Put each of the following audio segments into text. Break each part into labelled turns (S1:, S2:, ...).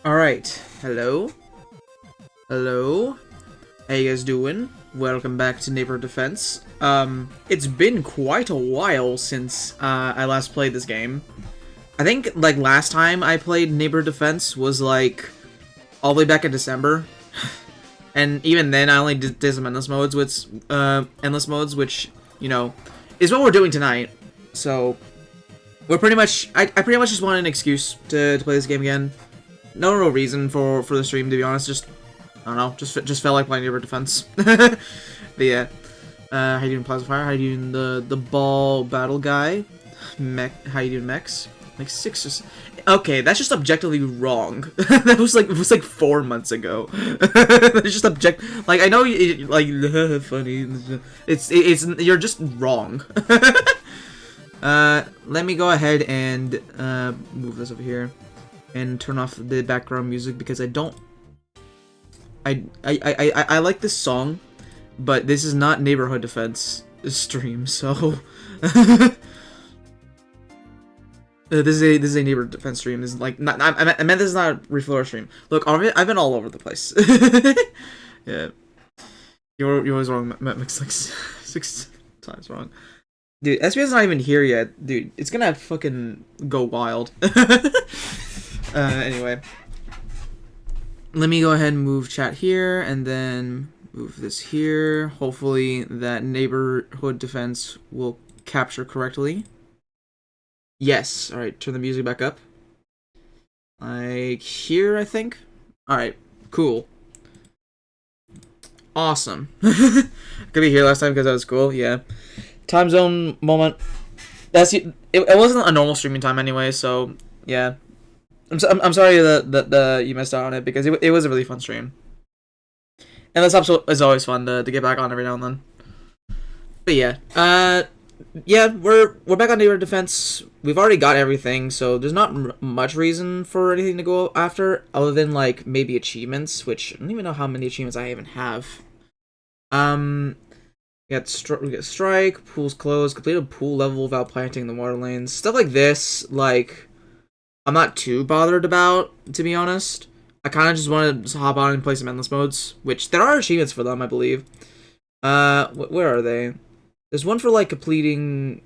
S1: Alright, hello? Hello? How you guys doing? Welcome back to Neighborhood Defense. It's been quite a while since I last played this game. I think, like, last time I played Neighborhood Defense was, like, all the way back in December. And even then, I only did some endless modes, which, you know, is what we're doing tonight. So, we're pretty much, I pretty much just wanted an excuse to play this game again. No real reason for the stream, to be honest. Just, I don't know, just felt like playing Neighborhood Defense. But yeah, how you doing, Plaza Fire? How you doing, the ball battle guy? Mech, how you doing, Mechs? Like 6 or 7. Okay, that's just objectively wrong. It was like 4 months ago. It's just like, I know you like funny. It's you're just wrong. Let me go ahead and move this over here and turn off the background music because I don't. I like this song, but this is not Neighborhood Defense stream, so. This is a Neighborhood Defense stream. This is like not. I meant this is not a Reflower stream. Look, I've been all over the place. Yeah, you're always wrong. Mix like 6 times wrong. Dude, SPS is not even here yet. Dude, it's gonna fucking go wild. Anyway. Let me go ahead and move chat here, and then move this here. Hopefully that Neighborhood Defense will capture correctly. Yes. Alright, turn the music back up. Like here, I think. Alright, cool. Awesome. Could be here last time because that was cool, yeah. Time zone moment. That's it wasn't a normal streaming time anyway, so yeah. I'm sorry that you missed out on it because it was a really fun stream. And this episode is always fun to get back on every now and then. But yeah, yeah, we're back on Neighborhood Defense. We've already got everything, so there's not much reason for anything to go after other than like maybe achievements, which I don't even know how many achievements I even have. We get strike, pools closed, complete a pool level without planting the water lanes. Stuff like this, like, I'm not too bothered about, to be honest. I kind of just want to hop on and play some endless modes, which there are achievements for them, I believe. Where are they? There's one for, like, completing,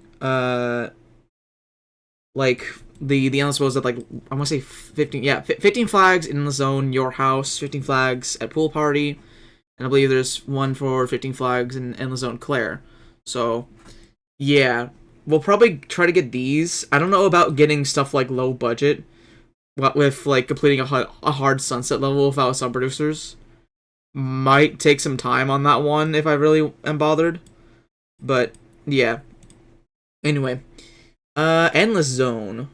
S1: like, the endless modes that, like, I want to say 15, yeah, 15 flags in the zone, your house, 15 flags at pool party, and I believe there's one for 15 flags in Endless Zone Claire. So, yeah. We'll probably try to get these. I don't know about getting stuff like low budget, with like completing a hard sunset level without sun producers. Might take some time on that one if I really am bothered. But, yeah. Anyway. Endless Zone.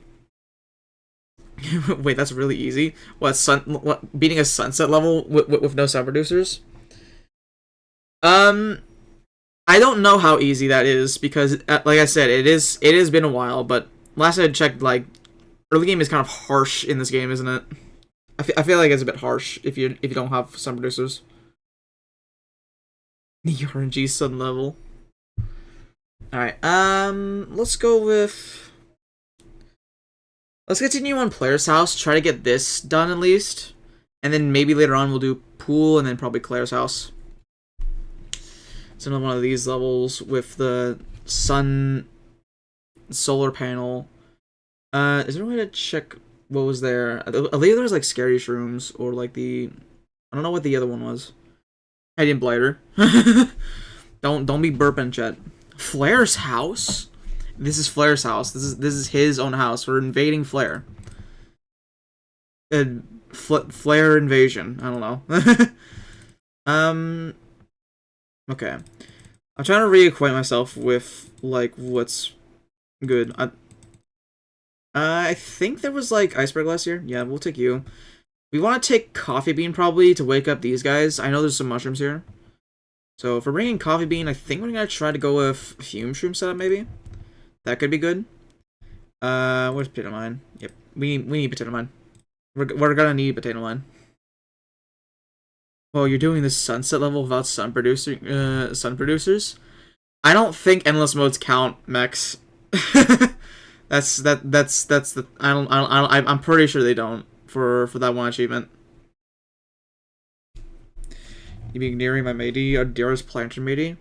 S1: Wait, that's really easy. What, beating a sunset level with no sun producers? I don't know how easy that is because, like I said, it has been a while. But last I checked, like, early game is kind of harsh in this game, isn't it? I feel like it's a bit harsh if you don't have some producers. The RNG sun level. All right. Let's go with. Let's continue on Player's House. Try to get this done at least, and then maybe later on we'll do Pool and then probably Claire's House. It's another one of these levels with the solar panel. Is there a way to check what was there? I believe there was like scary shrooms or like I don't know what the other one was. I didn't blighter. Don't be burping, chat. Flair's house? This is Flair's house. This is his own house. We're invading Flair. Flair invasion. I don't know. Okay. I'm trying to reacquaint myself with, like, what's good. I think there was, like, iceberg last year. Yeah, we'll take you. We want to take Coffee Bean, probably, to wake up these guys. I know there's some mushrooms here. So, if we're bringing Coffee Bean, I think we're going to try to go with Fume Shroom setup, maybe. That could be good. Where's Potato Mine? Yep, we need Potato Mine. We're gonna need Potato Mine. Oh, you're doing this sunset level without sun producers? I don't think endless modes count, Mex. that's the I'm pretty sure they don't for that one achievement. You be ignoring my matey, or dearest Plantern matey?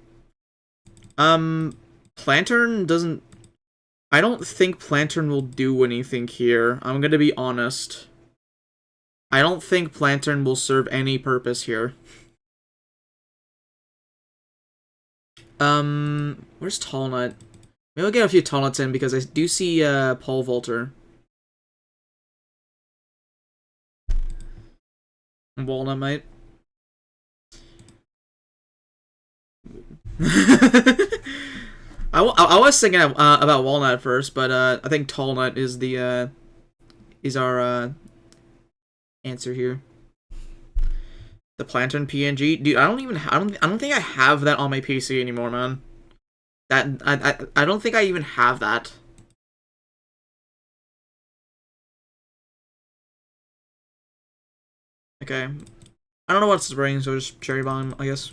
S1: Plantern doesn't. I don't think Plantern will do anything here. I'm gonna be honest. I don't think Plantern will serve any purpose here. Where's Tallnut? Maybe I'll get a few Tallnuts in because I do see Pole Vaulter. Walnut, mate. I was thinking about Walnut at first, but I think Tallnut is our answer here. The Plantern PNG, dude. I don't think I have that on my PC anymore, man. I don't think I even have that. Okay, I don't know what's spraying, so just cherry bomb, I guess.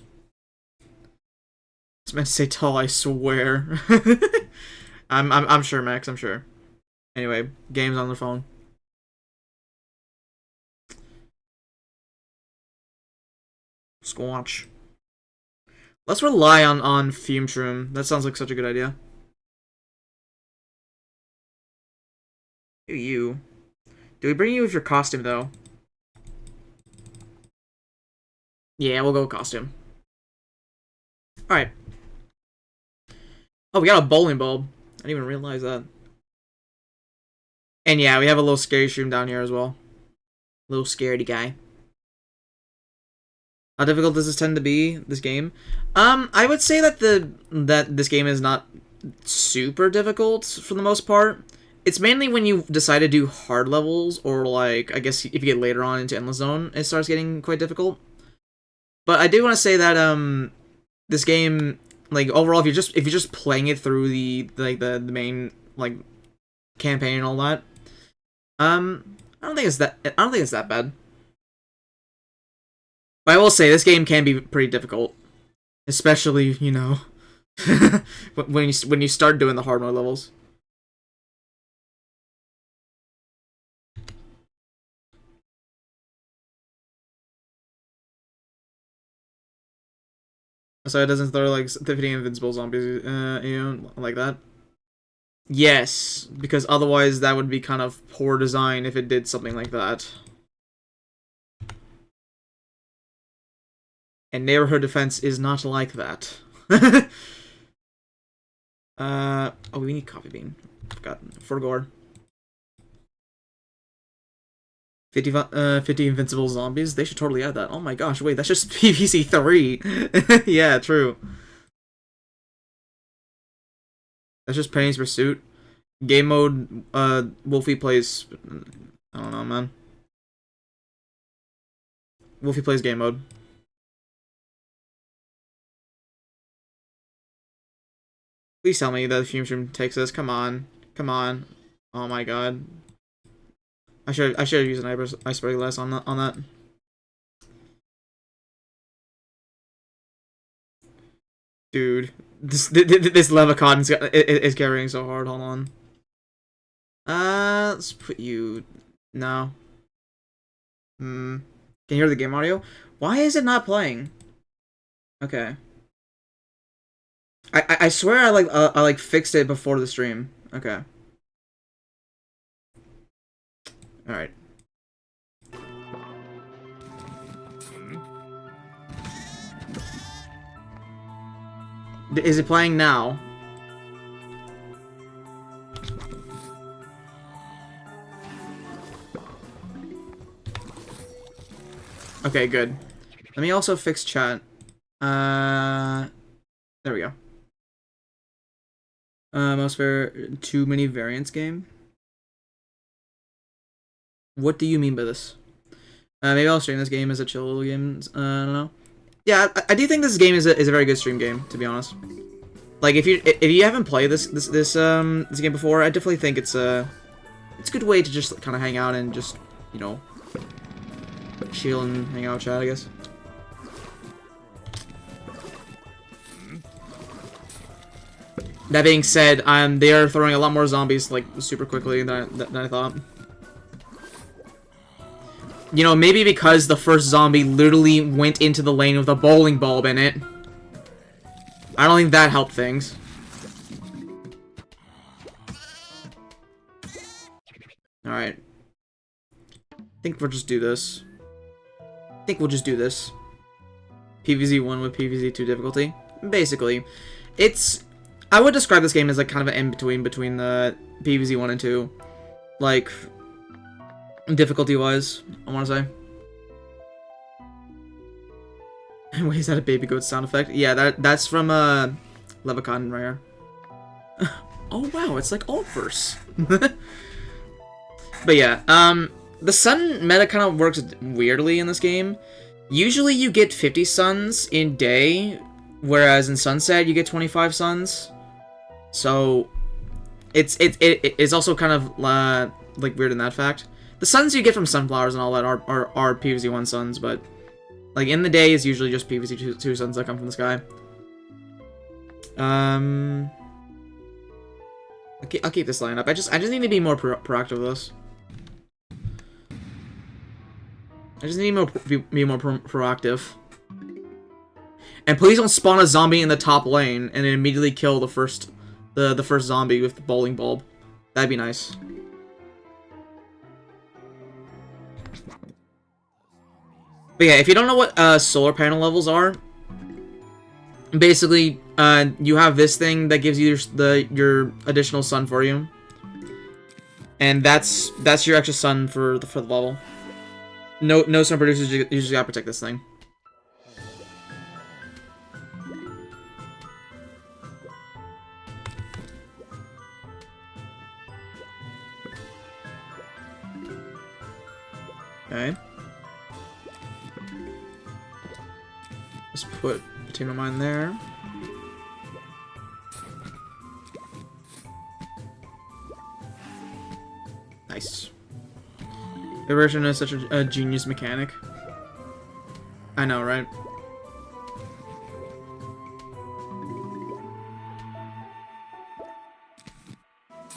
S1: It's meant to say tall, I swear. I'm sure, Max. I'm sure. Anyway, game's on the phone. Squatch. Let's rely on Fume Shroom. That sounds like such a good idea. You. Do we bring you with your costume, though? Yeah, we'll go with costume. Alright. Oh, we got a bowling bulb. I didn't even realize that. And yeah, we have a little scary shroom down here as well. Little scaredy guy. How difficult does this tend to be, this game? I would say that this game is not super difficult for the most part. It's mainly when you decide to do hard levels, or like, I guess if you get later on into Endless Zone, it starts getting quite difficult. But I do want to say that this game, like, overall, if you're just playing it through the main, like, campaign and all that, I don't think it's that bad. But I will say, this game can be pretty difficult. Especially, you know, when you start doing the hard mode levels. So it doesn't throw like 50 invincible zombies, like that. Yes, because otherwise that would be kind of poor design if it did something like that. And Neighborhood Defense is not like that. Oh, we need coffee bean. Forgot. For gore. 50 invincible zombies? They should totally add that. Oh my gosh, wait, that's just PvZ 3. Yeah, true. That's just Penny's Pursuit. Game mode, Wolfie plays... I don't know, man. Wolfie plays game mode. Please tell me that the fume stream takes this. Come on. Come on. Oh my god. I should have used an iceberg glass on that. Dude, this Leviathan is carrying so hard. Hold on. Let's put you. No. Can you hear the game audio? Why is it not playing? Okay. I swear I like fixed it before the stream. Okay. All right. Is it playing now? Okay, good. Let me also fix chat. There we go. Most fair, too many variants game. What do you mean by this? Maybe I'll stream this game as a chill game. I don't know. Yeah, I do think this game is a very good stream game, to be honest. Like if you haven't played this game before, I definitely think it's a good way to just kind of hang out and just, you know, chill and hang out, chat, I guess. That being said, they are throwing a lot more zombies like super quickly than I thought. You know, maybe because the first zombie literally went into the lane with a bowling bulb in it. I don't think that helped things. Alright. I think we'll just do this. PvZ 1 with PvZ 2 difficulty. Basically. I would describe this game as like kind of an in-between between the PvZ 1 and 2. Like, difficulty-wise, I want to say. Wait, is that a baby goat sound effect? Yeah, that's from Leviathan right here. Oh wow, it's like alt-verse. But yeah, the sun meta kind of works weirdly in this game. Usually you get 50 suns in day, whereas in sunset you get 25 suns. So it's also kind of like weird in that fact. The suns you get from sunflowers and all that are PvZ 1 suns, but like in the day it's usually just PvZ 2 suns that come from the sky. I'll keep this line up. I just need to be more proactive with this. I just need to be more proactive. And please don't spawn a zombie in the top lane and then immediately kill the first zombie with the bowling bulb. That'd be nice. But yeah, if you don't know what solar panel levels are, basically you have this thing that gives you your additional sun for you, and that's your extra sun for the level. No sun producers usually gotta protect this thing. Okay. Let's put potato mine there. Nice. Erosion is such a genius mechanic. I know, right?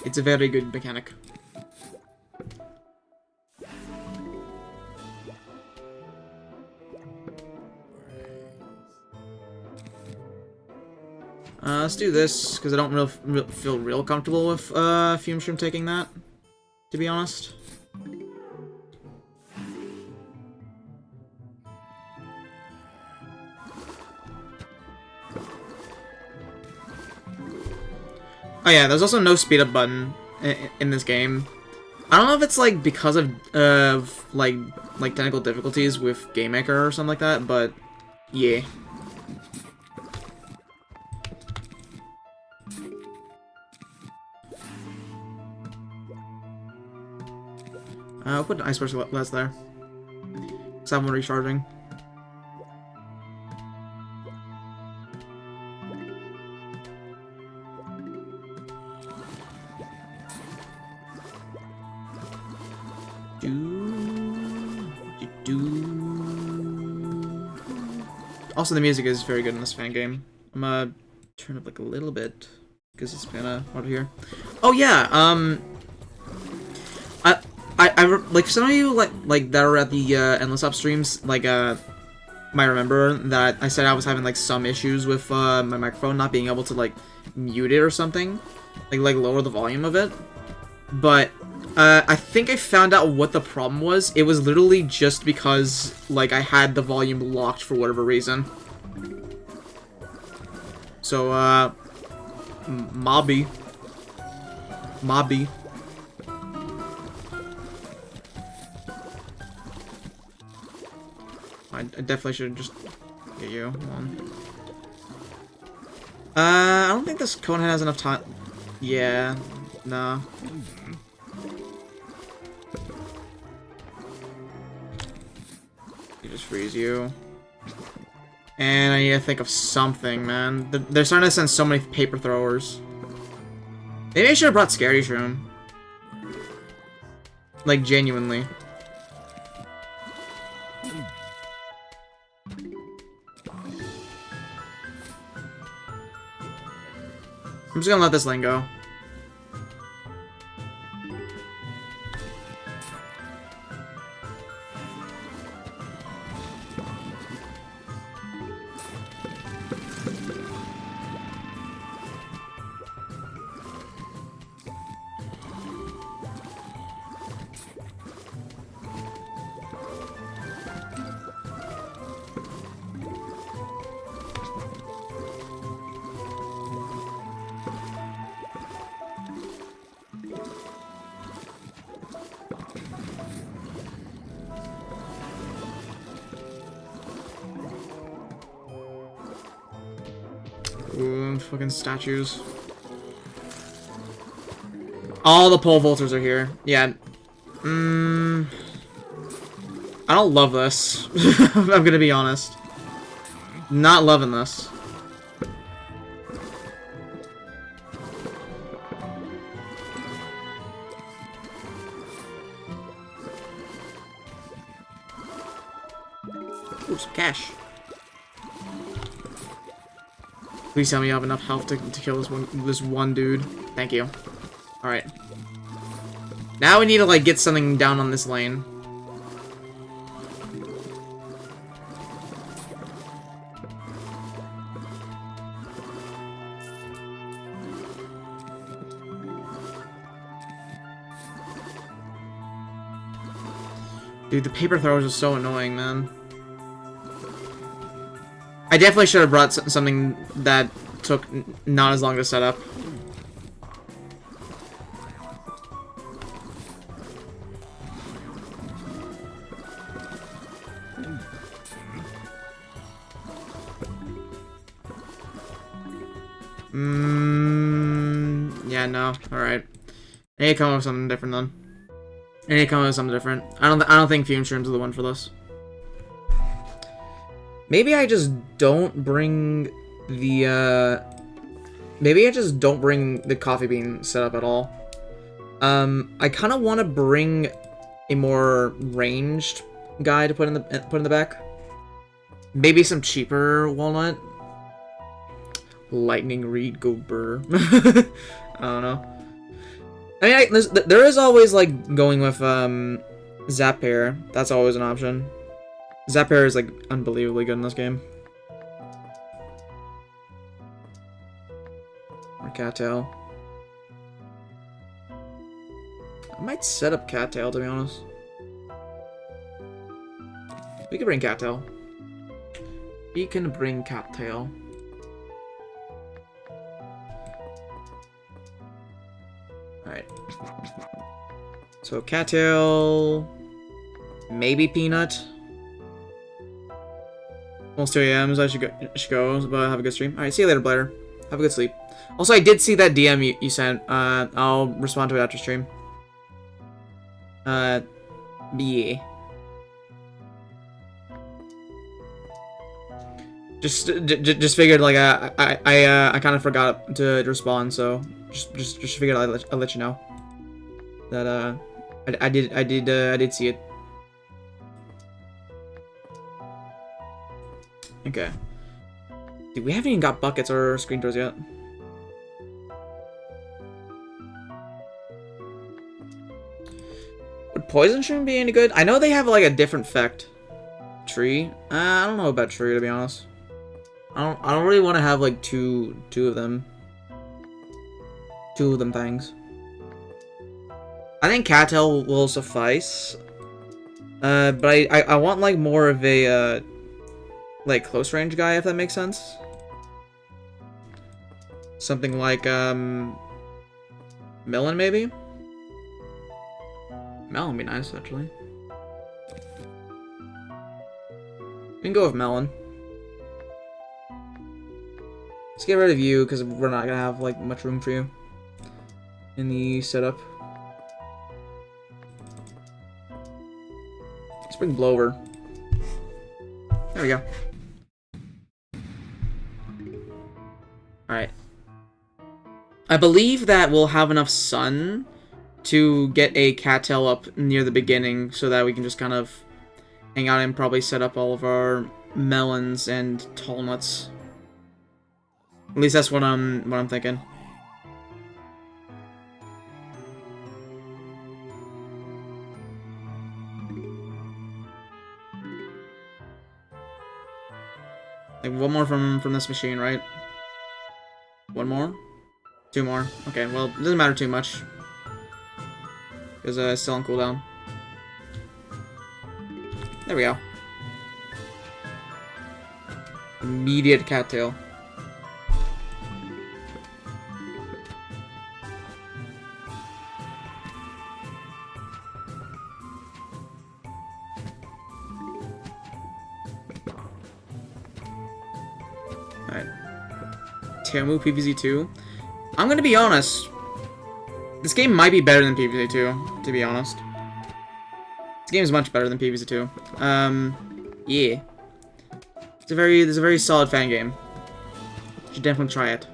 S1: It's a very good mechanic. Let's do this, because I don't feel real comfortable with Fume Shroom taking that, to be honest. Oh yeah, there's also no speed up button in this game. I don't know if it's like because of like technical difficulties with Game Maker or something like that, but yeah. I'll put an Ice Burst less there. Because I have one recharging. Also, the music is very good in this fan game. I'm gonna turn up like a little bit because it's kind of hard to hear. Oh yeah, I like some of you like that are at the Endless Up streams might remember that I said I was having like some issues with my microphone not being able to like mute it or something, like lower the volume of it. But I think I found out what the problem was. It was literally just because like I had the volume locked for whatever reason. So Mobby. I definitely should just get you one. I don't think this Conehead has enough time. Yeah, no. You just freeze you. And I need to think of something, man. They're starting to send so many paper throwers. Maybe I should have brought Scary Shroom. Like, genuinely. I'm just gonna let this lane go. Ooh, fucking statues. All the pole vaulters are here. Yeah. I don't love this. I'm gonna be honest. Not loving this. Ooh, some cash. Please tell me you have enough health to kill this one dude. Thank you. Alright. Now we need to, like, get something down on this lane. Dude, the paper throwers are so annoying, man. I definitely should have brought something that took not as long to set up. Yeah, no. Alright. I need to come up with something different then. I need to come up with something different. I don't think Fume Shrooms are the one for this. Maybe I just don't bring the, maybe I just don't bring the coffee bean setup at all. I kind of want to bring a more ranged guy to put in the back. Maybe some cheaper walnut. Lightning Reed go burr. I don't know. I mean, there is always, like, going with, Zapier. That's always an option. Zapier is, like, unbelievably good in this game. Or Cattail. I might set up Cattail, to be honest. We can bring Cattail. We can bring Cattail. Alright. So, Cattail... Maybe Peanut. Almost 2 a.m. So I should go, but have a good stream. Alright, see you later, Blair. Have a good sleep. Also, I did see that DM you sent. I'll respond to it after stream. Yeah. Just figured, like, I kind of forgot to respond, so just figured I'll let you know that I did see it. Okay. Dude, we haven't even got buckets or screen doors yet. Would poison shroom be any good? I know they have, like, a different effect. Tree? I don't know about tree, to be honest. I don't really want to have, like, two of them. Two of them things. I think Cattail will suffice. But I want, like, more of a, like, close range guy, if that makes sense. Something like, Melon, maybe? Melon would be nice, actually. We can go with Melon. Let's get rid of you, because we're not gonna have, like, much room for you in the setup. Let's bring Blower. There we go. Alright. I believe that we'll have enough sun to get a cattail up near the beginning so that we can just kind of hang out and probably set up all of our melons and tall nuts. At least that's what I'm thinking. Like one more from this machine, right? One more? 2 more. Okay, well, it doesn't matter too much. Because it's still on cooldown. There we go. Immediate cattail. Alright. Tamu PvZ 2. I'm gonna be honest. This game might be better than PvZ 2, to be honest. This game is much better than PvZ 2. Yeah. It's a very solid fan game. You should definitely try it.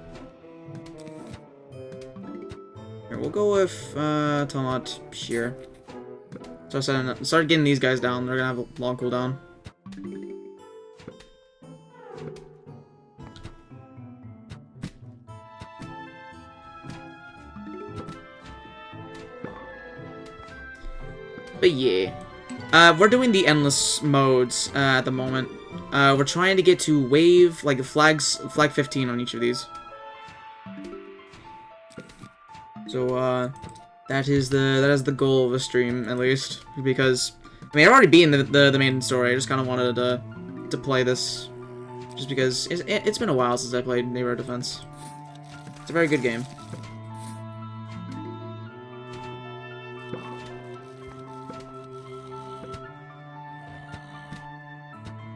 S1: Here, we'll go with Tomat here. So start getting these guys down. They're gonna have a long cooldown. But yeah, we're doing the endless modes at the moment. We're trying to get to wave, like flag 15 on each of these. So that is the goal of the stream, at least, because I mean I've already beaten the main story. I just kind of wanted to play this, just because it's been a while since I played Neighborhood Defense. It's a very good game.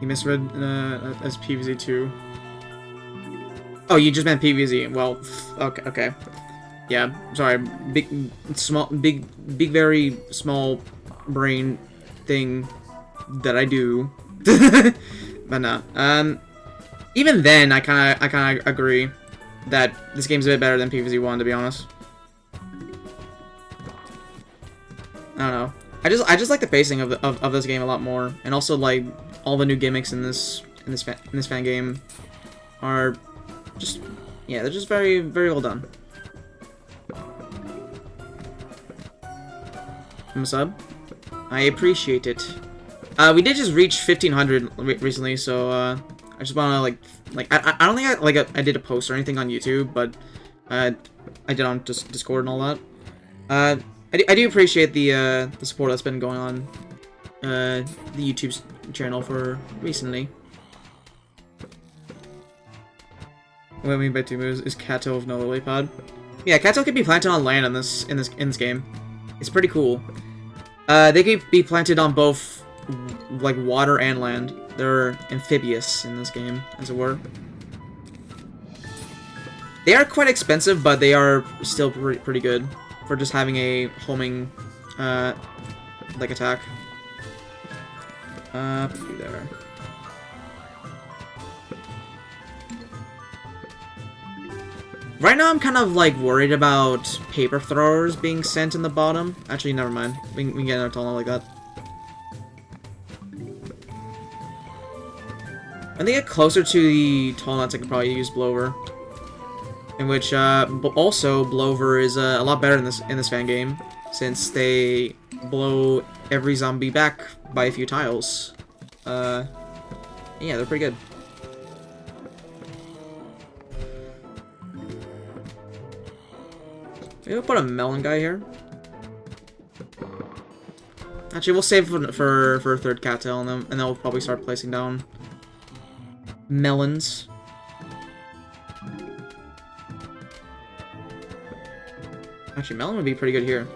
S1: You misread as PvZ 2. Oh, you just meant PvZ. Well, okay. Yeah, sorry. Big, very small brain thing that I do. But no. Even then, I kind of agree that this game's a bit better than PvZ 1, to be honest. I don't know. I just like the pacing of this game a lot more, and also like all the new gimmicks in this fan game are just, yeah, they're just very well done. welcome sub. I appreciate it. We did just reach 1500 recently, so I just want to I don't think I did a post or anything on YouTube, but I did on Discord and all that. I do appreciate the support that's been going on the YouTube channel for recently. What I mean by 2 moves is Cattail with no lily pad. Yeah, Cattail can be planted on land in this game. It's pretty cool. They can be planted on both like water and land. They're amphibious in this game, as it were. They are quite expensive, but they are still pretty good for just having a homing like attack. Put you there. Right now, I'm kind of like worried about paper throwers being sent in the bottom. Actually, never mind. We can get another tunnel like that. When they get closer to the tunnels, I could probably use Blover. In which, also Blover is a lot better in this fan game, since they blow every zombie back by a few tiles. Yeah, they're pretty good. Maybe we'll put a melon guy here. Actually, we'll save for a third cattail, and then we'll probably start placing down melons. Actually, melon would be pretty good here.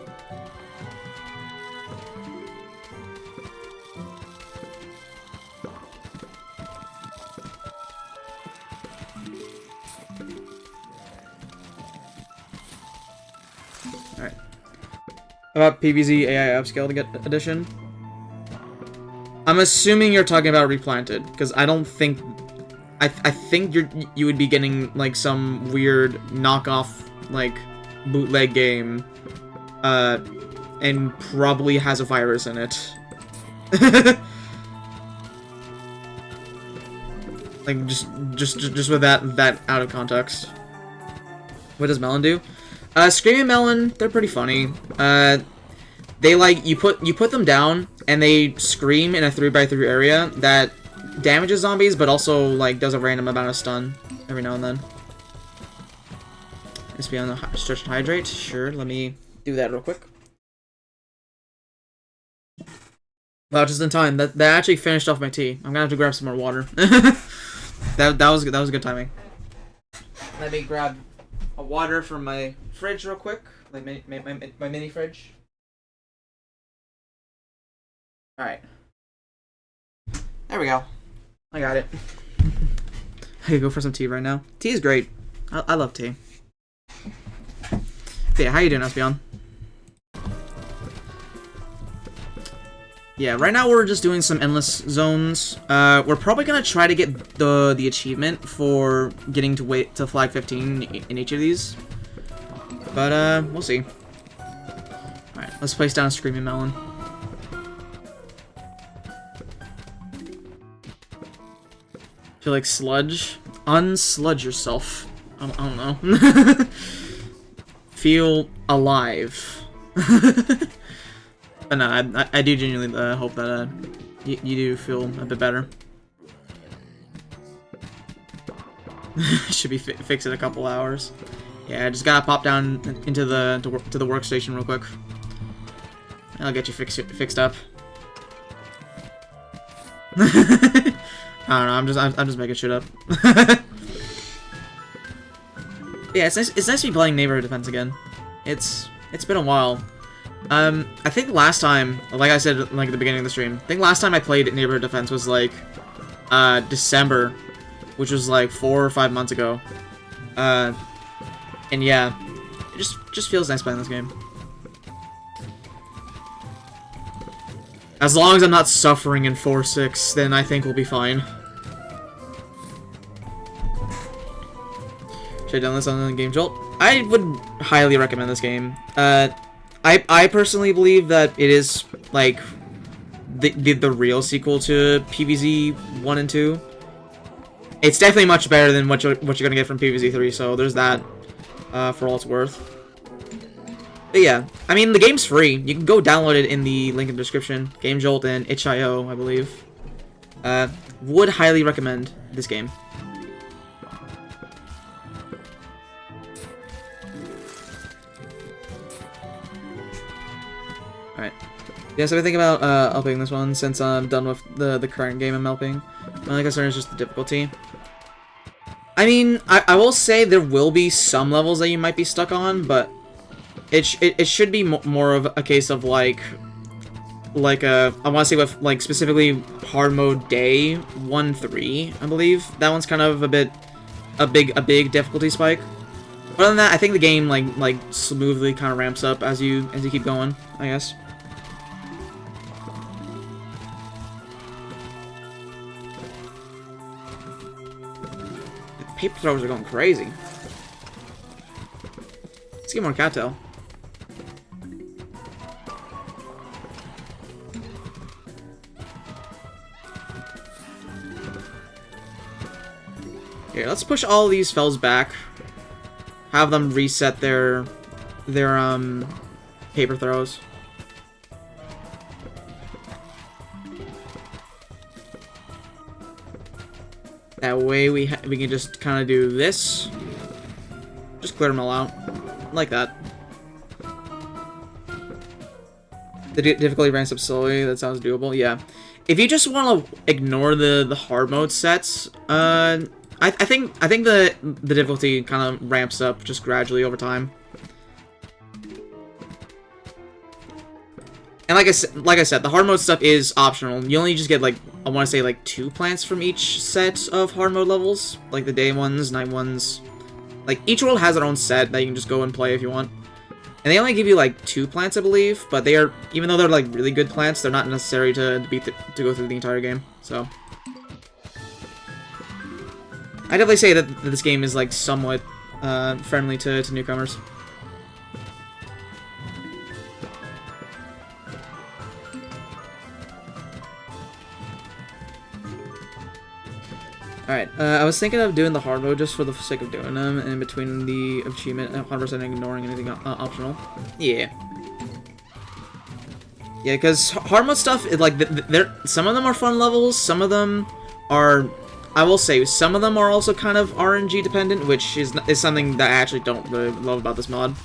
S1: Alright. About PvZ AI upscale to get edition? I'm assuming you're talking about replanted, because I don't think... I think you would be getting, like, some weird knockoff, like, bootleg game, and probably has a virus in it. Like, just with that out of context. What does Melon do? Screaming Melon, they're pretty funny. They, like, you put them down, and they scream in a 3x3 area that damages zombies, but also, like, does a random amount of stun every now and then. Let's be on the stretch and hydrate. Sure, let me do that real quick. Wow, just in time. That actually finished off my tea. I'm gonna have to grab some more water. that was good timing. Let me grab a water from my fridge real quick, like my mini fridge. All right. There we go. I got it. I could go for some tea right now. Tea is great. I love tea. Yeah, how you doing, Espion? Yeah, right now we're just doing some endless zones. We're probably gonna try to get the achievement for getting to flag 15 in each of these. But we'll see. Alright, let's place down a Screaming Melon. Feel like sludge? Unsludge yourself. I don't know. Feel alive. But no, I do genuinely hope that you do feel a bit better. Should be fixed in a couple hours. Yeah, I just gotta pop down into the workstation real quick. I'll get you fixed up. I don't know. I'm just making shit up. Yeah, it's nice to be playing Neighborhood Defense again. It's been a while. I think last time, like I said, like at the beginning of the stream, I think last time I played Neighborhood Defense was like December, which was like 4 or 5 months ago. And yeah, it just feels nice playing this game. As long as I'm not suffering in 4-6, then I think we'll be fine. Should I done this on the Game Jolt? I would highly recommend this game. I personally believe that it is like the real sequel to PvZ 1 and 2. It's definitely much better than what you're gonna get from PvZ 3. So there's that for all it's worth. But yeah, I mean, the game's free. You can go download it in the link in the description. Game Jolt and itch.io, I believe. Would highly recommend this game. Alright. Yeah, so I think about helping this one since I'm done with the current game I'm helping. My only concern is just the difficulty. I mean, I will say there will be some levels that you might be stuck on, but it should be more of a case of I want to say with like specifically hard mode day 1-3, I believe that one's kind of a big difficulty spike. Other than that, I think the game like smoothly kind of ramps up as you keep going, I guess. Paper throwers are going crazy. Let's get more cattail. Here, let's push all these fells back. Have them reset their paper throws. That way we can just kind of do this. Just clear them all out. Like that. The difficulty ramps up slowly. That sounds doable. Yeah. If you just want to ignore the hard mode sets, I think the difficulty kind of ramps up just gradually over time. And like I said, the hard mode stuff is optional. You only just get like, I want to say like 2 plants from each set of hard mode levels, like the day ones, night ones. Like each world has their own set that you can just go and play if you want. And they only give you like 2 plants, I believe, but they are, even though they're like really good plants, they're not necessary to go through the entire game. So I definitely say that this game is like somewhat friendly to newcomers. Alright, I was thinking of doing the hard mode just for the sake of doing them, and in between the achievement, 100% ignoring anything optional. Yeah. Yeah, because hard mode stuff, some of them are fun levels, some of them are, I will say, some of them are also kind of RNG dependent, which is something that I actually don't really love about this mod.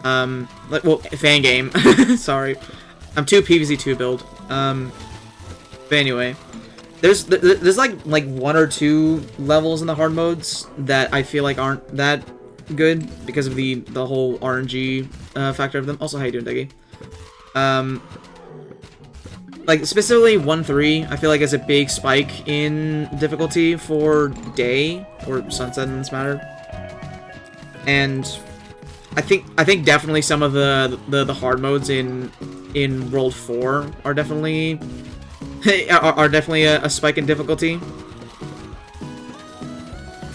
S1: Well, fangame. Sorry. I'm too PvZ 2 build. But anyway. There's like 1 or 2 levels in the hard modes that I feel like aren't that good because of the whole RNG factor of them. Also, how you doing, Dougie? Like specifically 1-3, I feel like is a big spike in difficulty for day or sunset in this matter. And I think definitely some of the hard modes in World 4 are definitely a spike in difficulty.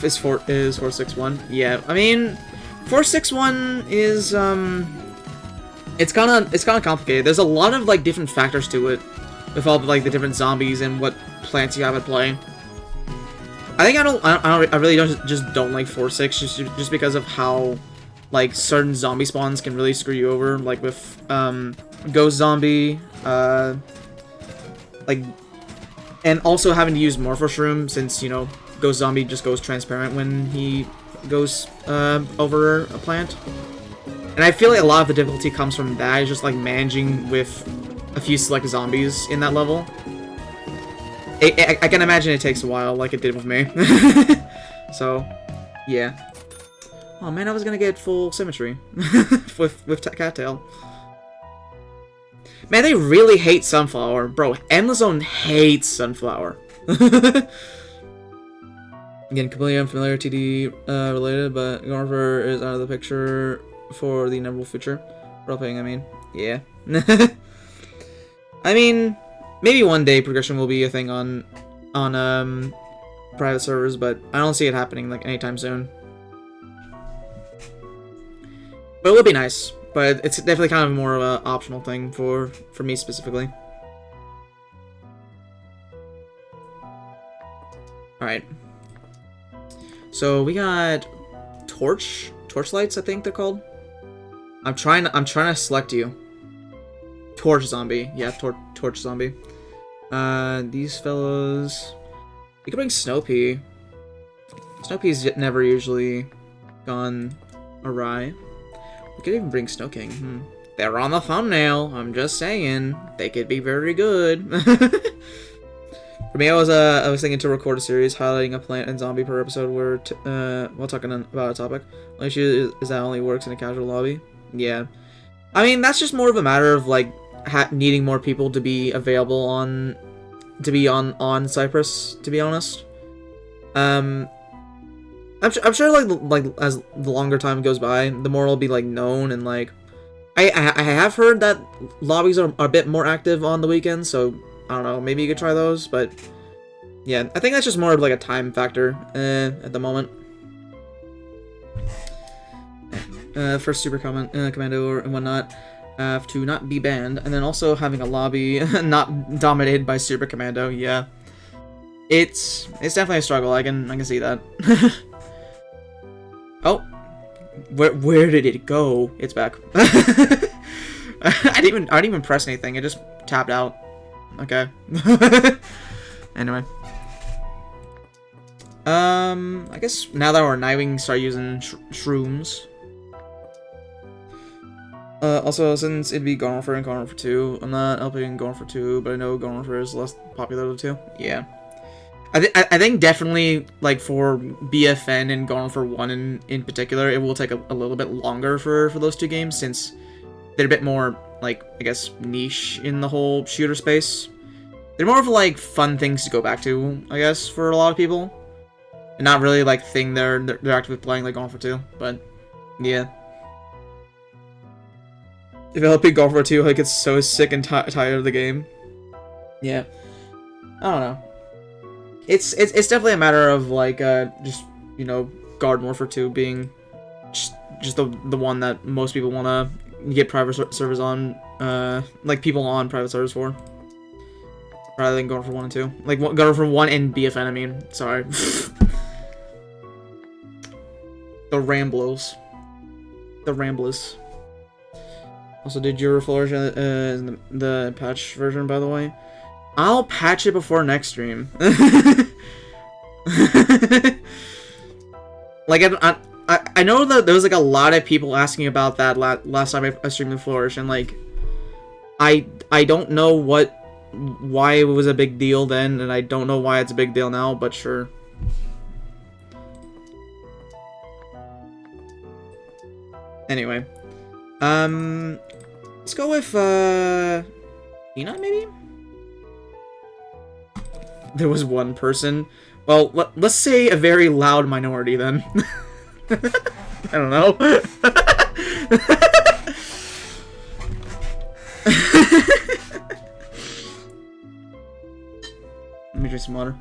S1: Is 461? Yeah, I mean, 461 is it's kind of complicated. There's a lot of like different factors to it, with all the different zombies and what plants you have at play. I think I really don't like 4.6 just because of how like certain zombie spawns can really screw you over, like with ghost zombie, like, and also having to use Morpho Shroom since, you know, Ghost Zombie just goes transparent when he goes over a plant. And I feel like a lot of the difficulty comes from that, is just like managing with a few select zombies in that level. I can imagine it takes a while, like it did with me. So, yeah. Oh man, I was gonna get full symmetry with Cattail. Man, they really hate Sunflower. Bro, Endless Zone hates Sunflower. Again, completely unfamiliar TD related, but Gorfer is out of the picture for the inevitable future. Role-playing, I mean. Yeah. I mean, maybe one day progression will be a thing on private servers, but I don't see it happening like anytime soon. But it would be nice. But it's definitely kind of more of an optional thing for me specifically. Alright. So we got torchlights, I think they're called. I'm trying to select you. Torch zombie. Yeah, torch zombie. These fellows. We could bring Snowpea. Snowpea's never usually gone awry. We could even bring Snow King. They're on the thumbnail. I'm just saying. They could be very good. For me, I was thinking to record a series highlighting a plant and zombie per episode where, while talking about a topic. The issue is that only works in a casual lobby. Yeah. I mean, that's just more of a matter of, like, needing more people to be available on Cyprus, to be honest. I'm sure like as the longer time goes by, the more it'll be like known, and like I have heard that lobbies are a bit more active on the weekends, so I don't know, maybe you could try those, but yeah, I think that's just more of like a time factor at the moment. First super commando and whatnot to not be banned, and then also having a lobby not dominated by super commando. Yeah, it's definitely a struggle. I can see that. Oh, where did it go? It's back. I didn't even press anything. It just tapped out. Okay. Anyway. I guess now that we're kniving, start using shrooms. Also, since it'd be Gonfer and Gonfer 2, I'm not helping Gonfer 2, but I know Gonfer is less popular of the two. Yeah. I think definitely, like, for BFN and Gonfer 1 in particular, it will take a little bit longer for those two games, since they're a bit more, like, I guess, niche in the whole shooter space. They're more of, like, fun things to go back to, I guess, for a lot of people. And not really, like, thing they're actively playing, like Gonfer 2, but, yeah. Developing Gonfer 2, like, it's so sick and tired of the game. Yeah. I don't know. It's definitely a matter of, like, just, you know, Garden Warfare 2 being just the one that most people want to get private servers on, like, people on private servers for. Rather than Garden Warfare 1 and 2. Like, Garden Warfare 1 and BFN, I mean. Sorry. The Ramblers. The Ramblers. Also, did you flourish in the patch version, by the way? I'll patch it before next stream. Like, I know that there was, like, a lot of people asking about that last time I streamed the Flourish, and, like, I don't know why it was a big deal then, and I don't know why it's a big deal now, but sure. Anyway. Let's go with, Peanut, maybe? There was one person. Well, let's say a very loud minority, then. I don't know. Let me drink some water.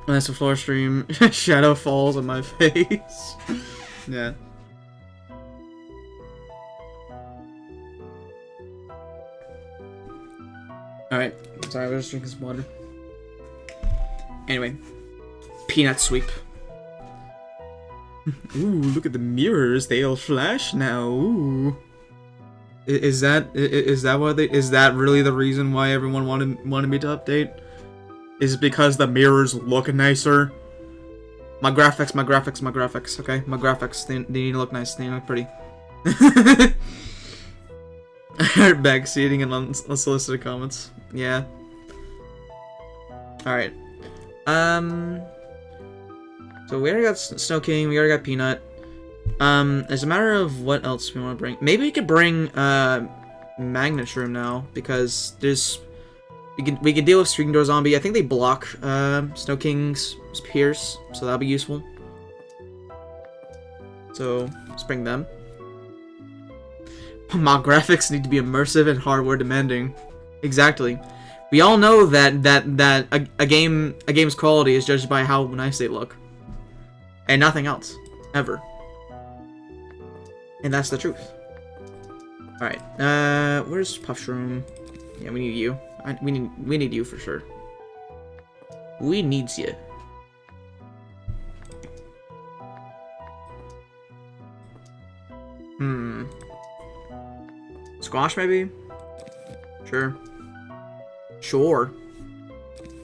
S1: That's a floor stream. Shadow falls on my face. Yeah. Alright, sorry, I was just drinking some water. Anyway, Peanut Sweep. Ooh, look at the mirrors, they all flash now. Ooh. Is that really the reason why everyone wanted me to update? Is it because the mirrors look nicer? My graphics, okay? My graphics, they need to look nice, they need to look pretty. I heard backseating and unsolicited comments. Yeah. Alright. So we already got Snow King, we already got Peanut. It's a matter of what else we want to bring. Maybe we could bring, Magnet Shroom now, because there's... We can deal with Streaking Door Zombie. I think they block, Snow King's Pierce, so that'll be useful. So, let's bring them. My graphics need to be immersive and hardware demanding. Exactly. We all know that a game's quality is judged by how nice they look, and nothing else, ever. And that's the truth. All right. Where's Puffshroom? Yeah, we need you. We need you for sure. We needs you. Squash, maybe? Sure. Sure.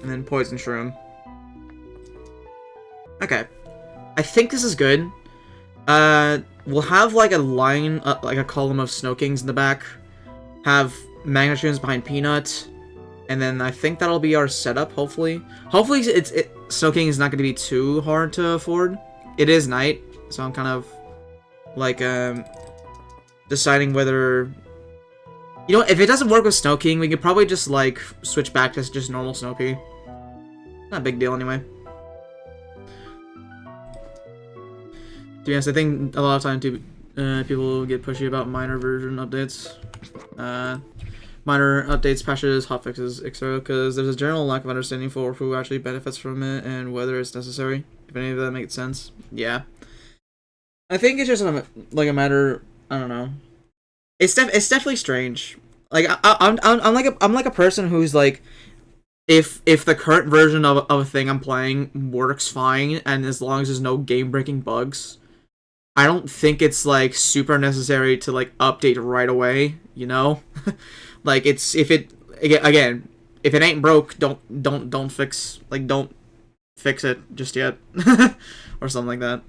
S1: And then poison shroom. Okay. I think this is good. We'll have like a line, like a column of Snow Kings in the back. Have Magnet Shrooms behind Peanut. And then I think that'll be our setup, hopefully. Hopefully Snow King is not going to be too hard to afford. It is night, so I'm kind of like deciding whether, you know, if it doesn't work with Snow King, we could probably just like switch back to just normal Snow Pea. Not a big deal anyway. To be honest, I think a lot of times people get pushy about minor version updates. Minor updates, patches, hotfixes, etc. because there's a general lack of understanding for who actually benefits from it and whether it's necessary. If any of that makes sense. Yeah. I think it's just like a matter, I don't know. It's definitely strange. Like I'm like a person who's like, if the current version of a thing I'm playing works fine and as long as there's no game-breaking bugs, I don't think it's like super necessary to like update right away, you know? Like if it ain't broke, don't fix it just yet. Or something like that.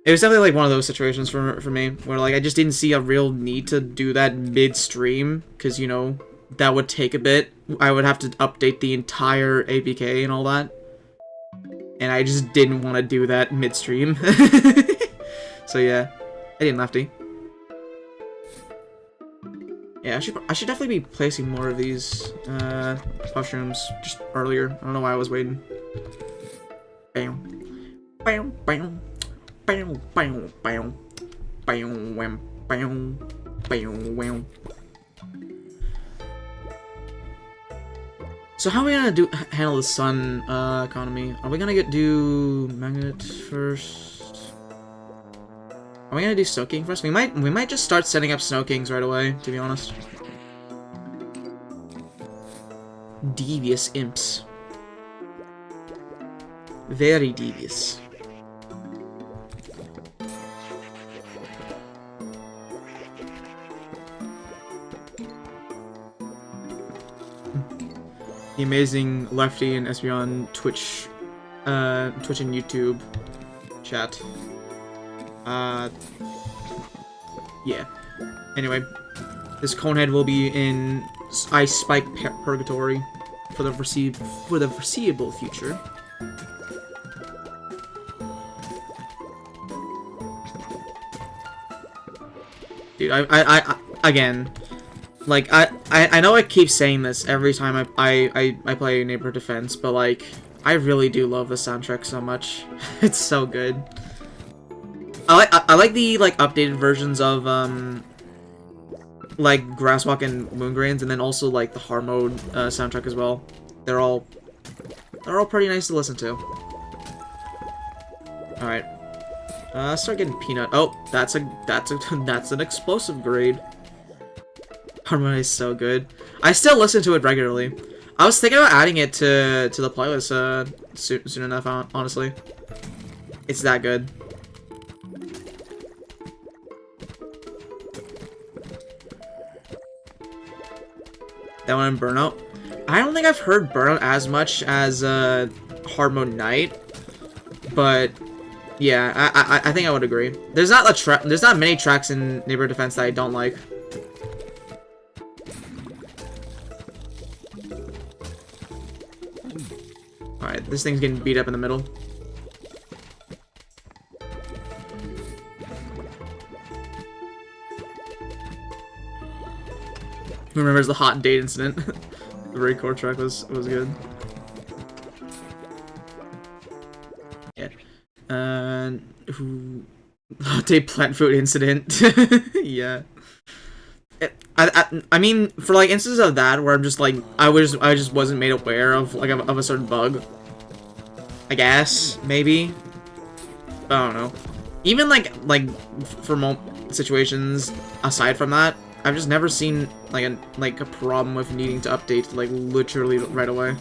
S1: It was definitely like one of those situations for me where like I just didn't see a real need to do that midstream because, you know, that would take a bit. I would have to update the entire APK and all that. And I just didn't want to do that midstream. So yeah, I didn't have to. Yeah, I should definitely be placing more of these mushrooms just earlier. I don't know why I was waiting. Bam, bam, bam, bam, bam, bam, bam, wham, bam, bam, wham. So how are we gonna handle the sun economy? Are we gonna do magnet first? Are we gonna do Snow King first? We might just start setting up Snow Kings right away, to be honest. Devious imps. Very devious. The amazing Lefty and Espeon Twitch and YouTube chat. Yeah. Anyway, this Conehead will be in Ice Spike Purgatory for the foreseeable future. Dude, I again, like I know I keep saying this every time I play Neighborhood Defense, but like I really do love the soundtrack so much. It's so good. I like the like updated versions of like Grasswalk and Moongrains, and then also like the hard mode soundtrack as well. They're all pretty nice to listen to. All right, start getting Peanut. Oh, that's an explosive grade. Hard mode is so good. I still listen to it regularly. I was thinking about adding it to the playlist soon enough. Honestly, it's that good. That one in Burnout. I don't think I've heard Burnout as much as Hard Mode Night, but yeah, I think I would agree. There's not many tracks in Neighborhood Defense that I don't like. All right, this thing's getting beat up in the middle. Who remembers the hot date incident? The raid core track was good. Yeah. Hot date plant food incident. Yeah. I mean, for like instances of that where I'm just like I just wasn't made aware of like of a certain bug. I guess maybe. I don't know. Even like for situations aside from that, I've just never seen like a problem with needing to update like literally right away.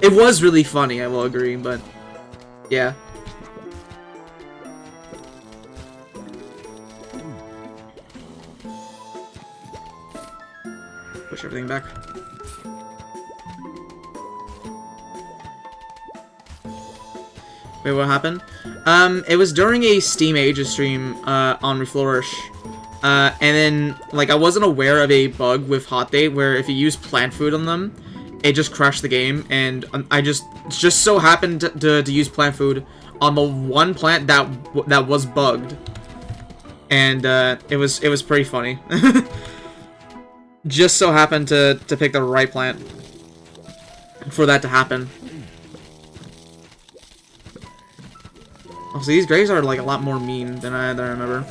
S1: It was really funny, I will agree, but yeah. Push everything back. Wait, what happened? It was during a Steam Ages stream on Reflourish. And then, like, I wasn't aware of a bug with Hot Date where if you use plant food on them, it just crashed the game. And I just so happened to use plant food on the one plant that was bugged. And it was pretty funny. Just so happened to pick the right plant for that to happen. Oh, so these graves are like a lot more mean than I remember.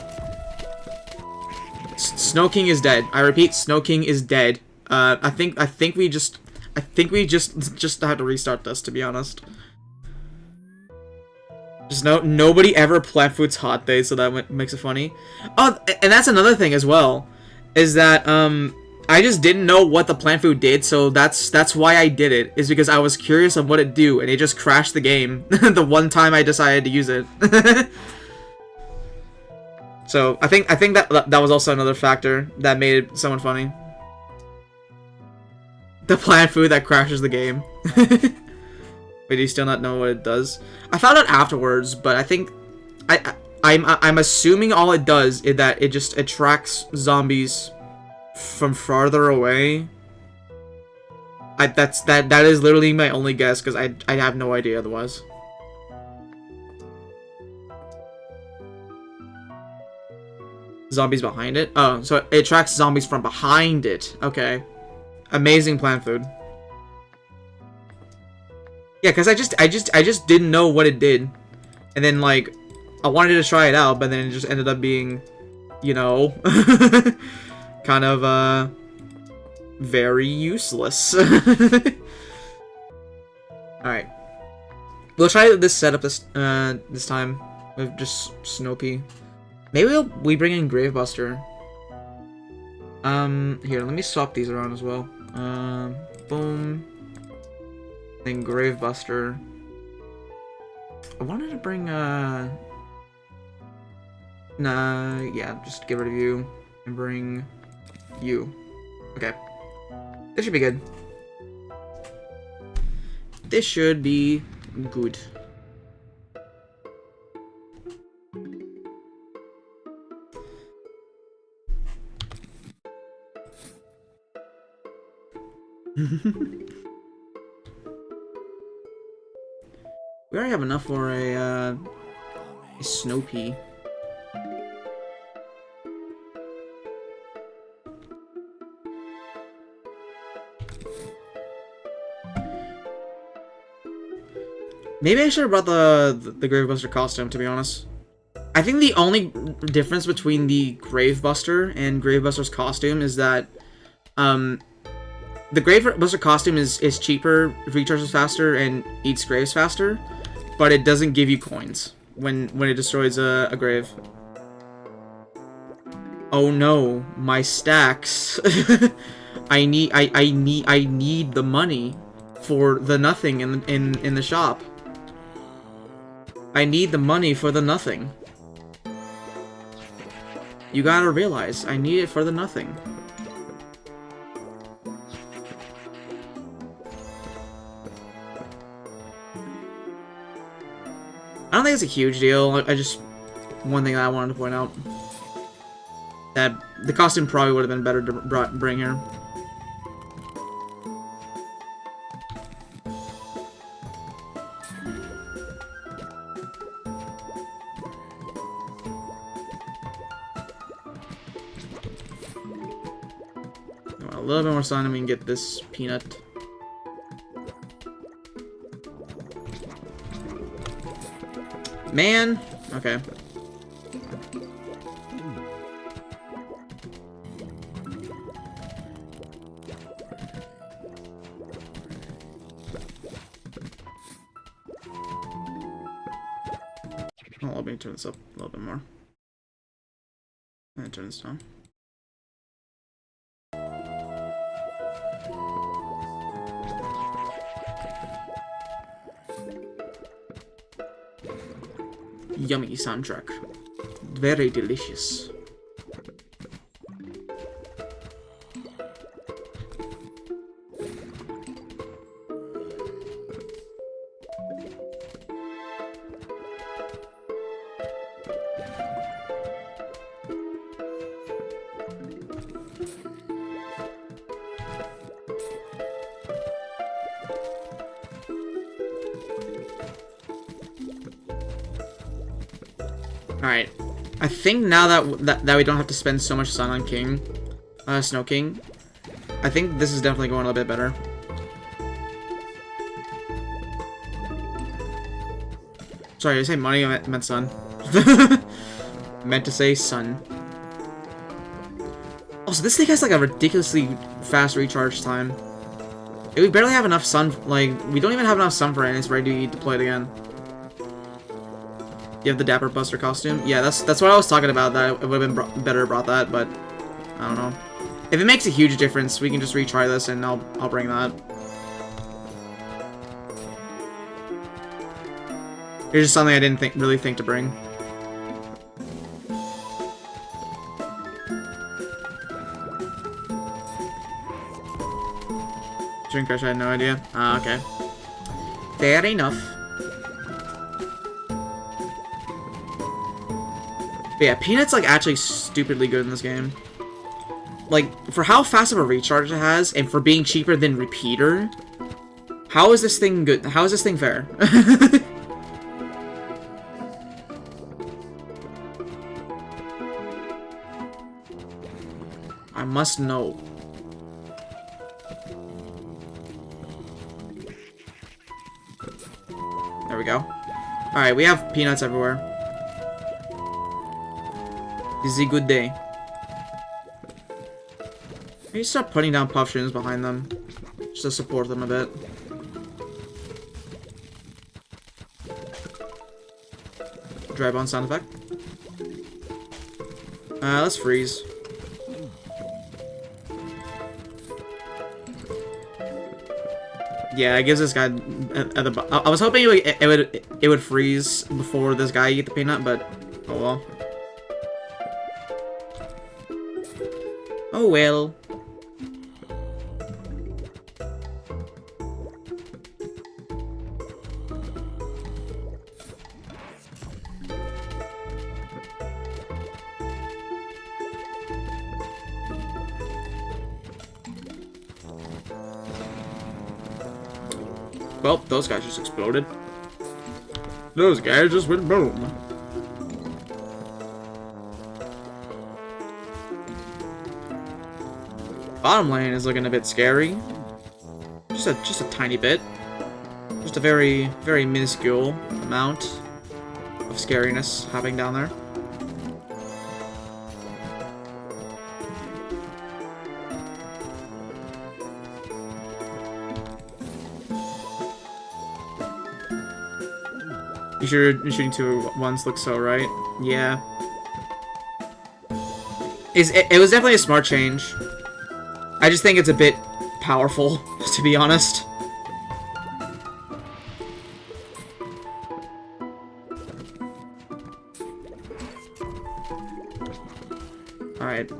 S1: Snow King is dead. I repeat, Snow King is dead. I think we just have to restart this, to be honest. Just nobody ever plant foods Hot Day, so that makes it funny. Oh, and that's another thing as well, is that I just didn't know what the plant food did, so that's why I did it, is because I was curious of what it do, and it just crashed the game the one time I decided to use it. So I think that was also another factor that made it somewhat funny. The plant food that crashes the game. Wait, do you still not know what it does? I found out afterwards, but I think I'm assuming all it does is that it just attracts zombies from farther away. That is literally my only guess, because I have no idea otherwise. Zombies behind it? Oh, so it attracts zombies from behind it. Okay. Amazing plant food. Yeah, because I just didn't know what it did. And then, like, I wanted to try it out, but then it just ended up being, you know, kind of, very useless. Alright. We'll try this setup this time with just Snopey. Maybe we bring in Gravebuster. Here, let me swap these around as well. Boom. Then Gravebuster. I wanted to bring, nah, yeah, just get rid of you and bring you. Okay. This should be good. This should be good. We already have enough for a Snopey. Maybe I should have brought the Gravebuster costume, to be honest. I think the only difference between the Gravebuster and Gravebuster's costume is that the Gravebuster costume is cheaper, recharges faster, and eats graves faster, but it doesn't give you coins when it destroys a grave. Oh no, my stacks. I need the money for the nothing in the shop. I need the money for the nothing. You gotta realize, I need it for the nothing. I don't think it's a huge deal. I just, one thing that I wanted to point out, that the costume probably would have been better to bring here. A little bit more sun and we can get this peanut. Man! Okay. Oh, let me turn this up a little bit more. And turn this down. Yummy soundtrack. Very delicious. Alright. I think now that we don't have to spend so much sun on King, Snow King, I think this is definitely going a little bit better. Sorry, did I say money? I meant sun. Meant to say sun. Also, this thing has like a ridiculously fast recharge time. We barely have enough sun, like, we don't even have enough sun for it, and it's ready to deploy it again. You have the Dapper Buster costume? Yeah, that's what I was talking about, that it would have been better brought that, but I don't know. If it makes a huge difference, we can just retry this and I'll bring that. Here's just something I didn't really think to bring. Drink Crush, I had no idea. Ah, okay. Fair enough. But yeah, Peanut's like actually stupidly good in this game. Like, for how fast of a recharge it has, and for being cheaper than Repeater, how is this thing good? How is this thing fair? I must know. There we go. Alright, we have peanuts everywhere. This is a good day. Maybe start putting down puff shoes behind them. Just to support them a bit. Dry bone sound effect. Let's freeze. Yeah, it gives this guy at the. I was hoping it would freeze before this guy eat the peanut, but oh well. Oh well. Well, those guys just exploded. Those guys just went boom. Bottom lane is looking a bit scary. Just a tiny bit. Just a very, very minuscule amount of scariness happening down there. You sure shooting 2 at once looks so right? Yeah. It was definitely a smart change. I just think it's a bit powerful, to be honest. Alright.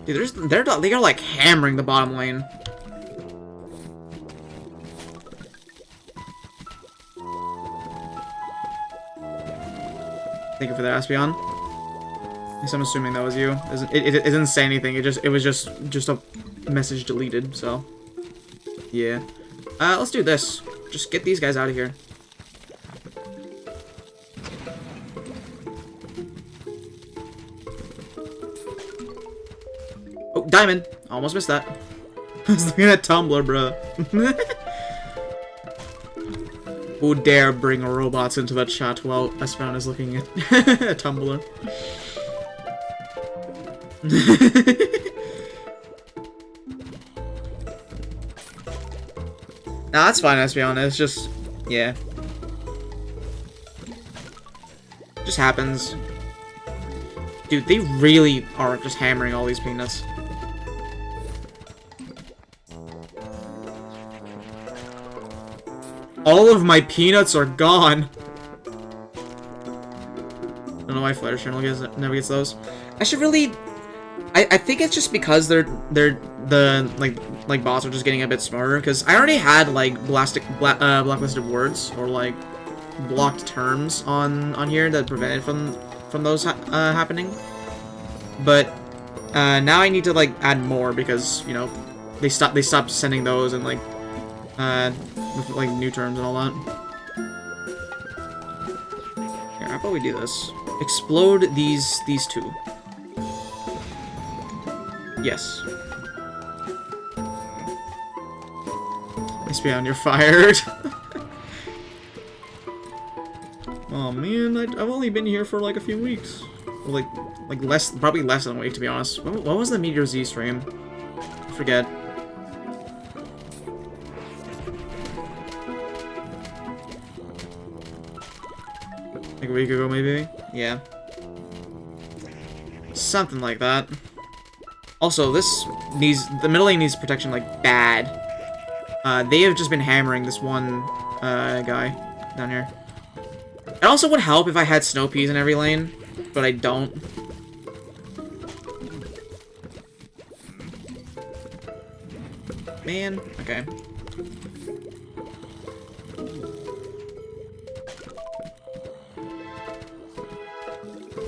S1: Dude, they are like hammering the bottom lane. Thank you for that, Espion. At least I'm assuming that was you. It didn't say anything. It was just a message deleted. So yeah. Let's do this. Just get these guys out of here. Oh, diamond! Almost missed that. I was looking at Tumblr, bro. Who dare bring robots into the chat while Espoon is looking at Tumblr? Nah, that's fine, Espeon. It's just, yeah. Just happens. Dude, they really are just hammering all these peanuts. All of my peanuts are gone. I don't know why Flare Channel never gets those. I should really. I think it's just because the bots are just getting a bit smarter. Because I already had like blacklisted words or like blocked terms on here that prevented from those happening. But now I need to like add more because, you know, they stopped sending those and like with like new terms and all that. Here, how about we do this? Explode these two. Yes. Beyond, you're fired. Oh man, I've only been here for like a few weeks. Like probably less than a week, to be honest. What was the Meteor Z stream? I forget. Like a week ago, maybe? Yeah. Something like that. Also, the middle lane needs protection like bad. They have just been hammering this one guy down here. It also would help if I had snow peas in every lane, but I don't. Man, okay.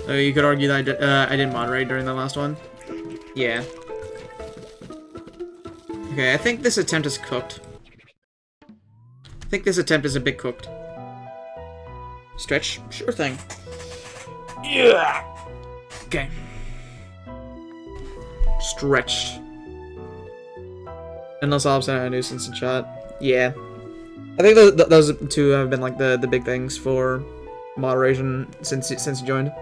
S1: So you could argue that I didn't moderate during the last one. Yeah. Okay, I think this attempt is cooked. I think this attempt is a bit cooked. Stretch? Sure thing. Yeah. Okay. Stretched. Unless I'll send a nuisance in chat. Yeah. I think those two have been like the big things for moderation since you joined.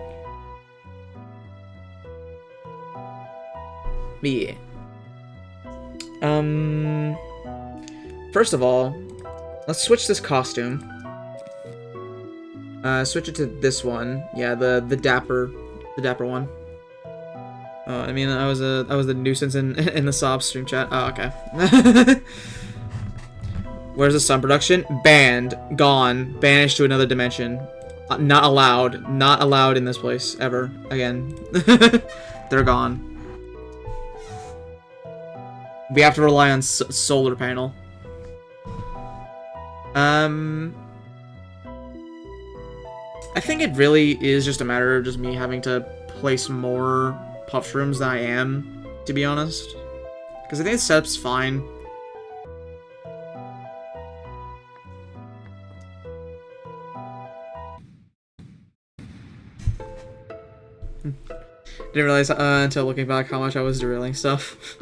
S1: But yeah. First of all, let's switch this costume. Switch it to this one. Yeah, the dapper one. Oh, I mean, I was the nuisance in the sob stream chat. Oh, okay. Where's the sun production? Banned, gone, banished to another dimension. Not allowed. Not allowed in this place ever again. They're gone. We have to rely on solar panel. I think it really is just a matter of just me having to place more puff shrooms than I am, to be honest. Because I think the setup's fine. Didn't realize until looking back how much I was derailing stuff.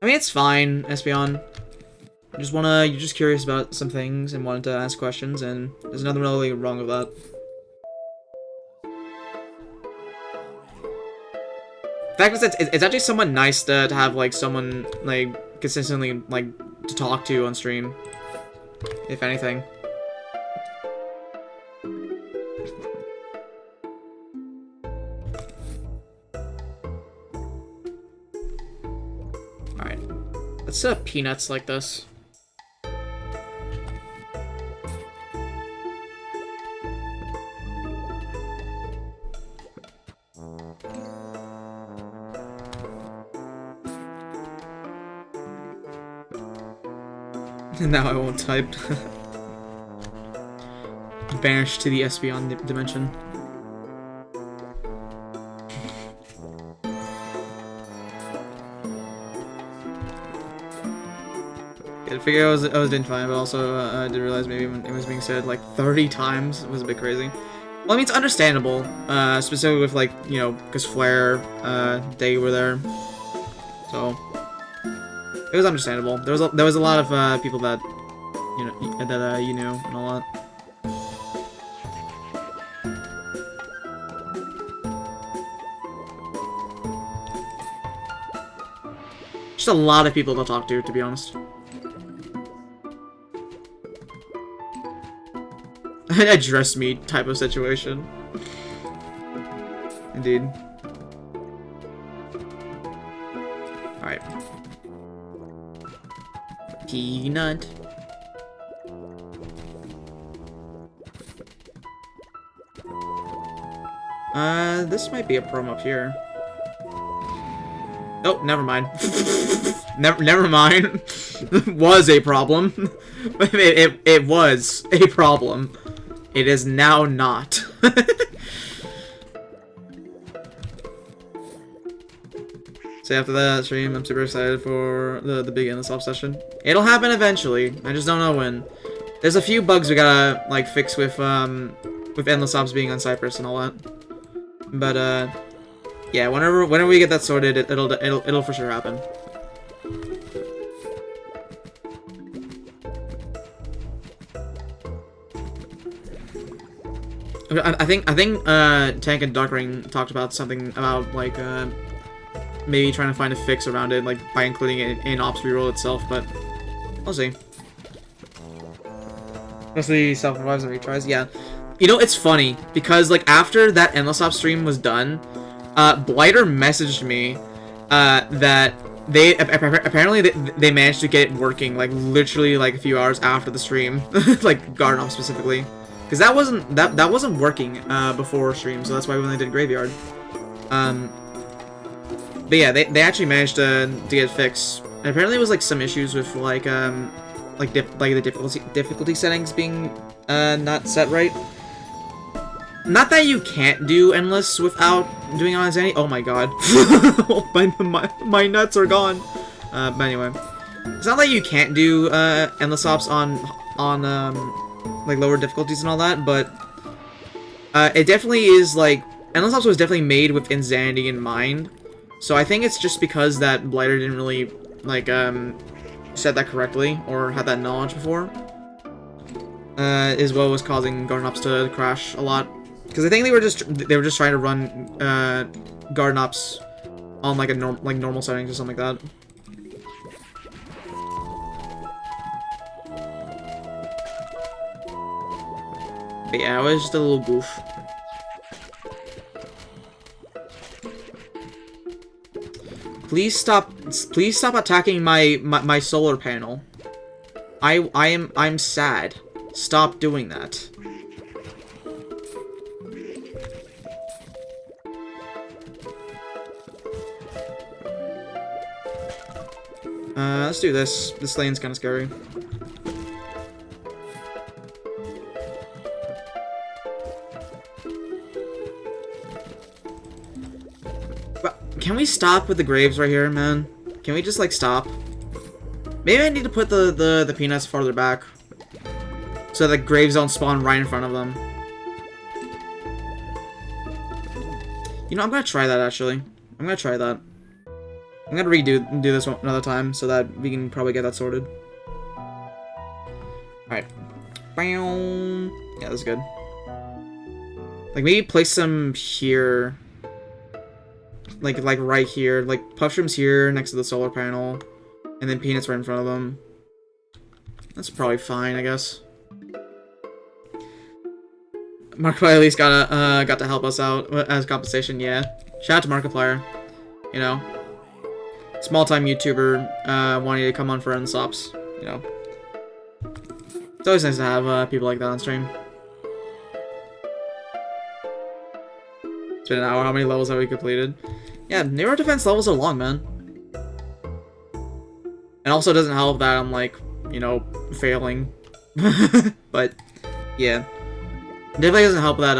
S1: I mean, it's fine, Espeon. You're just curious about some things and wanted to ask questions, and there's nothing really wrong with that. The fact is that it's actually somewhat nice to have, like, someone, like, consistently, like, to talk to on stream. If anything. Alright. Let's set up peanuts like this. Now I won't type. Banished to the Espeon dimension. I figured I was doing fine, but also I did realize maybe when it was being said like 30 times, it was a bit crazy. Well, I mean, it's understandable, specifically with, like, you know, because Flare, they were there, so it was understandable. There was a lot of people that, you know, that you knew and all that. Just a lot of people to talk to be honest. Address me type of situation. Indeed. Alright. Peanut. This might be a problem up here. Oh, never mind. Never mind. Was a problem. It was a problem. It is now not. So after that stream, I'm super excited for the big endless op session. It'll happen eventually. I just don't know when. There's a few bugs we gotta like fix with endless ops being on Cyprus and all that. But yeah, whenever we get that sorted, it'll for sure happen. I think Tank and Duckring talked about something about like maybe trying to find a fix around it, like by including it in Ops reroll itself, but we'll see. Mostly self-revives and retries, yeah. You know, it's funny, because like after that Endless Ops stream was done, Blighter messaged me that they apparently they managed to get it working like literally like a few hours after the stream, like Garden Ops specifically. Because that wasn't working before stream, so that's why we only did Graveyard. But yeah, they actually managed to get it fixed. And apparently, it was like some issues with like the difficulty settings being not set right. Not that you can't do endless without doing on any. Oh my god, my nuts are gone. But anyway, it's not that you can't do endless ops on like lower difficulties and all that, but it definitely is like endless ops was definitely made with Insanity in mind. So I think it's just because that Blighter didn't really like set that correctly or had that knowledge before, is what was causing Garden Ops to crash a lot. Because I think they were just trying to run Garden Ops on like normal settings or something like that. But yeah, it was just a little goof. Please stop attacking my solar panel. I'm sad. Stop doing that. Let's do this. This lane's kind of scary. Can we stop with the graves right here, man? Can we just, like, stop? Maybe I need to put the peanuts farther back, so the graves don't spawn right in front of them. You know, I'm gonna try that, actually. I'm gonna try that. I'm gonna do this one another time, so that we can probably get that sorted. Alright. Yeah, that's good. Like, maybe place them here. Like right here, like Puffshrooms here next to the solar panel, and then peanuts right in front of them. That's probably fine, I guess. Markiplier at least got to help us out as compensation. Yeah, shout out to Markiplier. You know, small time YouTuber wanting to come on for endless ops. You know, it's always nice to have people like that on stream. It's been an hour. How many levels have we completed? Yeah, Neighborhood Defense levels are long, man. And also doesn't help that I'm like, you know, failing. But yeah, definitely doesn't help that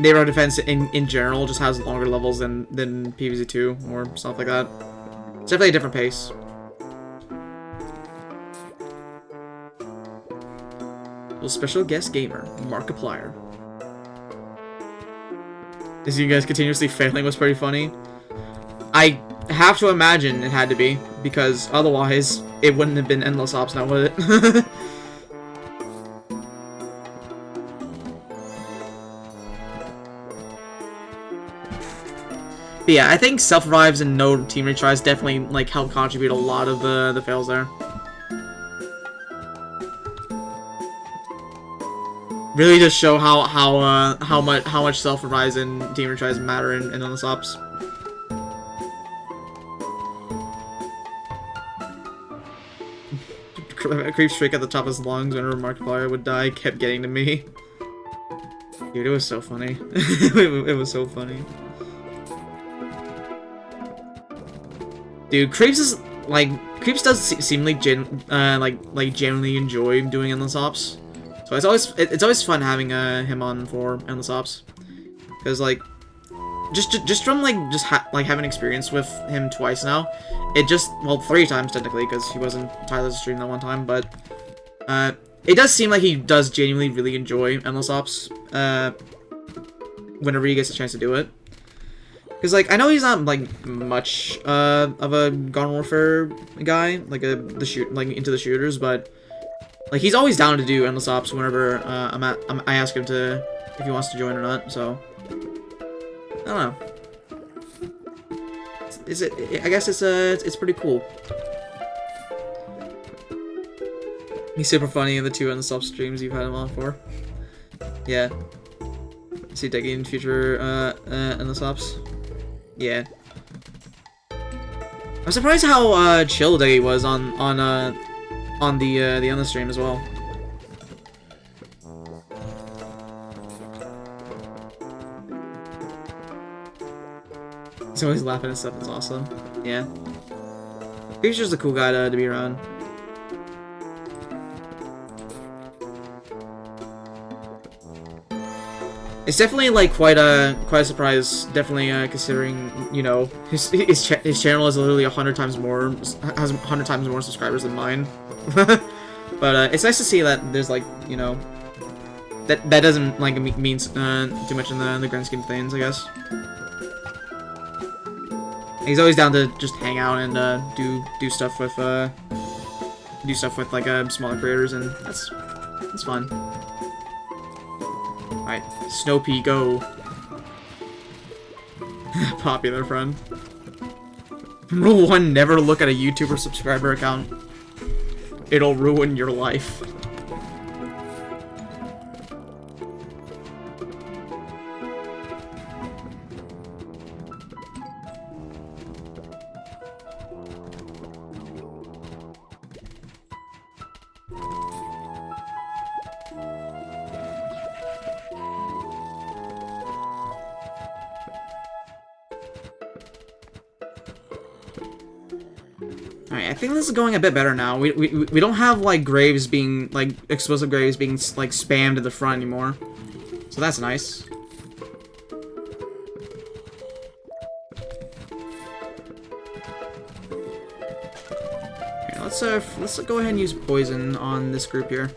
S1: Neighborhood Defense in general just has longer levels than PvZ 2 or stuff like that. It's definitely a different pace. Little special guest gamer, Markiplier. As you guys continuously failing was pretty funny. I have to imagine it had to be, because otherwise it wouldn't have been endless ops now, would it? But yeah, I think self-revives and no team retries definitely like help contribute a lot of the fails there. Really just show how much self-revives and team retries matter in endless ops. Creep streak at the top of his lungs whenever Markiplier would die kept getting to me. Dude, it was so funny. It was so funny. Dude, Creeps does seemingly genuinely enjoy doing endless ops. So it's always fun having him on for endless ops, because like just from like having experience with him twice now, it just, well, 3 times technically, because he wasn't Tyler's stream that one time, but it does seem like he does genuinely really enjoy Endless Ops whenever he gets a chance to do it. Because, like, I know he's not, like, much of a Garden Warfare guy, like, into the shooters, but, like, he's always down to do Endless Ops whenever I ask him to, if he wants to join or not, so, I don't know. I guess it's pretty cool. He's super funny in the 2 Endless Ops streams you've had him on for. Yeah. Is he digging future Endless Ops? Yeah. I'm surprised how chill he was on the Endless stream as well. He's always laughing and stuff. It's awesome. Yeah. He's just a cool guy to be around. It's definitely like quite a surprise. Definitely considering, you know, his channel is literally 100 times more, has 100 times more subscribers than mine. But it's nice to see that there's like, you know, that doesn't like means too much in the grand scheme of things, I guess. He's always down to just hang out and do stuff with like smaller creators, and that's fun. Alright, Snowpea, go. Popular friend. Rule 1, never look at a YouTuber subscriber account. It'll ruin your life. Alright, I think this is going a bit better now. We don't have, like, graves being, like, explosive graves being, like, spammed at the front anymore. So that's nice. Okay, let's go ahead and use poison on this group here.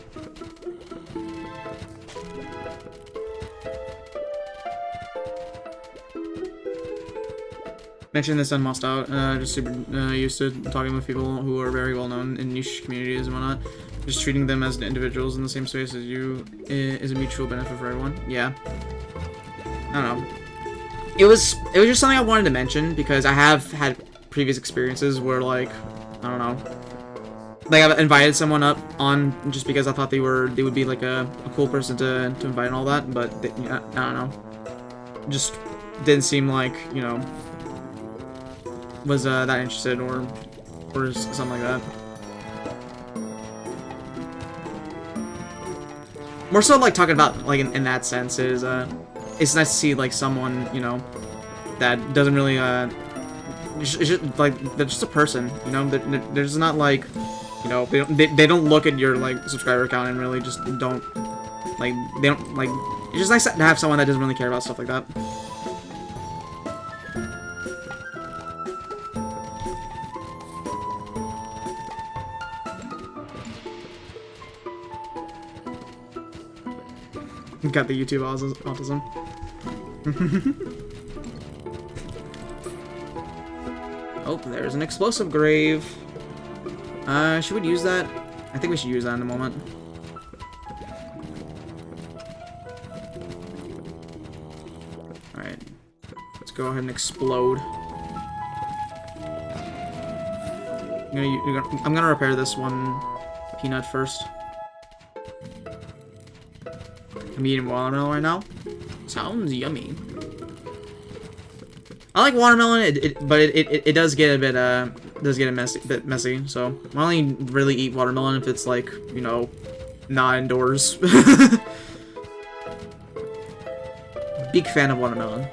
S1: Mentioned this on Mossed Out, just super used to talking with people who are very well known in niche communities and whatnot. Just treating them as individuals in the same space as you is a mutual benefit for everyone. Yeah. I don't know. It was just something I wanted to mention because I have had previous experiences where, like, I don't know, like I've invited someone up on just because I thought they would be like a cool person to invite and all that, but they, I don't know, just didn't seem like, you know, was that interested or something like that. More so like talking about like in that sense is it's nice to see like someone, you know, that doesn't really it's just, like, they're just a person, you know. They're just not like, you know, they don't look at your like subscriber count and really just don't like, they don't like, it's just nice to have someone that doesn't really care about stuff like that. Got the YouTube autism. Oh, there's an explosive grave. Should we use that? I think we should use that in a moment. Alright. Let's go ahead and explode. I'm gonna repair this one peanut first. I'm eating watermelon right now. Sounds yummy. I like watermelon, but it does get a bit messy. So I only really eat watermelon if it's like, you know, not indoors. Big fan of watermelon.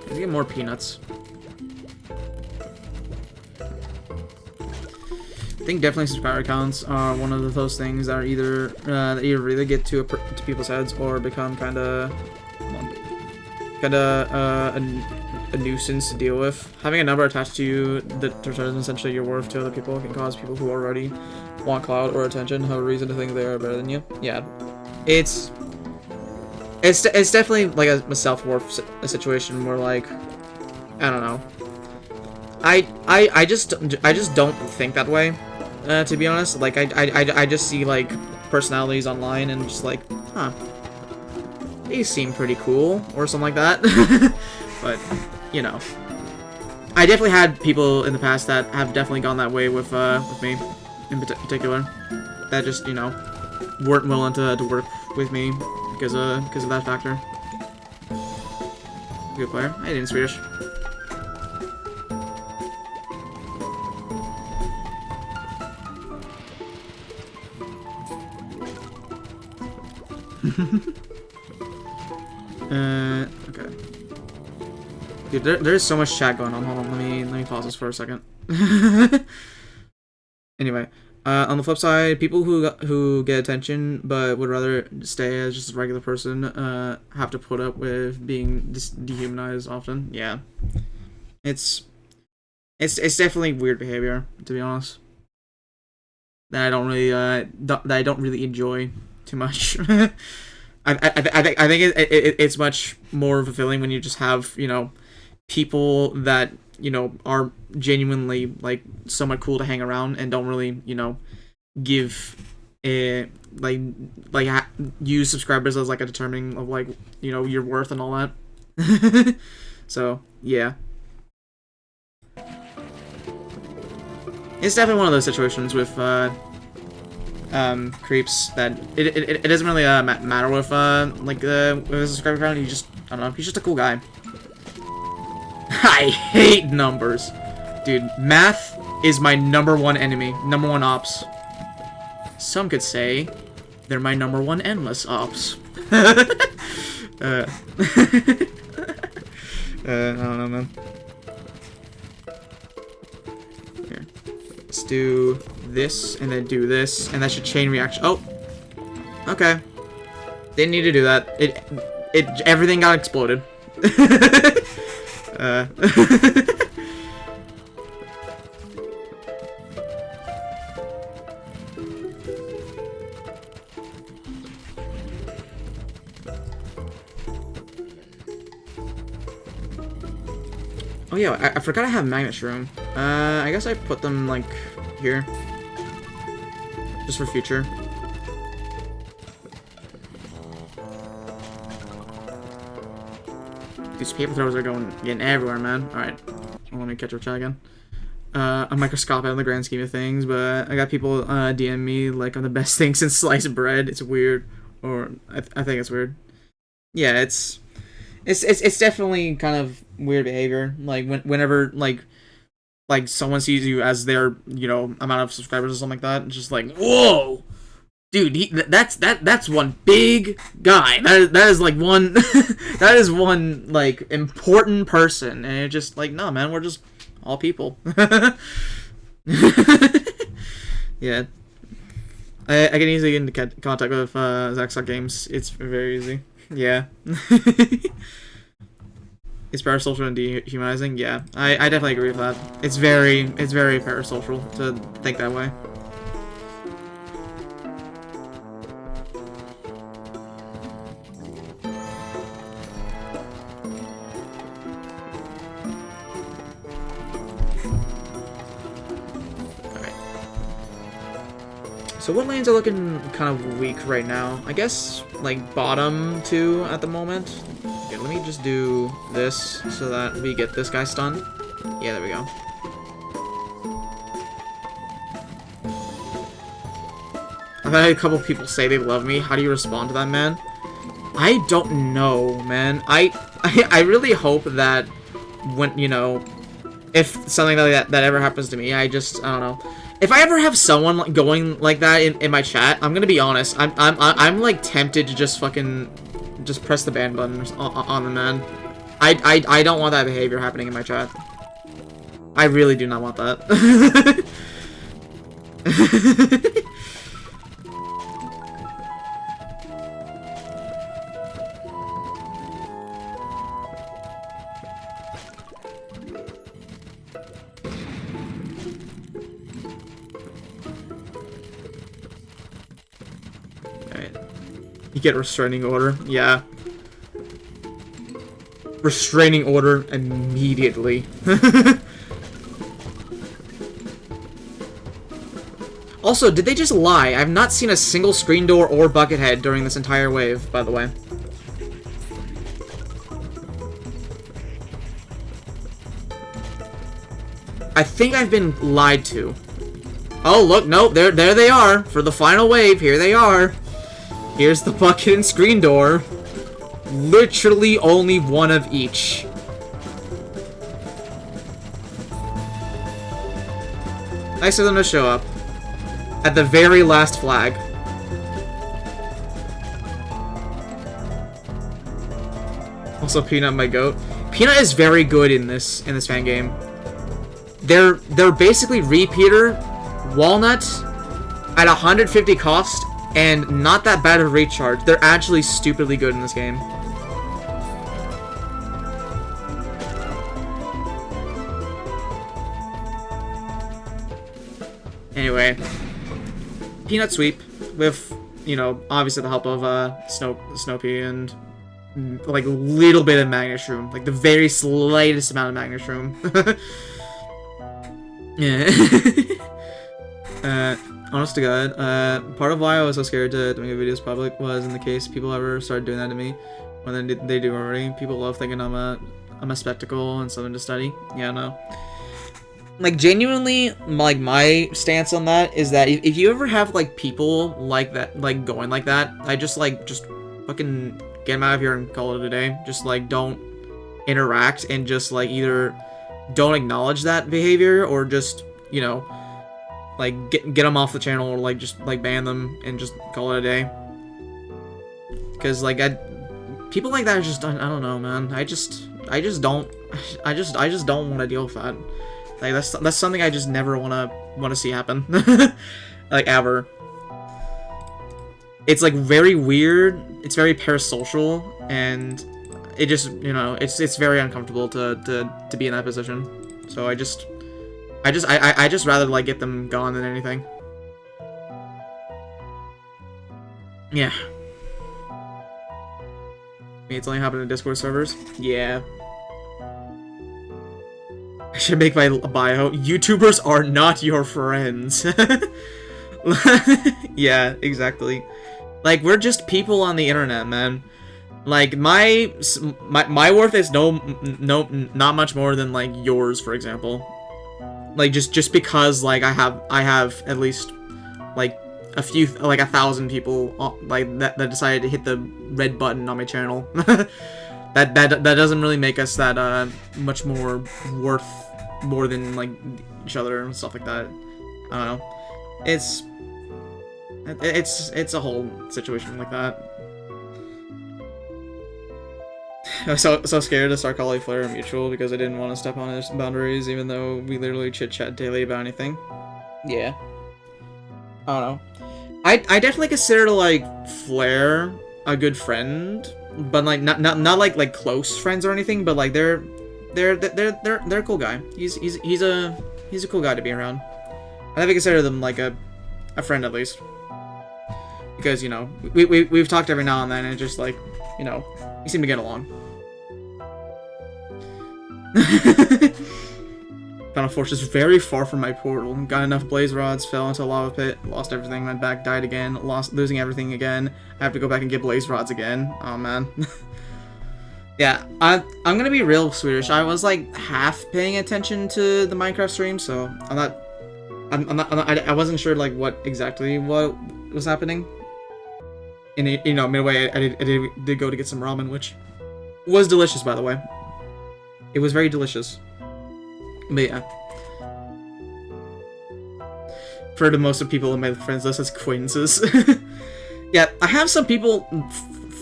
S1: Let's get more peanuts. think definitely subscriber counts are one of those things that are either that either really get to people's heads or become kind of a nuisance to deal with. Having a number attached to you that determines essentially your worth to other people can cause people who already want clout or attention have a reason to think they are better than you. Yeah, it's definitely like a self-worth situation where, like, I don't know. I just don't think that way, to be honest. Like, I just see, like, personalities online and just like, huh, they seem pretty cool or something like that. But, you know, I definitely had people in the past that have definitely gone that way with me in particular, that just, you know, weren't willing to work with me because of that factor. Good player. I didn't Swedish. Okay. Dude, there's so much chat going on. Hold on, let me pause this for a second. Anyway, on the flip side, people who get attention but would rather stay as just a regular person have to put up with being dehumanized often. Yeah, it's definitely weird behavior, to be honest. That I don't really enjoy too much. I think it's much more fulfilling when you just have, you know, people that, you know, are genuinely, like, somewhat cool to hang around and don't really, you know, give a use subscribers as like a determining of, like, you know, your worth and all that. So yeah, it's definitely one of those situations with creeps that it doesn't really matter with with a subscriber count. You just, I don't know, he's just a cool guy. I hate numbers, dude. Math is my #1 enemy, #1 ops. Some could say they're my #1 endless ops. I don't know, man. Here, let's do this and then do this, and that should chain reaction. Oh, okay. Didn't need to do that. Everything got exploded. Oh yeah, I forgot I have magnet shroom. I guess I put them, like, here. Just for future. These paper throwers are getting everywhere, man. Alright. Well, let me catch up chat again. A microscopic in the grand scheme of things, but I got people DM me like I'm the best thing since sliced bread. It's weird. Or I think it's weird. Yeah, it's definitely kind of weird behavior. Like whenever like someone sees you as their, you know, amount of subscribers or something like that, it's just like, whoa, dude, that's one big guy. That is like one that is one, like, important person, and it's just like, no, man, we're just all people. Yeah, I can easily get into contact with Zaxxon Games. It's very easy. Yeah. It's parasocial and dehumanizing. Yeah, I definitely agree with that. It's very parasocial to think that way. So what lanes are looking kind of weak right now? I guess, like, bottom 2 at the moment. Okay, let me just do this so that we get this guy stunned. Yeah, there we go. I've had a couple people say they love me. How do you respond to that, man? I don't know, man. I really hope that when, you know, if something like that ever happens to me, I don't know. If I ever have someone like going like that in my chat, I'm gonna be honest. I'm like tempted to just fucking press the ban button on the man. I don't want that behavior happening in my chat. I really do not want that. Alright. You get restraining order. Yeah. Restraining order immediately. Also, did they just lie? I've not seen a single screen door or bucket head during this entire wave, by the way. I think I've been lied to. Oh, look, no, there they are. For the final wave, here they are. Here's the bucket and screen door. Literally only one of each. Nice of them to show up. At the very last flag. Also, Peanut, my goat. Peanut is very good in this fan game. They're basically Repeater, Walnut, at 150 cost, and not that bad of recharge. They're actually stupidly good in this game. Anyway, Peanut sweep with, you know, obviously the help of Snopey and like a little bit of Magnishroom, like the very slightest amount of Magnishroom. Yeah. Honest to God, part of why I was so scared to make videos public was in the case people ever started doing that to me, when they do already. People love thinking I'm a spectacle and something to study. Yeah, no. Like, genuinely, like, my stance on that is that if you ever have, like, people like that, like, going like that, I just fucking get them out of here and call it a day. Just, like, don't interact and just, like, either don't acknowledge that behavior or just, you know, like, get them off the channel or, like, just, like, ban them and just call it a day. Because, like, people like that are just, I don't know, man. I just don't want to deal with that. Like, that's something I just never wanna see happen. Like, ever. It's like very weird, it's very parasocial, and it just, you know, it's very uncomfortable to be in that position. So I just rather like get them gone than anything. Yeah. It's only happened in Discord servers? Yeah. I should make my bio. YouTubers are not your friends. Yeah, exactly. Like, we're just people on the internet, man. Like, my worth is not much more than, like, yours, for example. Like, just because, like, I have at least, like, a few, like, 1,000 people, like, that decided to hit the red button on my channel. That doesn't really make us that, much more worth more than, like, each other and stuff like that. I don't know. It's a whole situation like that. I was so scared to start calling Flare mutual because I didn't want to step on his boundaries, even though we literally chit-chat daily about anything. Yeah. I don't know. I definitely consider, like, Flare a good friend, but, like, not like close friends or anything, but, like, they're a cool guy. He's a cool guy to be around. I definitely consider them like a friend at least, because, you know, we've talked every now and then, and it's just like, you know, we seem to get along. Found a fortress very far from my portal. Got enough blaze rods, fell into a lava pit, lost everything, went back, died again, losing everything again. I have to go back and get blaze rods again. Oh man. Yeah, I'm gonna be real Swedish. I was like half paying attention to the Minecraft stream, so I wasn't sure like what exactly was happening. And you know, midway I did go to get some ramen, which was delicious, by the way. It was very delicious. But yeah, for the most of people on my friends list as acquaintances. Yeah, I have some people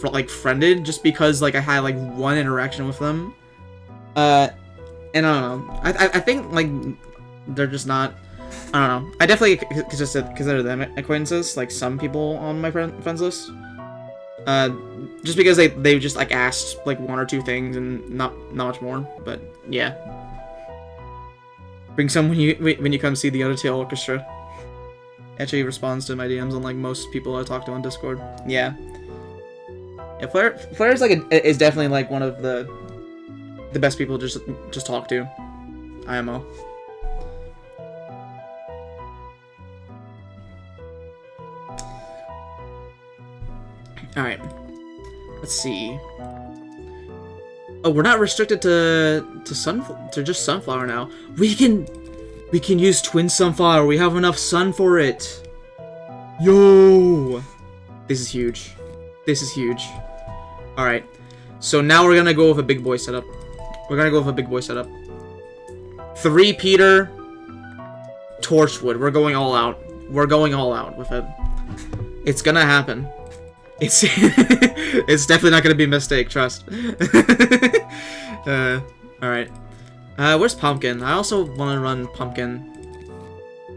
S1: like friended just because like I had like one interaction with them, and I don't know. I think like they're just not I don't know. I definitely consider them acquaintances, like some people on my friends list. Just because they just like asked like one or two things and not much more. But yeah, bring some when you come see the Undertale Orchestra. Actually responds to my DMs on like most people I talk to on Discord. Yeah. Yeah, Flare is definitely like one of the best people to just talk to. IMO. Alright. Let's see. Oh, we're not restricted to just sunflower now. We can use twin sunflower. We have enough sun for it. Yo! This is huge. This is huge. Alright. So now we're gonna go with a big boy setup. 3 Peter, Torchwood. We're going all out. We're going all out with it. It's gonna happen. It's it's definitely not gonna be a mistake, trust. Alright. Where's Pumpkin? I also wanna run Pumpkin.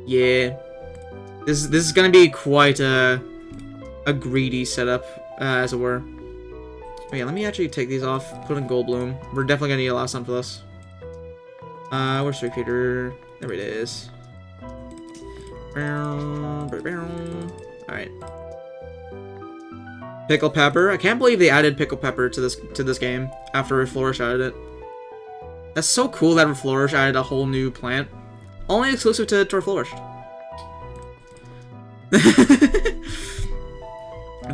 S1: Yeah. This is gonna be quite a greedy setup, as it were. Oh yeah, let me actually take these off, put in Gold Bloom. We're definitely gonna need a lot of sun for this. Where's 3 Peter? There it is. Alright. Pickle Pepper. I can't believe they added Pickle Pepper to this game after Reflourish added it. That's so cool that Reflourish added a whole new plant. Only exclusive to Reflourish.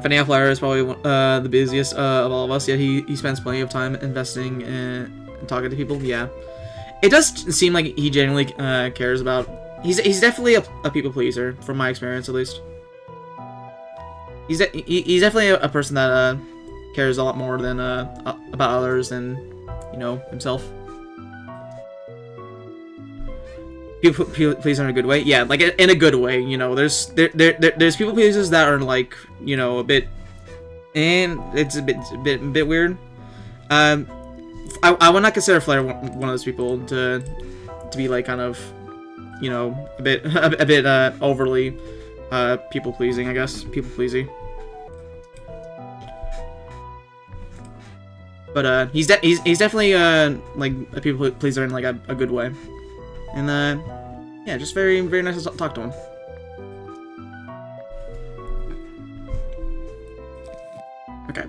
S1: Vanilla Flower is probably the busiest of all of us, yet he spends plenty of time investing in talking to people. Yeah. It does seem like he genuinely cares about... He's definitely a people pleaser, from my experience at least. He's definitely a person that cares a lot more than about others than, you know, himself. People pleaser in a good way, yeah, like in a good way. You know, there's people pleasers that are like, you know, a bit, and it's a bit weird. I would not consider Flare one of those people to be like kind of, you know, a bit overly people pleasing, I guess, people pleasing. But he's definitely like a people pleaser in like a good way, and yeah, just very nice to talk to him. Okay.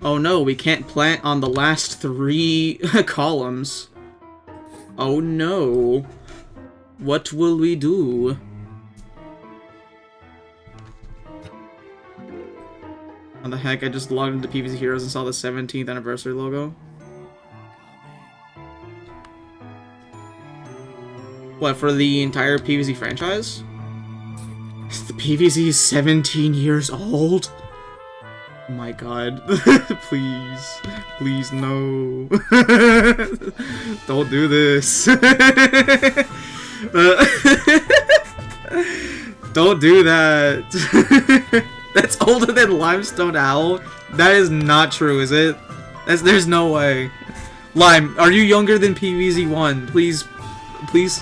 S1: Oh no, we can't plant on the last 3 columns. Oh no. What will we do? What the heck, I just logged into PvZ Heroes and saw the 17th anniversary logo. What, for the entire PvZ franchise? The PvZ is 17 years old? Oh my god. Please. Please, no. Don't do this. Don't do that. That's older than Limestone Owl? That is not true, is it? There's no way. Lime, are you younger than PvZ1? Please. Please.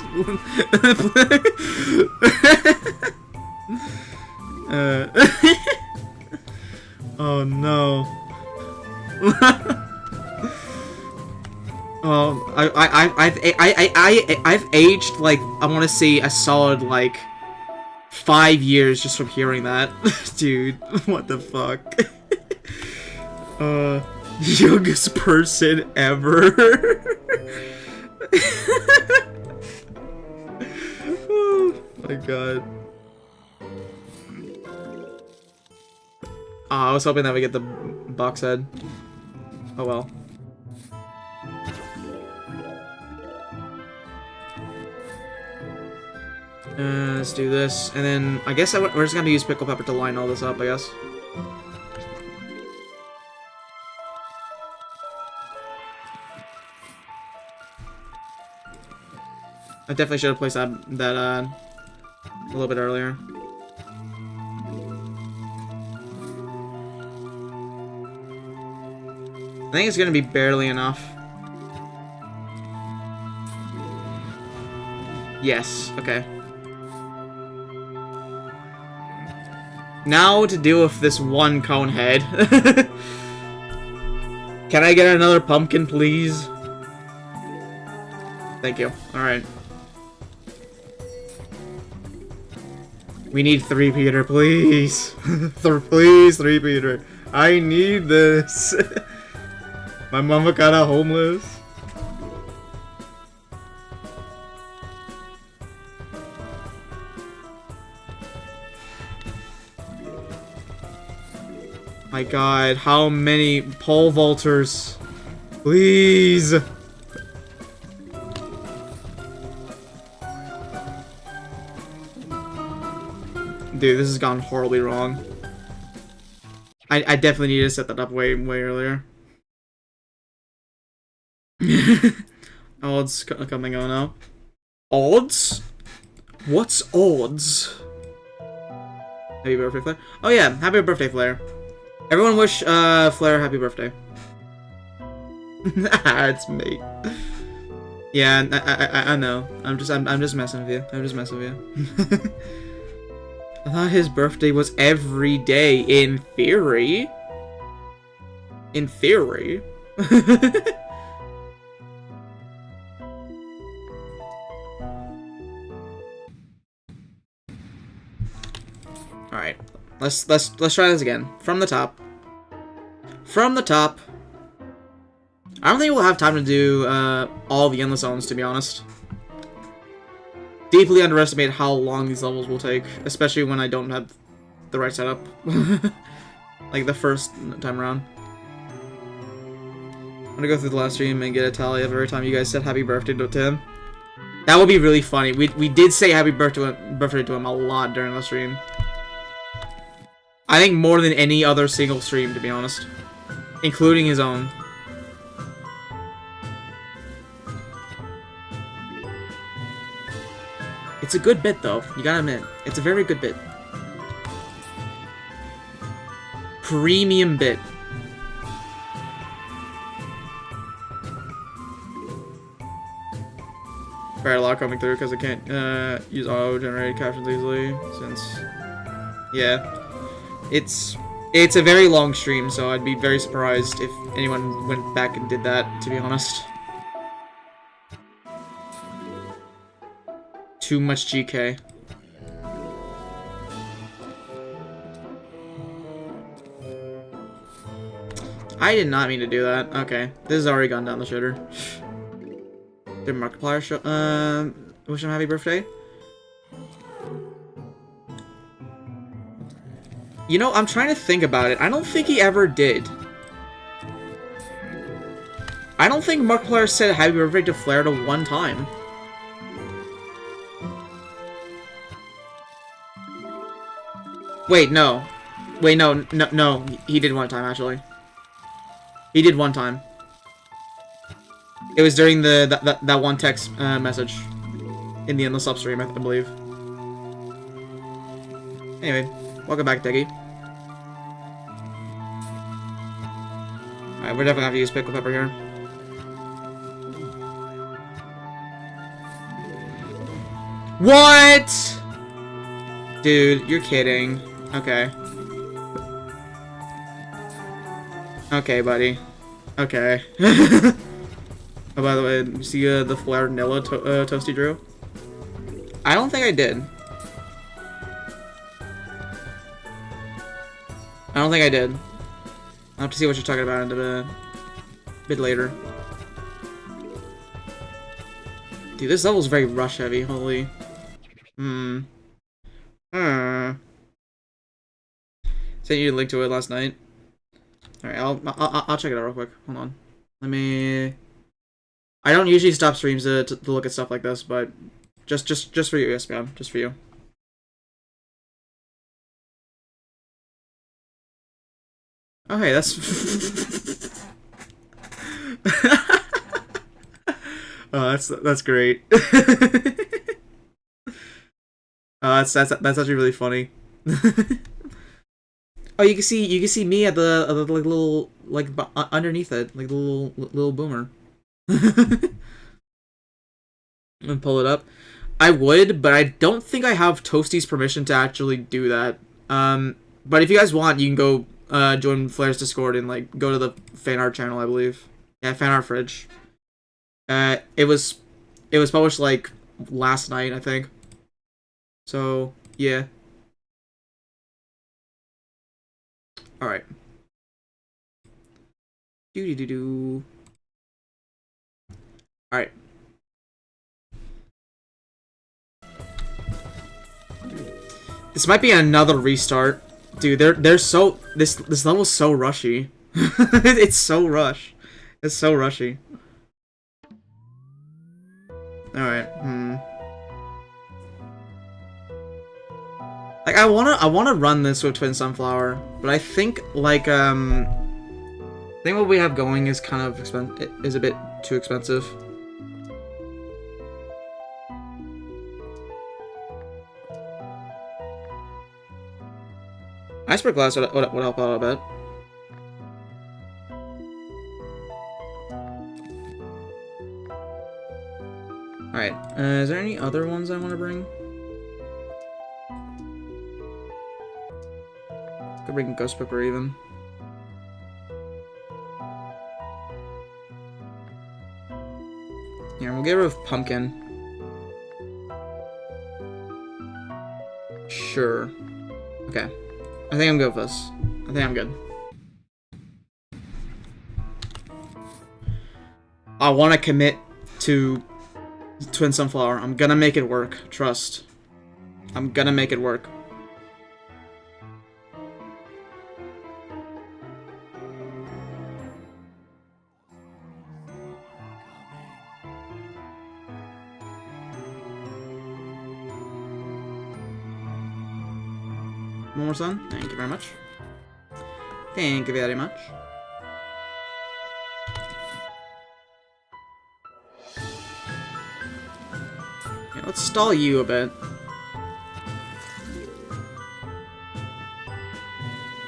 S1: Oh no. Oh, I've aged like, I want to say a solid like 5 years just from hearing that. Dude, what the fuck? Youngest person ever. Oh my god. Oh, I was hoping that we get the box head. Oh well. Let's do this, and then I guess we're just gonna use Pickle Pepper to line all this up, I guess. I definitely should have placed that a little bit earlier. I think it's gonna be barely enough. Yes, okay. Now to deal with this one cone head. Can I get another pumpkin, please? Thank you. Alright. We need 3 Peter, please. Please, 3 Peter. I need this. My mama kinda homeless. My god, how many pole vaulters? Please! Dude, this has gone horribly wrong. I definitely need to set that up way earlier. Odds coming on now. Odds? What's odds? Happy birthday, Flare. Oh yeah, happy birthday, Flare. Everyone wish Flare happy birthday. It's me. Yeah, I know. I'm just messing with you. I'm just messing with you. I thought his birthday was every day in theory. In theory. All right. Let's try this again. From the top. From the top. I don't think we'll have time to do all the endless zones, to be honest. Deeply underestimate how long these levels will take, especially when I don't have the right setup. Like the first time around. I'm gonna go through the last stream and get a tally of every time you guys said happy birthday to him. That would be really funny. We did say happy birthday to him a lot during the stream. I think more than any other single stream, to be honest. Including his own. It's a good bit, though. You gotta admit. It's a very good bit. Premium bit. Very a lot coming through because I can't use auto-generated captions easily, since... Yeah. It's a very long stream, so I'd be very surprised if anyone went back and did that, to be honest. Too much GK. I did not mean to do that. Okay. This has already gone down the shitter. Did Markiplier show wish him happy birthday? You know, I'm trying to think about it. I don't think he ever did. I don't think Markiplier said happy birthday to Flare to one time. Wait, no. Wait, no, he did one time, actually. He did one time. It was during that one text message in the Endless Upstream, I believe. Anyway, welcome back, Deggy. Alright, we're definitely gonna have to use pickle pepper here. What? Dude, you're kidding. Okay. Okay, buddy. Okay. Oh, by the way, you see the Flare Nilla Toasty Drew? I don't think I did. I don't think I did. I'll have to see what you're talking about a bit later. Dude, this level's very rush heavy, holy. Sent you a link to it last night. Alright, I'll check it out real quick. Hold on. Let me... I don't usually stop streams to look at stuff like this, but just for you, ESPN. Just for you. Oh, hey, that's... Oh, that's great. Oh, that's actually really funny. Oh, you can see me at the like little underneath it, like the little boomer. And pull it up. I would, but I don't think I have Toasty's permission to actually do that. But if you guys want, you can go join Flair's Discord and like go to the fan art channel, I believe. Yeah, fan art fridge. It was published like last night, I think. So yeah. All right. Do. All right. This might be another restart. Dude, they're so this level's so rushy. It's so rush. It's so rushy. Alright, Like I wanna run this with Twin Sunflower, but I think like I think what we have going is kind of is a bit too expensive. Iceberg glass would help out a bit. Alright, is there any other ones I want to bring? Could bring Ghost Pepper even. Yeah, we'll get rid of Pumpkin. Sure. Okay. I think I'm good with this. I think I'm good. I want to commit to Twin Sunflower. I'm gonna make it work. Trust. I'm gonna make it work. One more sun. Thank you very much. Thank you very much. Yeah, let's stall you a bit.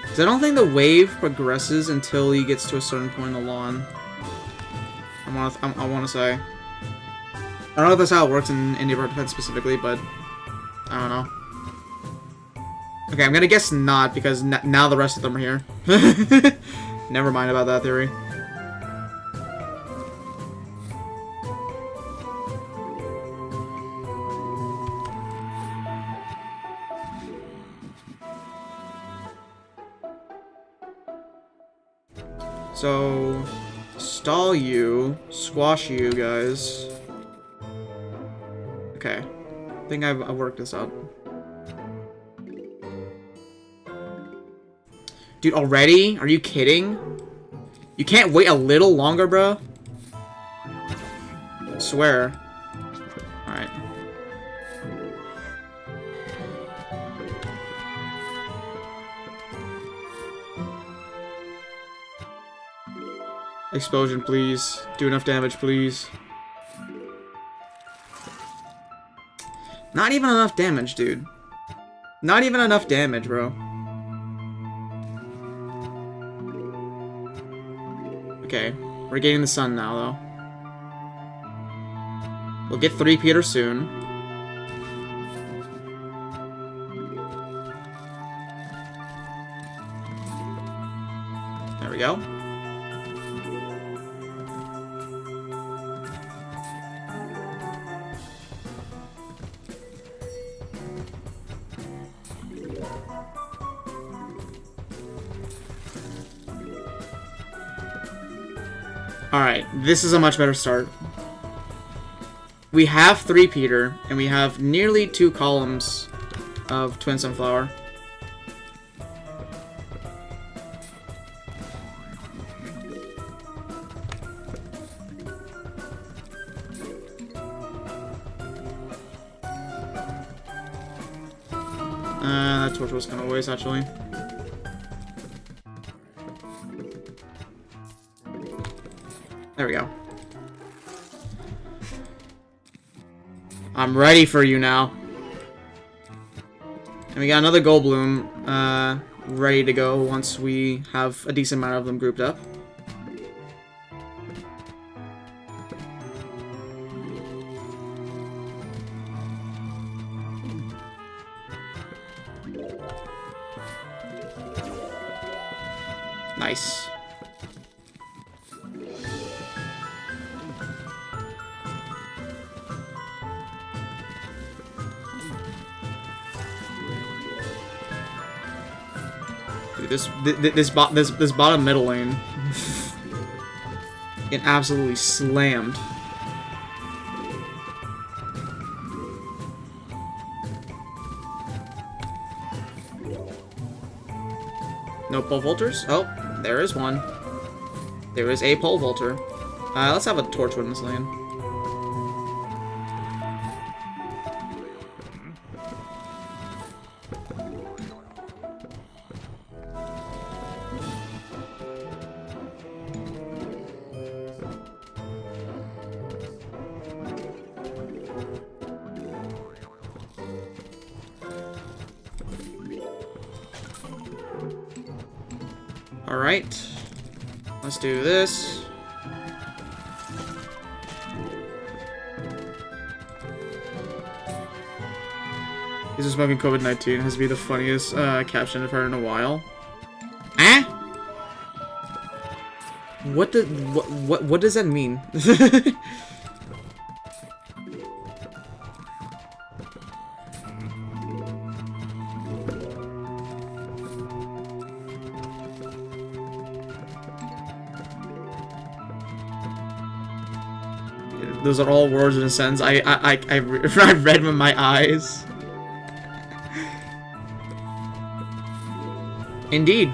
S1: Because I don't think the wave progresses until he gets to a certain point in the lawn. I want to say. I don't know if that's how it works in Neighborhood Defense specifically, but I don't know. Okay, I'm gonna guess not, because now the rest of them are here. Never mind about that theory. So, stall you, squash you guys. Okay, I think I've worked this out. Dude, already? Are you kidding? You can't wait a little longer, bro? I swear. Alright. Explosion, please. Do enough damage, please. Not even enough damage, dude. Not even enough damage, bro. Okay, we're getting the sun now, though. We'll get 3-peater soon. There we go. Alright, this is a much better start. We have 3-peater, and we have nearly 2 columns of Twin Sunflower. That torch was kind of a waste, actually. There we go. I'm ready for you now. And we got another Gold Bloom ready to go once we have a decent amount of them grouped up. Nice. Dude, this bottom middle lane, it absolutely slammed. No pole vaulters? Oh, there is one. There is a pole vaulter. Let's have a torch in this lane. Alright, let's do this. He's just smoking COVID-19 has to be the funniest caption I've heard in a while. Eh? What does that mean? Those are all words in a sentence. I read with my eyes. Indeed.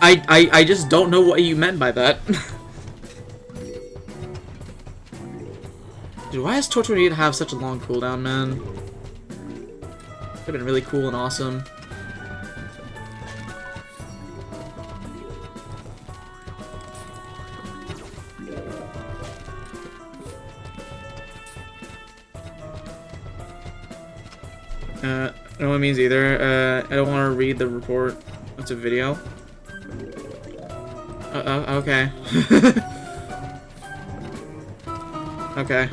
S1: I just don't know what you meant by that. Dude, why does Torture need to have such a long cooldown, man? Could have been really cool and awesome. I don't know what it means either. I don't want to read the report. It's a video. Okay. Okay.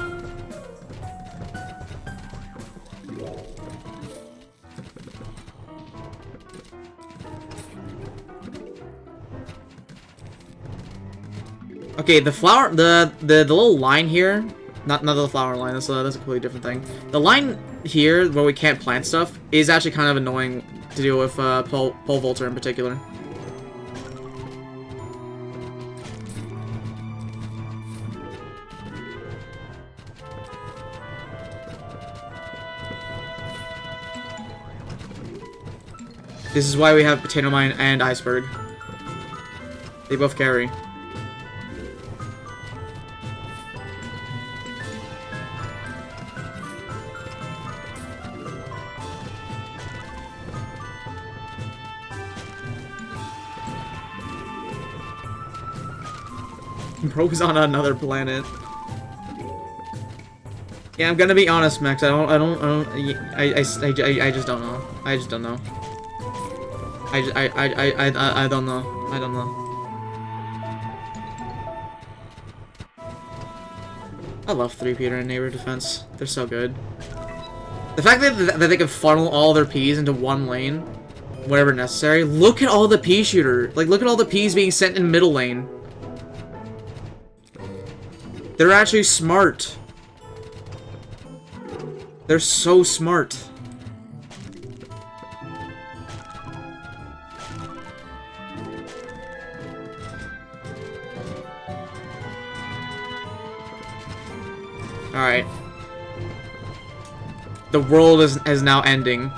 S1: Okay, the flower, the little line here, not the flower line. That's a completely different thing. The line here where we can't plant stuff is actually kind of annoying to deal with pole vaulter in particular. This is why we have Potato Mine and Iceberg. They both carry. Bro's on another planet. Yeah, I'm gonna be honest, Max. I just don't know. I just don't know. I don't know. I don't know. I love 3-Peter and Neighborhood Defense. They're so good. The fact that they can funnel all their Ps into one lane, whenever necessary. Look at all the P shooter. Like, look at all the Ps being sent in middle lane. They're actually smart. They're so smart. Alright. The world is now ending.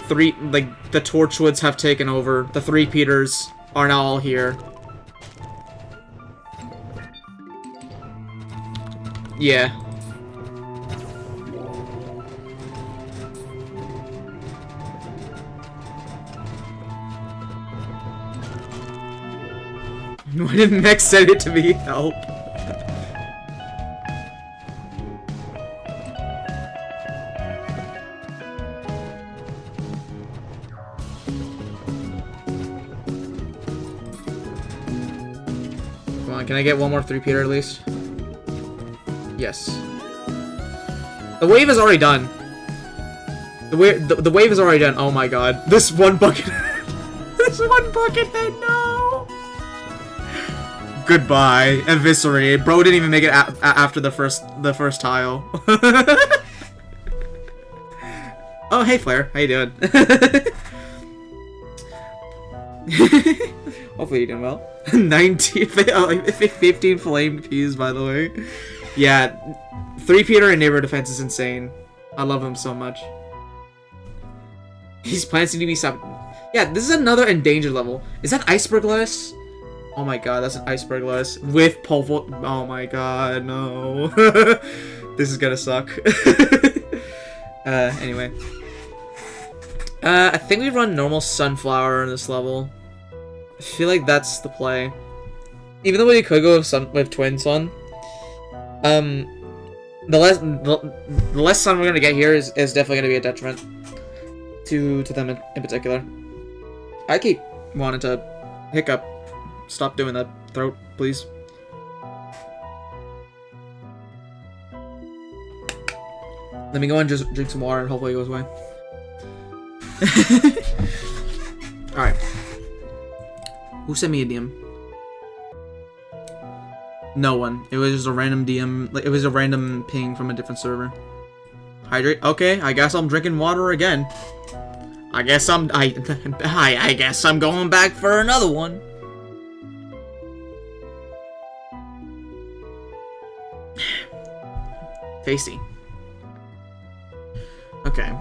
S1: The Torchwoods have taken over. The 3-Peters are now all here. Yeah. Why didn't Max send it to me? Help. Come on, can I get one more 3-Peter at least? Yes. The wave is already done. The wave is already done. Oh my god. This one bucket. This one bucket head, no! Goodbye. Eviscerate. Bro didn't even make it after the first tile. Oh, hey Flare. How you doing? Hopefully you're doing well. 19, 15 flamed peas, by the way. Yeah, 3 Peter and Neighborhood Defense is insane. I love him so much. These plants need to be stopped. Yeah, this is another endangered level. Is that iceberg lettuce? Oh my god, that's an iceberg lettuce with pulpwood. Oh my god, no. This is gonna suck. Anyway. I think we run normal sunflower in this level. I feel like that's the play. Even though we could go with twin sun. The less sun we're gonna get here is definitely gonna be a detriment to them in particular. I keep wanting to hiccup. Stop doing that, throat, please. Let me go and just drink some water and hopefully it goes away. Alright. Who sent me a DM? No one. It was just a random DM. Like, it was a random ping from a different server. Hydrate. Okay, I guess I'm drinking water again. I guess I'm going back for another one. Tasty. Okay.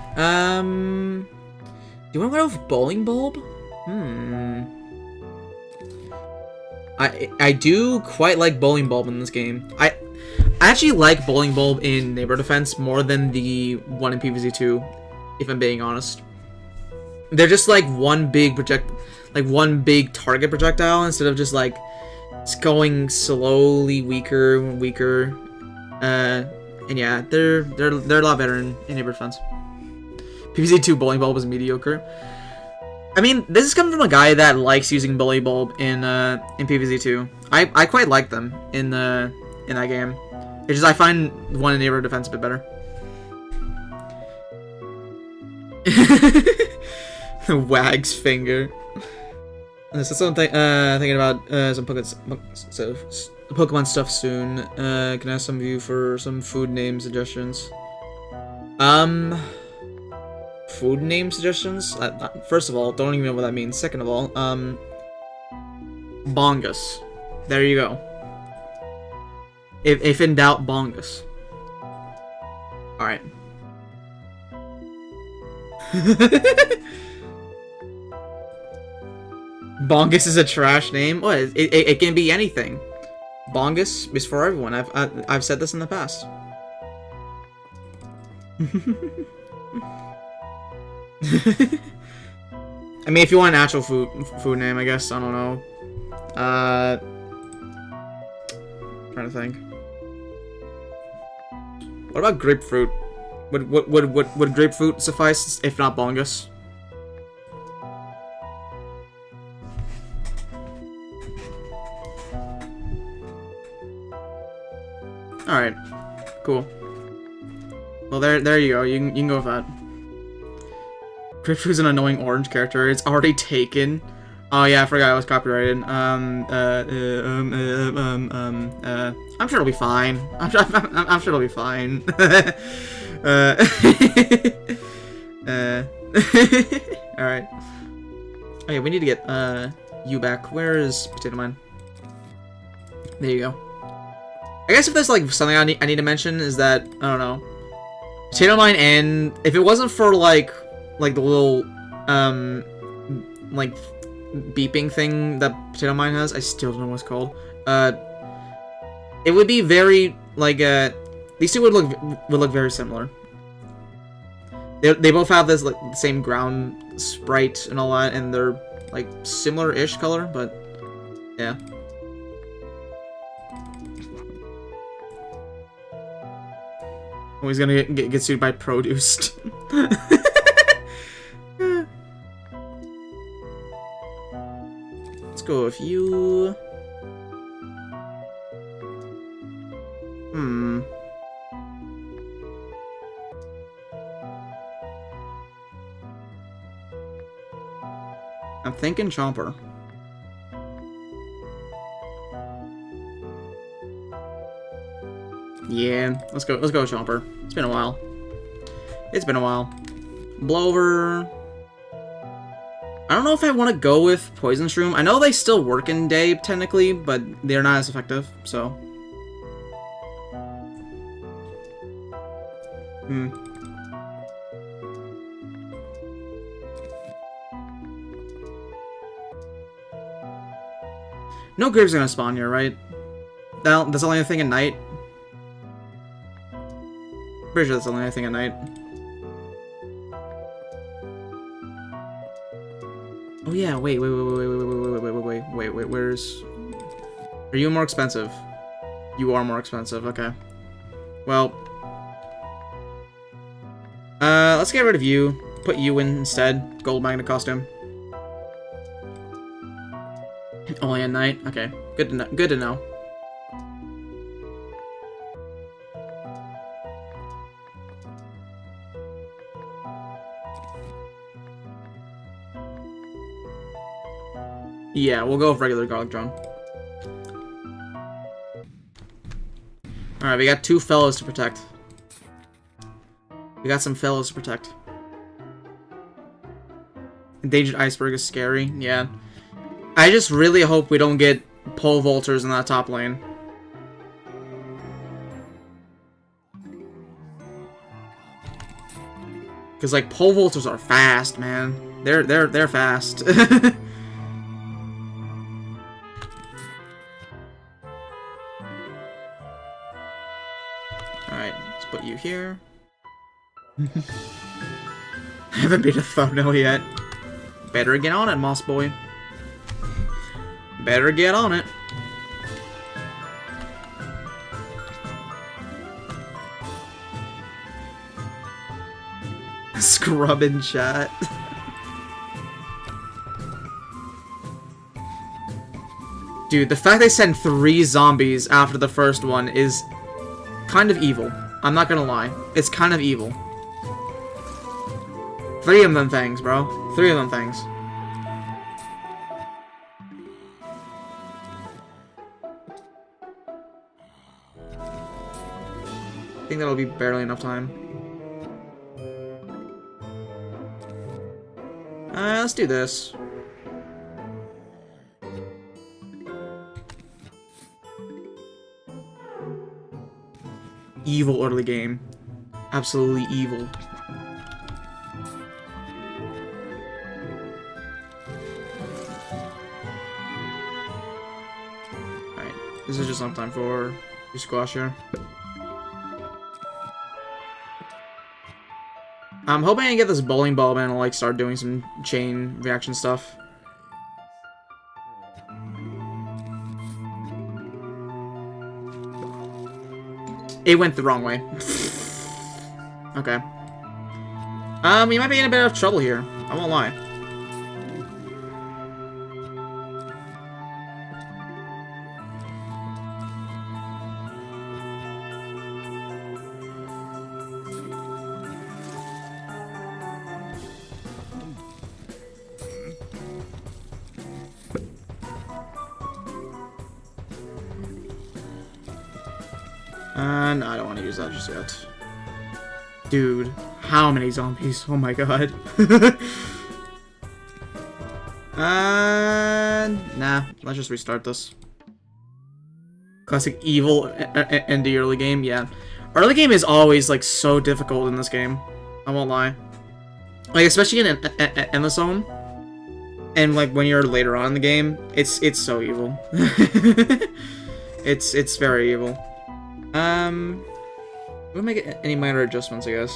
S1: Do you want to go with bowling bulb? I do quite like bowling bulb in this game. I actually like bowling bulb in Neighborhood Defense more than the one in PvZ 2, if I'm being honest. They're just like one big target projectile instead of just like it's going slowly weaker and weaker. And yeah, they're a lot better in Neighborhood Defense. PvZ 2 bowling bulb was mediocre. I mean, this is coming from a guy that likes using bowling bulb in PvZ 2. I quite like them in that game. It's just I find one in Neighborhood Defense a bit better. Wag's finger. So something thinking about some Pokemon stuff soon. Can I ask some of you for some food name suggestions? Food name suggestions? First of all, don't even know what that means. Second of all, bongus. There you go. If in doubt, bongus. Alright. Bongus is a trash name? What? It can be anything. Bongus is for everyone. I've said this in the past. I mean, if you want an actual food name, I guess. I don't know. Trying to think. What about grapefruit? Would grapefruit suffice if not bongus? All right, cool. Well, there you go. You can go with that. Grapefruit's an annoying orange character. It's already taken. Oh yeah, I forgot I was copyrighted. I'm sure it'll be fine. I'm sure it'll be fine. All right. Okay, we need to get you back. Where is Potato Mine? There you go. I guess if there's like something I need to mention is that I don't know. Potato Mine, and if it wasn't for like the little like beeping thing that Potato Mine has, I still don't know what it's called. It would be very like these two would look very similar. They both have this like the same ground sprite and all that, and they're like similar-ish color, but yeah. Oh, he's gonna get sued by Produced. Let's go with you. I'm thinking Chomper. Yeah, let's go Chomper. It's been a while. It's been a while. Blower. I don't know if I want to go with Poison Shroom. I know they still work in day, technically, but they're not as effective, so. No Graves are gonna spawn here, right? That's only a thing at night. Pretty sure that's only a thing at night. Oh yeah, wait, where's... Are you more expensive? You are more expensive, okay. Well... let's get rid of you. Put you in instead. Gold magnet costume. Only at night? Okay. Good to know. Good to know. Yeah, we'll go with regular garlic drone. Alright, we got 2 fellows to protect. We got some fellows to protect. Endangered iceberg is scary, yeah. I just really hope we don't get pole vaulters in that top lane. Cause like pole vaulters are fast, man. They're fast. Alright, let's put you here. I haven't made a thumbnail yet. Better get on it, Moss Boy. Better get on it. Scrub in chat. Dude, the fact they sent 3 zombies after the first one is kind of evil. I'm not gonna lie. It's kind of evil. 3 of them things, bro. 3 of them things. I think that'll be barely enough time. Let's do this. Evil early game. Absolutely evil. Alright, this is just enough time for you squash here. I'm hoping I can get this bowling ball man to like start doing some chain reaction stuff. It went the wrong way. Okay. We might be in a bit of trouble here. I won't lie. No, I don't want to use that just yet. Dude, how many zombies? Oh my god. Nah, let's just restart this. Classic evil in the early game, yeah. Early game is always, like, so difficult in this game. I won't lie. Like, especially in the zone. And, like, when you're later on in the game, it's so evil. It's very evil. We'll make any minor adjustments, I guess.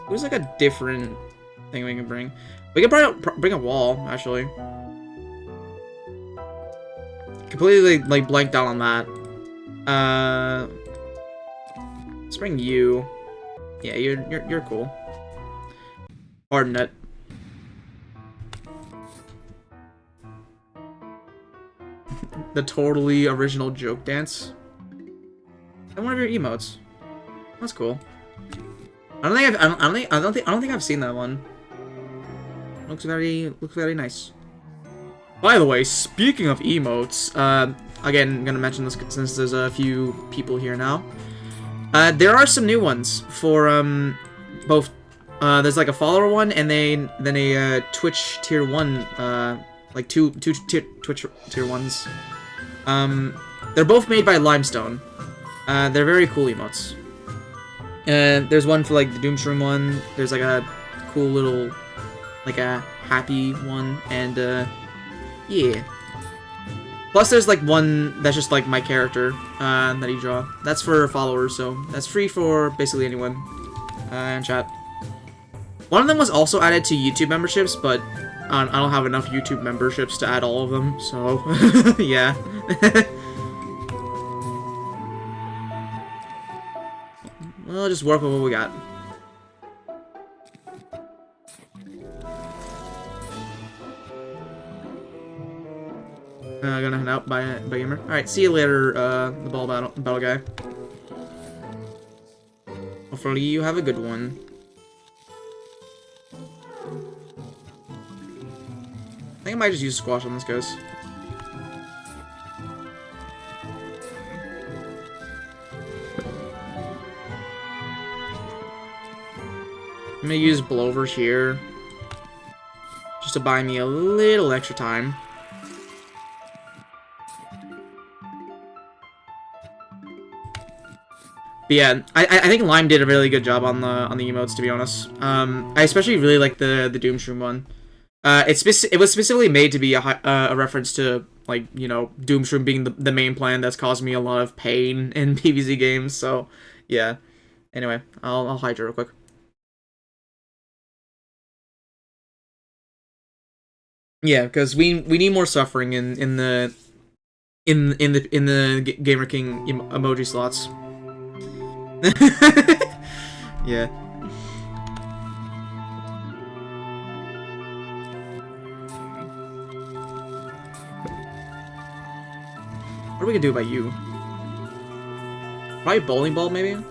S1: Who's like a different thing we can bring? We can probably bring a wall, actually. Completely like blanked out on that. Let's bring you. Yeah, you're cool. Pardon it. The totally original joke dance. And one of your emotes. That's cool. I don't think I've seen that one. looks very nice. By the way, speaking of emotes, again, I'm gonna mention this since there's a few people here now. There are some new ones for both. There's like a follower one and then a Twitch tier 1, like two Twitch tier 1s. They're both made by Limestone. They're very cool emotes. There's one for like the Doomshroom one. There's like a cool little, like a happy one, and yeah. Plus there's like one that's just like my character that you draw. That's for followers, so that's free for basically anyone in chat. One of them was also added to YouTube memberships, but I don't have enough YouTube memberships to add all of them, so yeah. We'll just work with what we got. Gonna head out by gamer. Alright, see you later, the battle guy. Hopefully you have a good one. I think I might just use squash on this, guys. I'm gonna use blowovers here, just to buy me a little extra time. But yeah, I think Lime did a really good job on the emotes, to be honest. I especially really like the Doomshroom one. It was specifically made to be a reference to, like, you know, Doomshroom being the main plan that's caused me a lot of pain in PvZ games. So yeah. Anyway, I'll hide you real quick. Yeah, because we need more suffering in the Gamer King emoji slots. Yeah. What are we gonna do about you? Probably bowling ball, maybe?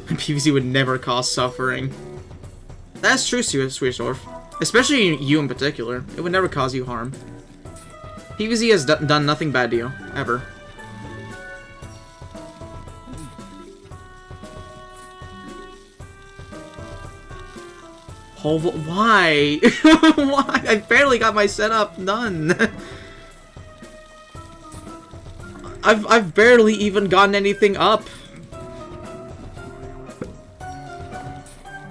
S1: PvZ would never cause suffering. That's true, Swedish especially you in particular. It would never cause you harm. PvZ has done nothing bad to you, ever. Oh, why? Why? I barely got my setup done. I've barely even gotten anything up.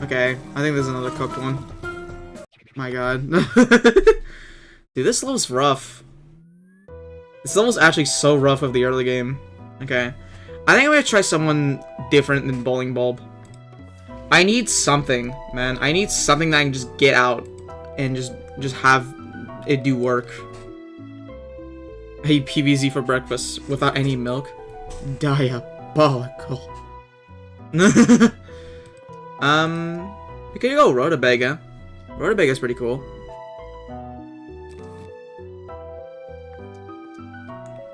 S1: Okay, I think there's another cooked one. My god. Dude, this level's rough. This level's actually so rough of the early game. Okay. I think I'm gonna try someone different than Bowling Bulb. I need something, man. I need something that I can just get out and just have it do work. I eat PvZ for breakfast without any milk. Diabolical. We could go Rhotabega. Rhotabega's pretty cool.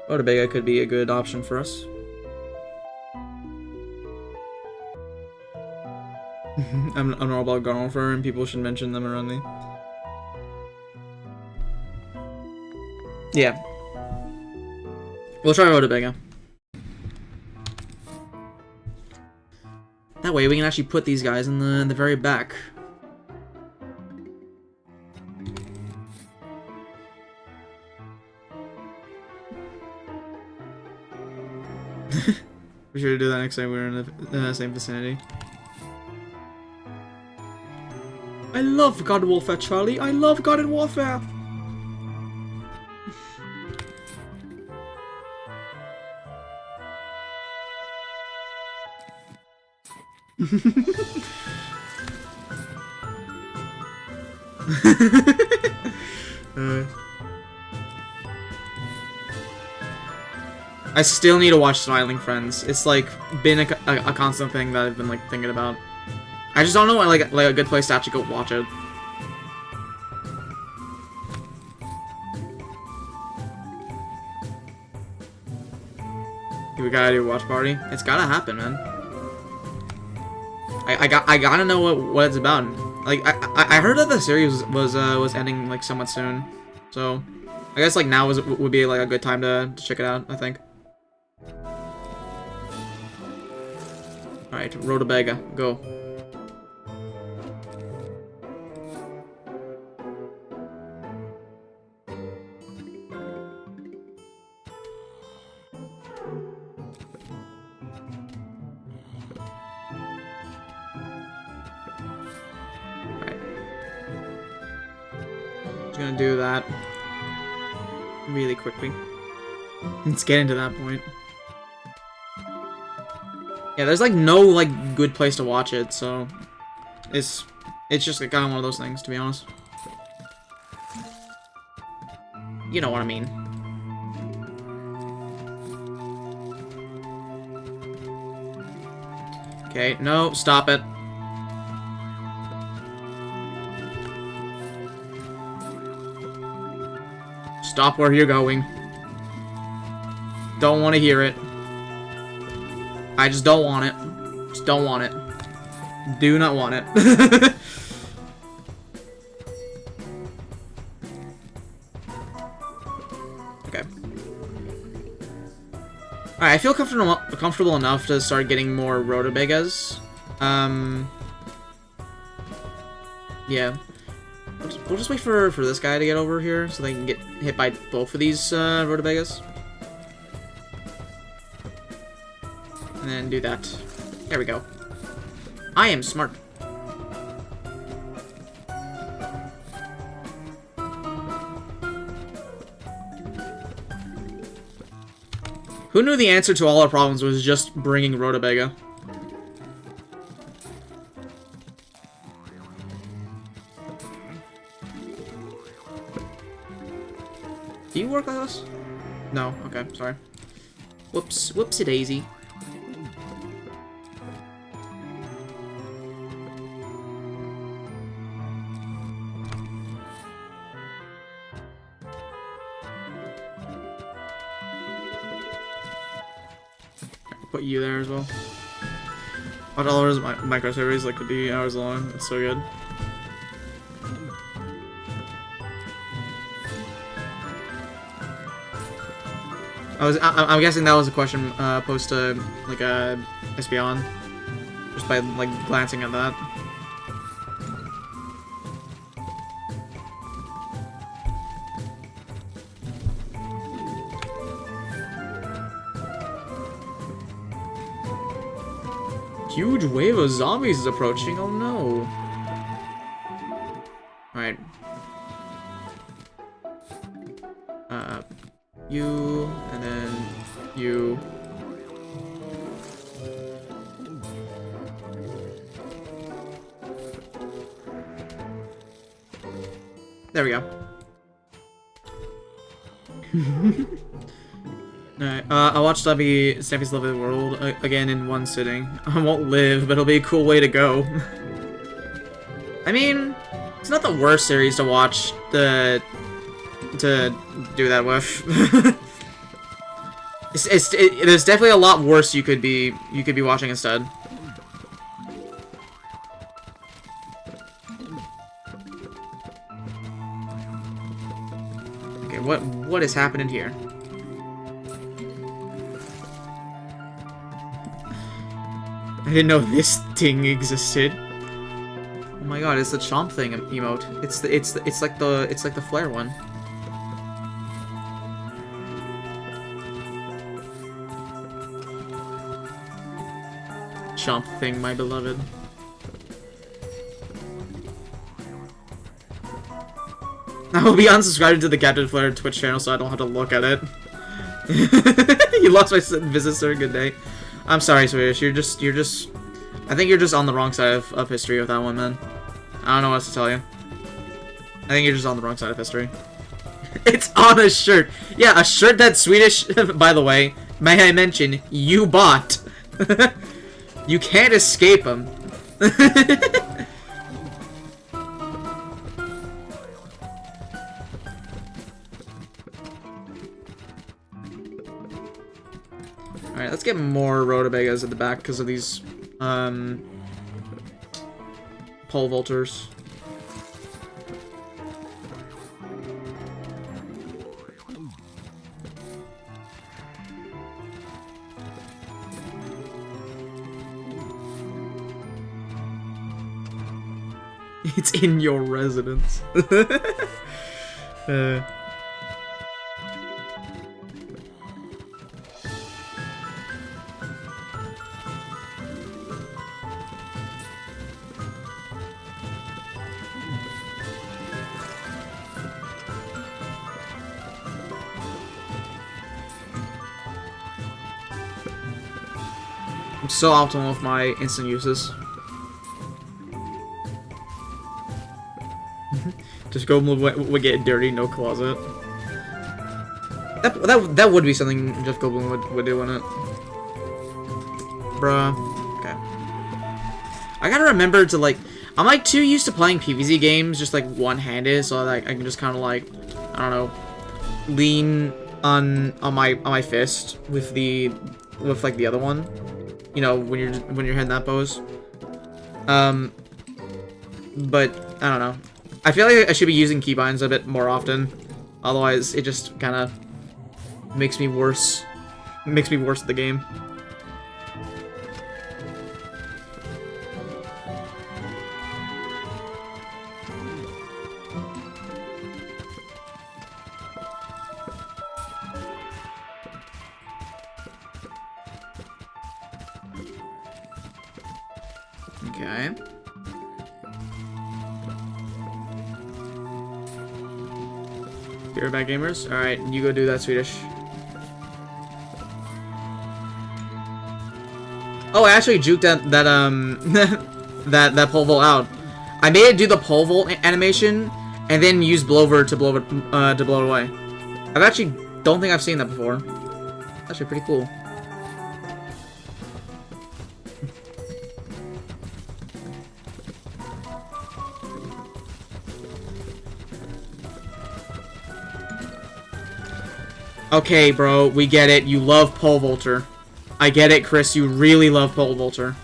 S1: Rhotabega could be a good option for us. I'm all about Garnolfer, and people should mention them around me. Yeah. We'll try Rhotabega. That way we can actually put these guys in the very back. We should do that next time we're in the same vicinity. I love Garden Warfare, Charlie. I love Garden Warfare. I still need to watch Smiling Friends. It's like been a constant thing that I've been like thinking about. I just don't know like a good place to actually go watch it. We gotta do a watch party. It's gotta happen, man. I gotta know what it's about. Like I heard that the series was ending like somewhat soon, so I guess like now would be like a good time to check it out. I think. All right, Rutabaga, go. Gonna do that really quickly. Let's get into that point. Yeah, there's like no like good place to watch it, so it's just like, kind of one of those things, to be honest. You know what I mean. Okay, no, stop it. Stop where you're going. Don't want to hear it. I just don't want it. Just don't want it. Do not want it. Okay. Alright, I feel comfortable enough to start getting more Rutabagas. Yeah. We'll just wait for this guy to get over here so they can get hit by both of these Rutabagas. And then do that. There we go. I am smart. Who knew the answer to all our problems was just bringing Rutabaga? Do you work like us? No. Okay, sorry. Whoops. Whoopsie daisy. Put you there as well. What all those micro series like could be hours long. It's so good. I'm guessing that was a question posed to like a Espeon, just by like glancing at that. Huge wave of zombies is approaching. Oh no! All right. You, and then you. There we go. Alright, I watched Steffi's Love of the World again in one sitting. I won't live, but it'll be a cool way to go. I mean, it's not the worst series to watch to do that with. There's definitely a lot worse you could be watching instead. Okay, what is happening here? I didn't know this thing existed. Oh my god, it's the chomp thing emote. It's like the flare one. Chomp thing, my beloved. I will be unsubscribed to the Captain Flare Twitch channel so I don't have to look at it. You lost my visit, sir. Good day. I'm sorry, Swedish. You're just. I think you're just on the wrong side of history with that one, man. I don't know what else to tell you. I think you're just on the wrong side of history. It's on a shirt. Yeah, a shirt that Swedish, by the way, may I mention, you bought. You can't escape him. Alright, let's get more Rutabagas at the back because of these pole vaulters. It's in your residence. I'm so optimal with my instant uses. Just go we get dirty, no closet. That would be something Jeff Goldblum would do, wouldn't it? Bruh. Okay. I gotta remember to like, I'm like too used to playing PvZ games just like one-handed, so like I can just kind of like, I don't know, lean on my fist with like the other one. You know, when you're hitting that pose. But I don't know. I feel like I should be using keybinds a bit more often. Otherwise, it just kind of makes me worse. Makes me worse at the game. Okay. You're back, gamers. All right, you go do that, Swedish. Oh, I actually juked that that pole vault out. I made it do the pole vault animation and then use blower to blow it away. I've actually don't think I've seen that before. Actually, pretty cool. Okay, bro, we get it. You love pole vaulter. I get it, Chris. You really love pole vaulter.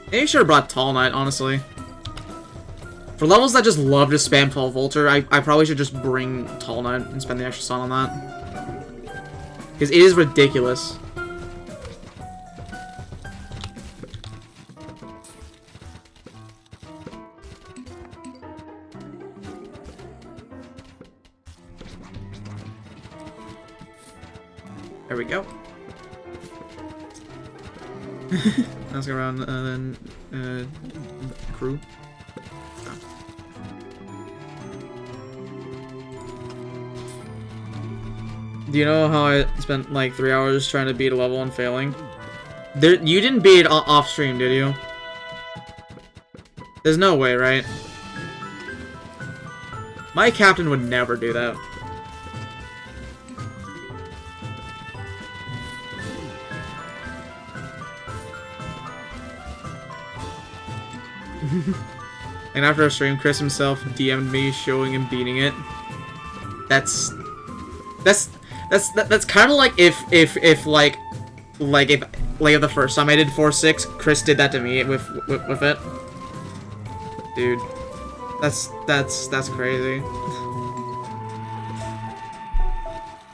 S1: Maybe I should have brought Tall Knight, honestly. For levels that just love to spam pole vaulter, I probably should just bring Tall Knight and spend the extra sun on that. Because it is ridiculous. There we go. Let's go around then crew. Do you know how I spent like 3 hours trying to beat a level and failing? You didn't beat it off stream, did you? There's no way, right? My captain would never do that. And after a stream, Chris himself DM'd me showing him beating it. That's kind of like if the first time I did 4-6, Chris did that to me with it. Dude, that's crazy.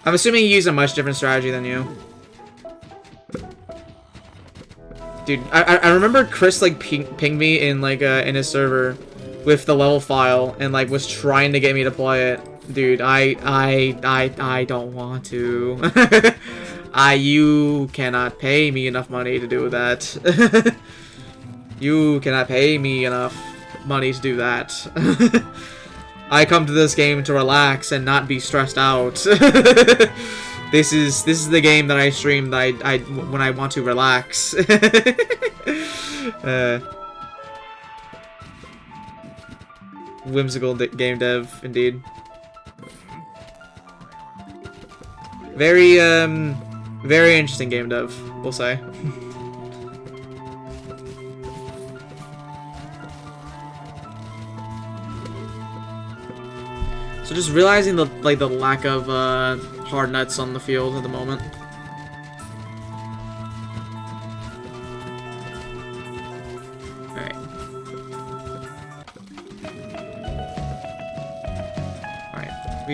S1: I'm assuming he used a much different strategy than you. Dude, I remember Chris like pinged me in like in his server with the level file and like was trying to get me to play it. Dude, I don't want to. You cannot pay me enough money to do that. You cannot pay me enough money to do that. I come to this game to relax and not be stressed out. This is the game that I stream that when I want to relax. Whimsical game dev, indeed. Very very interesting game dev, we'll say. So just realizing the lack of hard nuts on the field at the moment.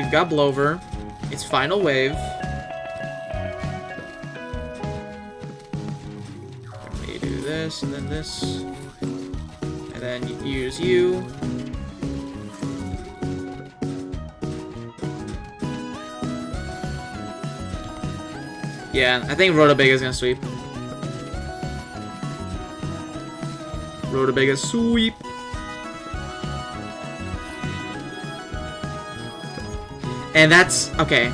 S1: We've got Blover. It's final wave. We do this and then this. And then use you. Yeah, I think Rhodabega's gonna sweep. Rhodabega's sweep. And that's okay.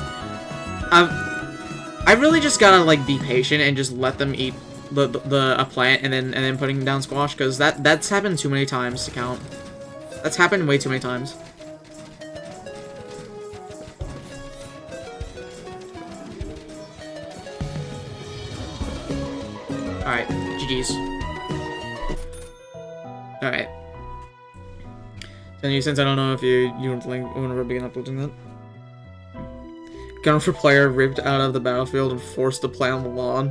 S1: I really just gotta like be patient and just let them eat a plant and then putting down squash, because that's happened too many times to count. That's happened way too many times. Alright, GG's. Alright. And since I don't know if you don't want to begin uploading that. Gun for player ripped out of the battlefield and forced to play on the lawn.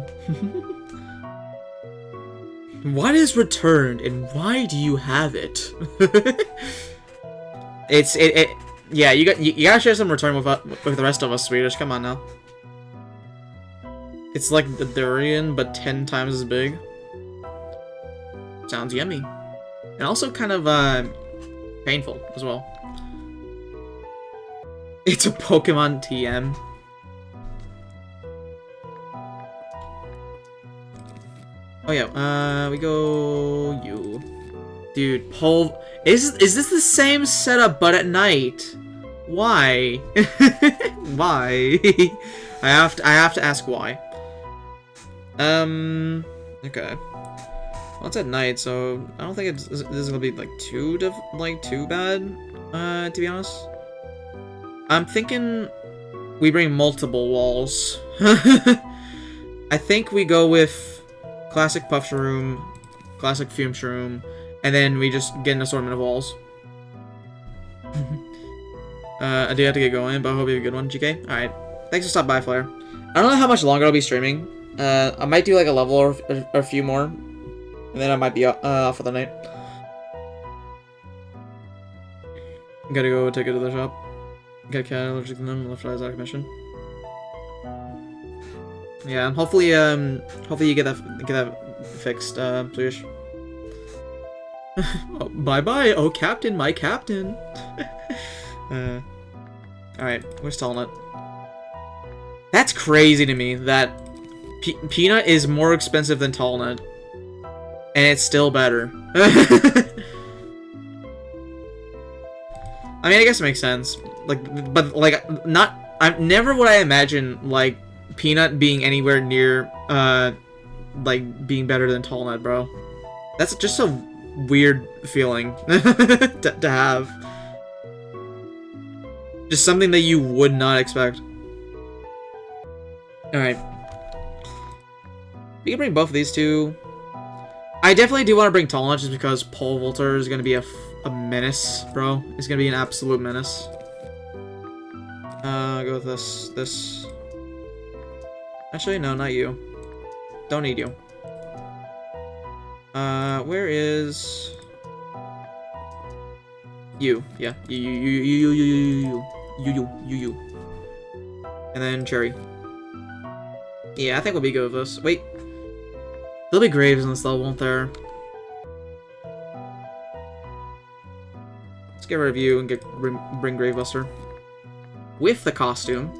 S1: What is returned and why do you have it? Yeah, you gotta share some return with the rest of us, Swedish. Come on now. It's like the durian, but 10 times as big. Sounds yummy. And also kind of painful as well. It's a Pokemon TM. Oh yeah, we go you. Dude, Pole is this the same setup but at night? Why? Why? I have to ask why. Okay. Well, it's at night, so I don't think this is gonna be like too bad. To be honest. I'm thinking we bring multiple walls. I think we go with classic Puff Shroom, classic Fume Shroom, and then we just get an assortment of walls. I do have to get going, but I hope you have a good one, GK. Alright. Thanks for stopping by, Flare. I don't know how much longer I'll be streaming. I might do like a level or a few more, and then I might be off for the night. Gotta go take it to the shop. Get a cat allergic to them, left eye's out of commission. Yeah, hopefully you get that fixed, please. Oh, bye, oh captain, my captain. Alright, we're stalling it. That's crazy to me that Peanut is more expensive than Tallnut, and it's still better. I mean, I guess it makes sense. Never would I imagine, like, Peanut being anywhere near, like, being better than Tallnut, bro. That's just a weird feeling to have. Just something that you would not expect. Alright. We can bring both of these two. I definitely do want to bring Tallnut just because Pole Vaulter is going to be a menace, bro. It's going to be an absolute menace. Go with this. Actually, no, not you. Don't need you. Where is... You. Yeah. You. And then Cherry. Yeah, I think we'll be good with this. Wait. There'll be Graves in this level, won't there? Let's get rid of you and bring Gravebuster. With the costume.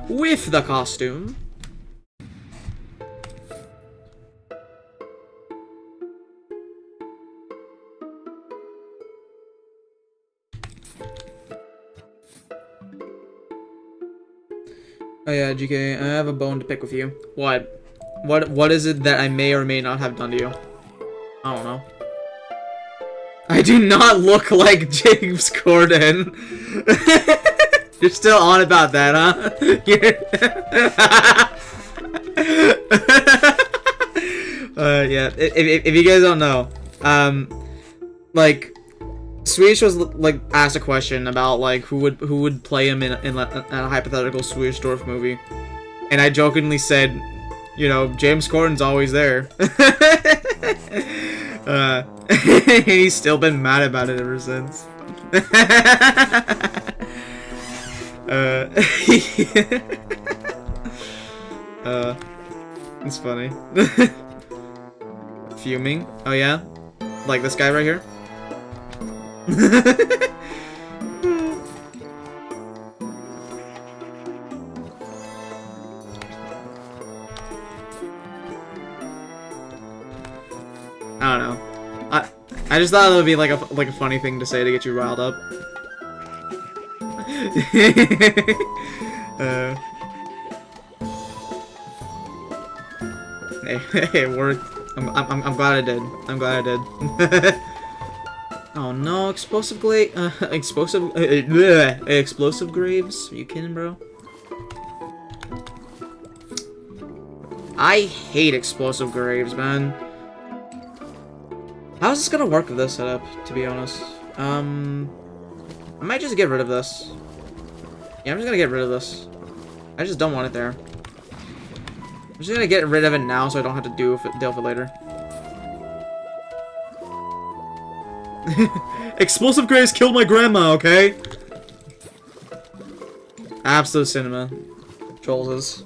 S1: With the costume. Oh yeah, GK, I have a bone to pick with you. What? What is it that I may or may not have done to you? I don't know. I do not look like James Corden. You're still on about that, huh? Yeah. If you guys don't know, like, Swedish was like asked a question about like who would play him in a hypothetical Swedish Dwarf movie, and I jokingly said, you know, James Corden's always there. He's still been mad about it ever since. It's funny. Fuming? Oh yeah? Like this guy right here? I don't know. I just thought it would be like a funny thing to say to get you riled up. Hey, it worked. I'm glad I did. I'm glad I did. Oh no, explosive explosive graves? Are you kidding, bro? I hate explosive graves, man. How's this gonna work with this setup, to be honest? I might just get rid of this. Yeah, I'm just gonna get rid of this. I just don't want it there. I'm just gonna get rid of it now so I don't have to deal with it later. Explosive graves killed my grandma, okay? Absolute cinema. Trolls is.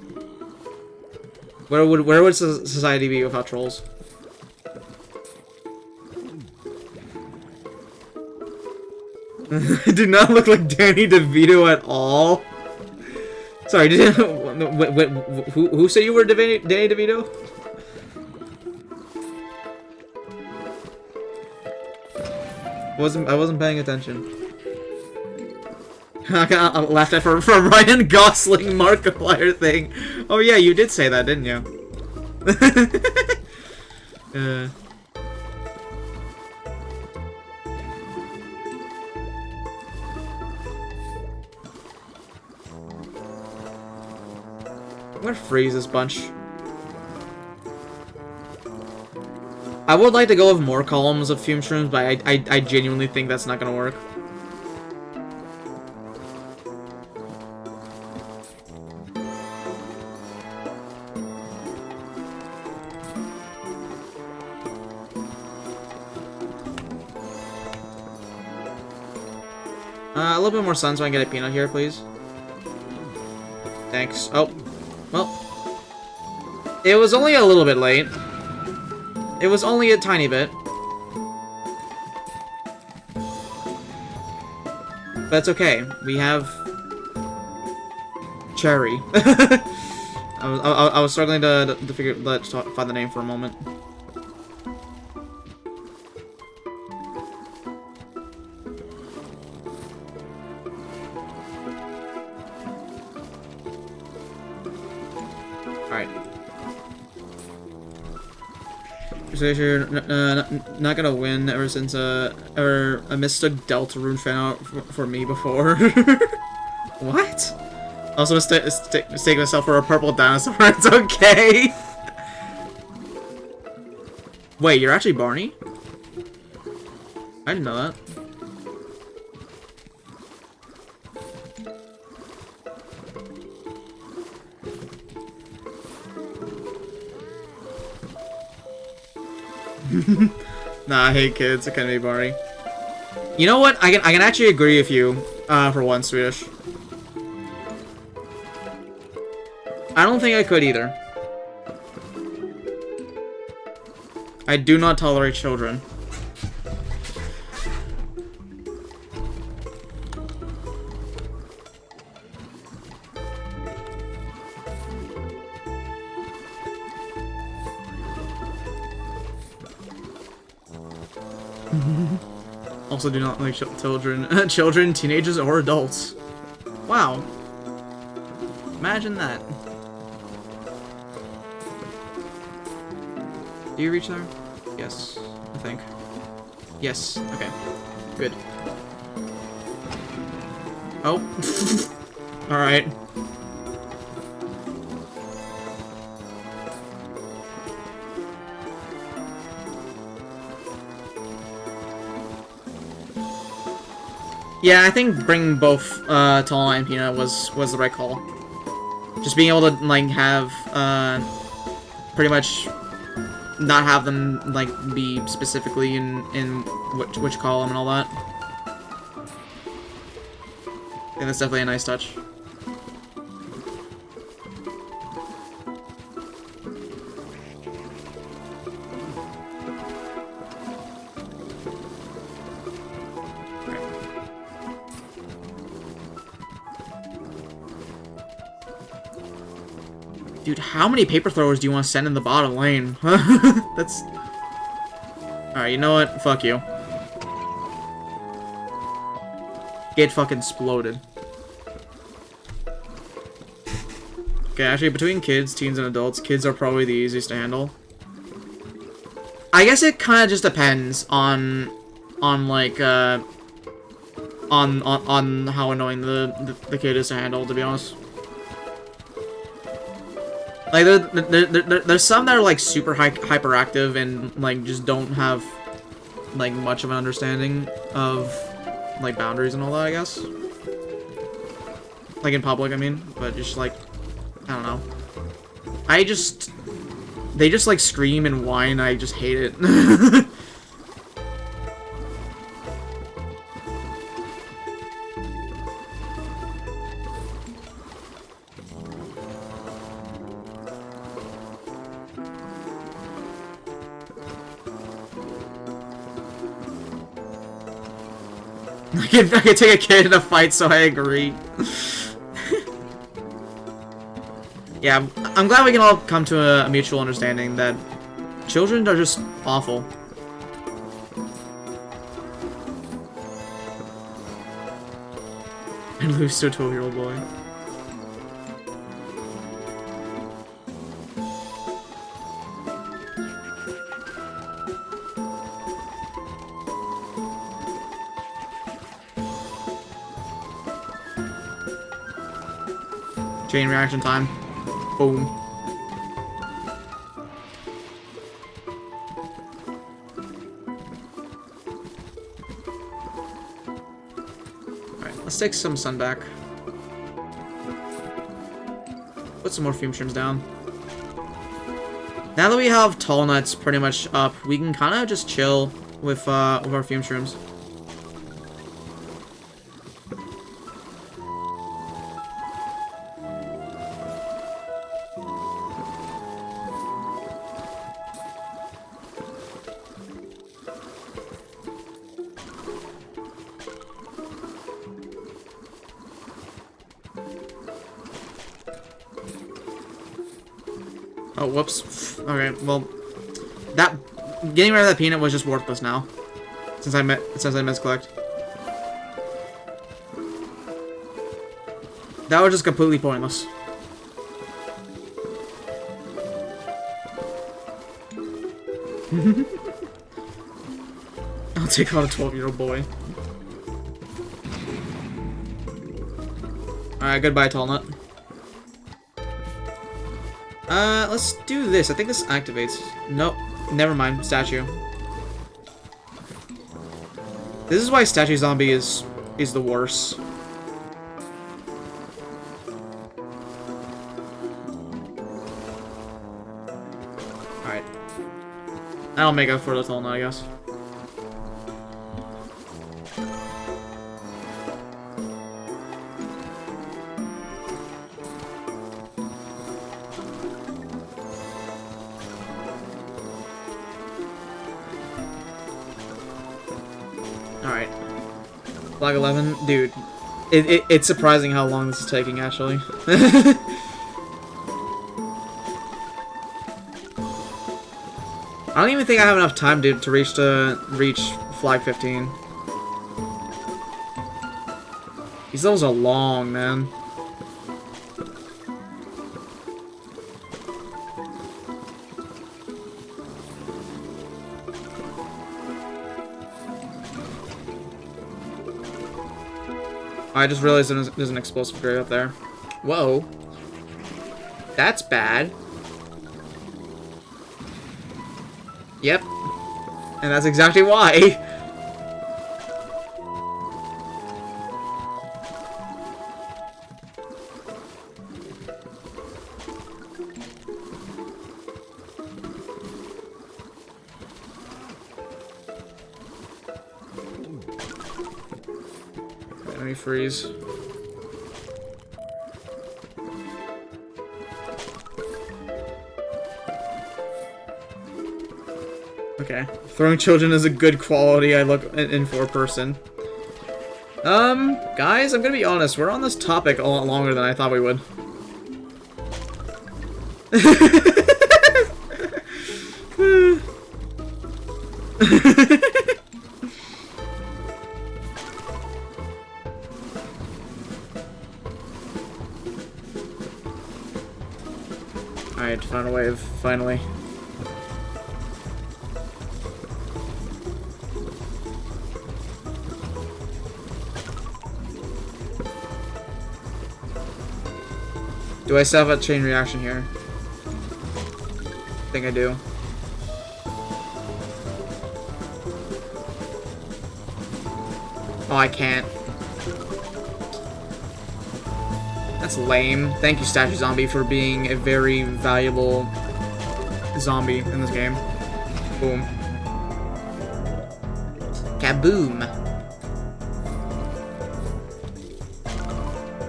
S1: Where would society be without trolls? Did not look like Danny DeVito at all. Sorry, who said you were Danny DeVito? I wasn't paying attention. I laughed at for Ryan Gosling Markiplier thing. Oh yeah, you did say that, didn't you? I'm gonna freeze this bunch. I would like to go with more columns of fume shrooms, but I genuinely think that's not gonna work. A little bit more sun so I can get a peanut here, please. Thanks. Oh. Well, it was only a little bit late. It was only a tiny bit. But it's okay. We have Cherry. I was struggling to find the name for a moment. Alright. So you're not gonna win ever since a mistook Deltarune fan out for me before. What? Also mistake myself for a purple dinosaur. It's okay. Wait, you're actually Barney? I didn't know that. Nah, I hate kids. It can be boring. You know what? I can actually agree with you for once, Swedish. I don't think I could either. I do not tolerate children. Also do not like children, teenagers, or adults. Wow. Imagine that. Do you reach there? Yes, I think. Yes, okay. Good. Oh. Alright. Yeah, I think bringing both Tall and Peanut was the right call. Just being able to like have pretty much not have them like be specifically in which column and all that. I think that's definitely a nice touch. Dude, how many paper throwers do you want to send in the bottom lane? That's... Alright, you know what? Fuck you. Get fucking exploded. Okay, actually, between kids, teens, and adults, kids are probably the easiest to handle. I guess it kind of just depends on like, on how annoying the kid is to handle, to be honest. Like, there's some that are, like, super hyperactive and, like, just don't have, like, much of an understanding of, like, boundaries and all that, I guess. Like, in public, I mean. But just, like, I don't know. They just, like, scream and whine, I just hate it. I could take a kid in a fight, so I agree. Yeah, I'm glad we can all come to a mutual understanding that children are just awful. And lose to a 12-year-old boy. Chain reaction time. Boom. Alright, let's take some sun back. Put some more fume streams down. Now that we have tall nuts pretty much up, we can kind of just chill with our fume streams. Oh, whoops. Okay, well, that getting rid of that peanut was just worthless now, since I misclicked. That was just completely pointless. I'll take out a 12-year-old boy. Alright, goodbye, tall nut. Let's do this. I think this activates. Nope. Never mind. Statue. This is why statue zombie is the worst. Alright. That'll make up for the tall nut, I guess. Alright. Flag 11. Dude, it's surprising how long this is taking, actually. I don't even think I have enough time, dude, to reach flag 15. These levels are long, man. I just realized there's an explosive grate up there. Whoa. That's bad. Yep. And that's exactly why. Let me freeze. Okay. Throwing children is a good quality I look in for a person. Guys, I'm gonna be honest, we're on this topic a lot longer than I thought we would. Alright, final wave, finally. Do I still have a chain reaction here? I think I do. Oh, I can't. That's lame. Thank you, Statue Zombie, for being a very valuable zombie in this game. Boom. Kaboom.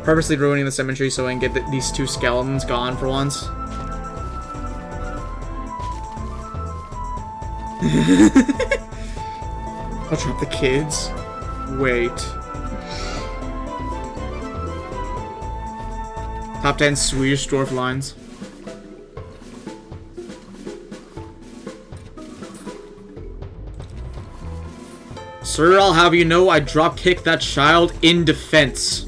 S1: Purposely ruining the symmetry so I can get these two skeletons gone for once. I'll drop the kids. Wait. Top 10 Swedish dwarf lines. Sir, I'll have you know I drop kicked that child in defense.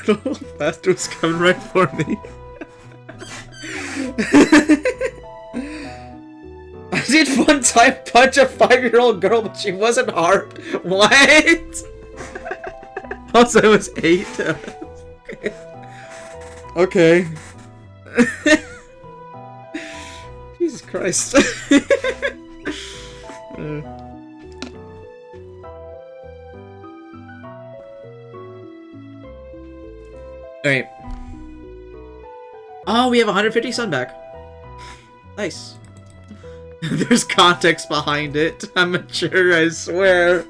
S1: The little bastard was coming right for me. I did one time punch a 5-year-old girl, but she wasn't harmed. What? Also, it was 8. Okay. Jesus Christ. Alright. Oh, we have 150 sun back. Nice. There's context behind it. I'm mature, I swear.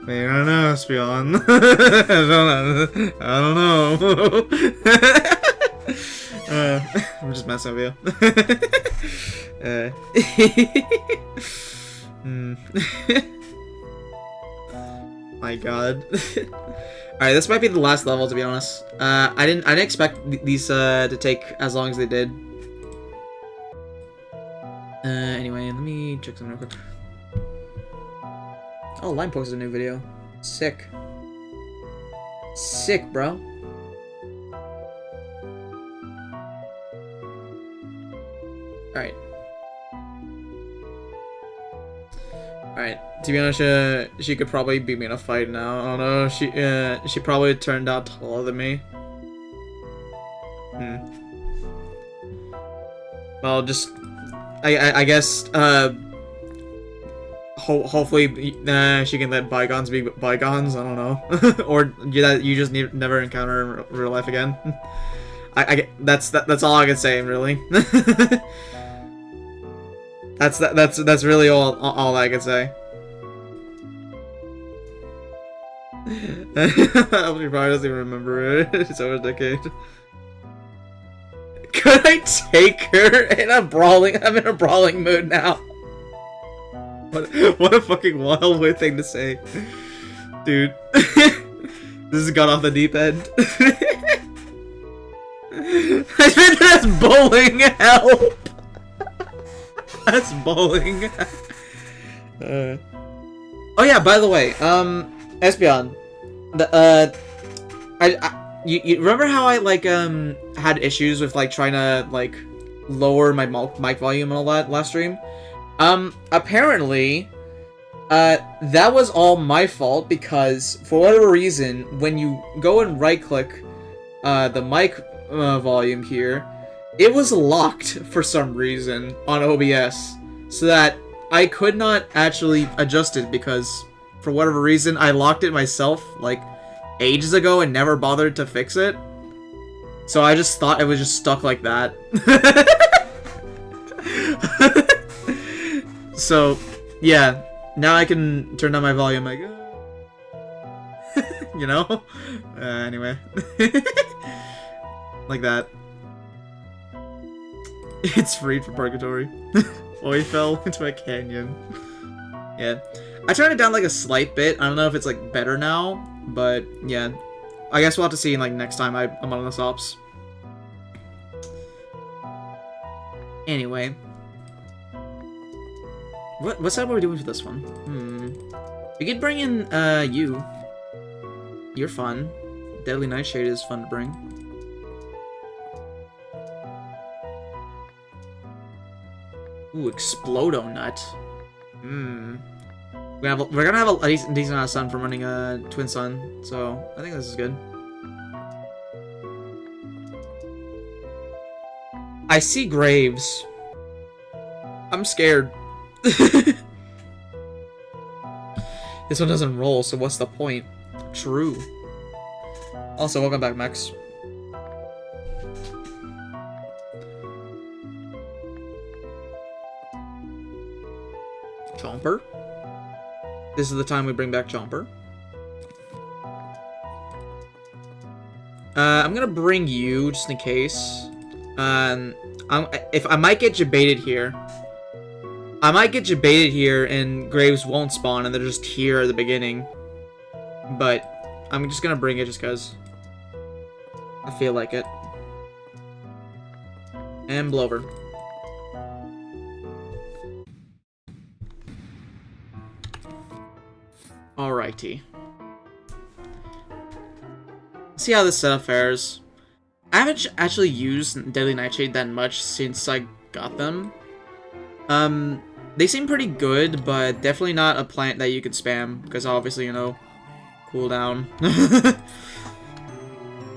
S1: Maybe I don't know, Spion. I don't know. I'm just messing with you. My god. Alright, this might be the last level, to be honest. I didn't expect these to take as long as they did. Anyway, let me check something real quick. Oh, Lime posted a new video. Sick. Sick, bro. Alright. Alright, to be honest, she could probably beat me in a fight now. I don't know, she probably turned out taller than me. Well, just, I guess, hopefully, she can let bygones be bygones, I don't know. Or you just never encounter her in real life again. That's all I can say, really. That's really all I can say. She probably doesn't even remember it. It's over a decade. Could I take her in a brawling? I'm in a brawling mood now. What a fucking wild weird thing to say, dude. This has got off the deep end. I think that's bowling. Help. That's bowling. Oh yeah, by the way, Espeon, you remember how I had issues with trying to lower my mic volume and all that last stream? Apparently, that was all my fault because for whatever reason, when you go and right click the mic volume here, it was locked for some reason on OBS, so that I could not actually adjust it because, for whatever reason, I locked it myself, ages ago and never bothered to fix it. So I just thought it was just stuck like that. So, yeah, now I can turn down my volume, you know? Anyway. Like that. It's freed from purgatory. Oh, he fell into a canyon. Yeah. I turned it down like a slight bit. I don't know if it's like better now, but yeah. I guess we'll have to see like next time I'm on this ops. Anyway. What's that we're doing for this one? We could bring in you. You're fun. Deadly Nightshade is fun to bring. Ooh, Explodo Nut. We're gonna have a decent amount of sun from running a Twin Sun, so I think this is good. I see graves. I'm scared. This one doesn't roll, so what's the point? True. Also, welcome back, Max. Chomper. This is the time we bring back Chomper. I'm gonna bring you just in case. If I might get you baited here. I might get you baited here and graves won't spawn and they're just here at the beginning. But I'm just gonna bring it just cause I feel like it. And Blover. Alrighty. See how this setup fares. I haven't actually used Deadly Nightshade that much since I got them. They seem pretty good, but definitely not a plant that you could spam, because obviously, you know, cooldown.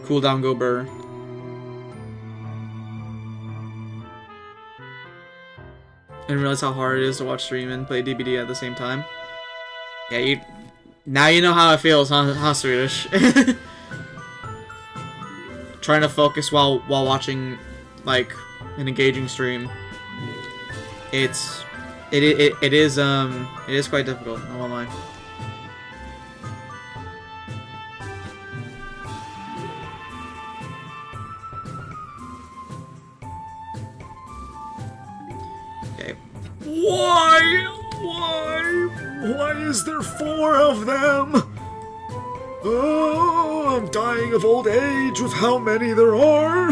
S1: Cooldown go burr. I didn't realize how hard it is to watch stream and play DBD at the same time. Yeah, now you know how it feels, huh, Swedish? Trying to focus while watching, like, an engaging stream. It is quite difficult, I won't lie. Okay.
S2: Why is there 4 of them? Oh, I'm dying of old age with how many there are.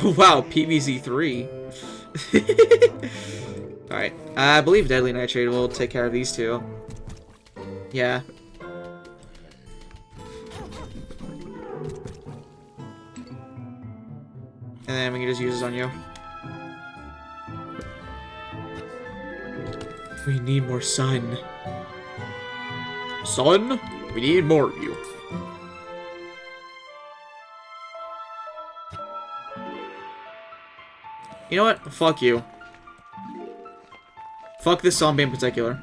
S1: Oh, wow, PvZ 3. Alright, I believe Deadly Nightshade will take care of these two. Yeah. And then we can just use this on you. We need more sun. Sun? We need more of you. You know what? Fuck you. Fuck this zombie in particular.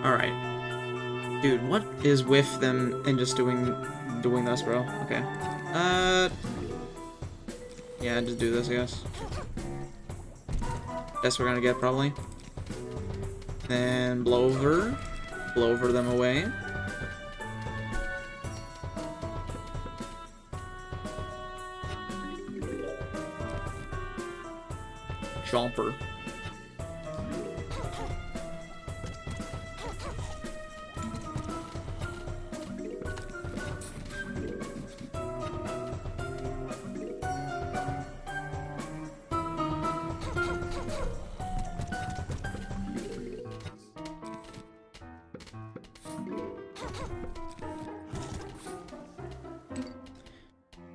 S1: Alright. Dude, what is with them and just doing this, bro? Okay. Yeah, just do this, I guess. That's what we're gonna get, probably. Then blow over them away. Chomper.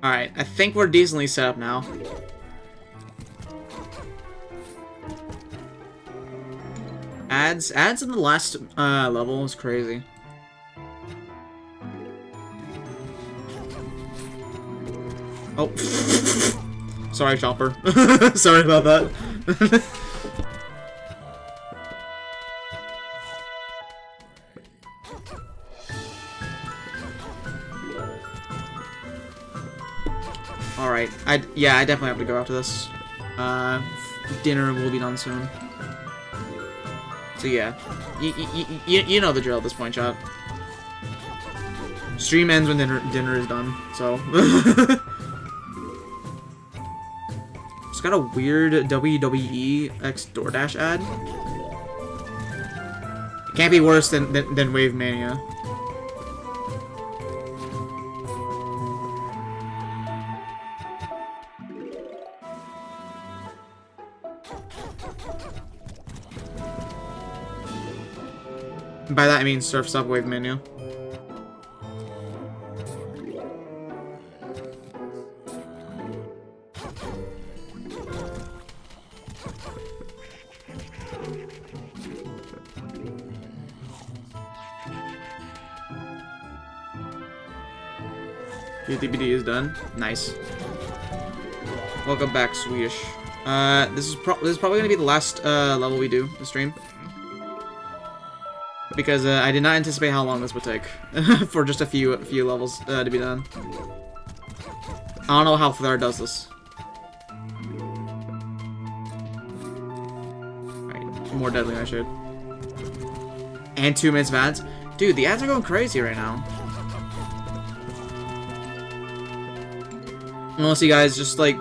S1: Alright, I think we're decently set up now. Ads in the last level was crazy. Oh. Sorry, Chomper. Sorry about that. Alright. Yeah, I definitely have to go after this. Dinner will be done soon. So yeah. You know the drill at this point, chat. Stream ends when dinner is done, so. It's got a weird WWE X DoorDash ad. It can't be worse than Wave Mania. By that I mean Surf's Up Wave Mania. DBD is done. Nice. Welcome back, Swedish. This is probably gonna be the last level we do the stream, because I did not anticipate how long this would take for just a few levels to be done. I don't know how Flare does this. Alright, more deadly I should. And 2 minutes of ads. Dude, the ads are going crazy right now. Unless you guys just like,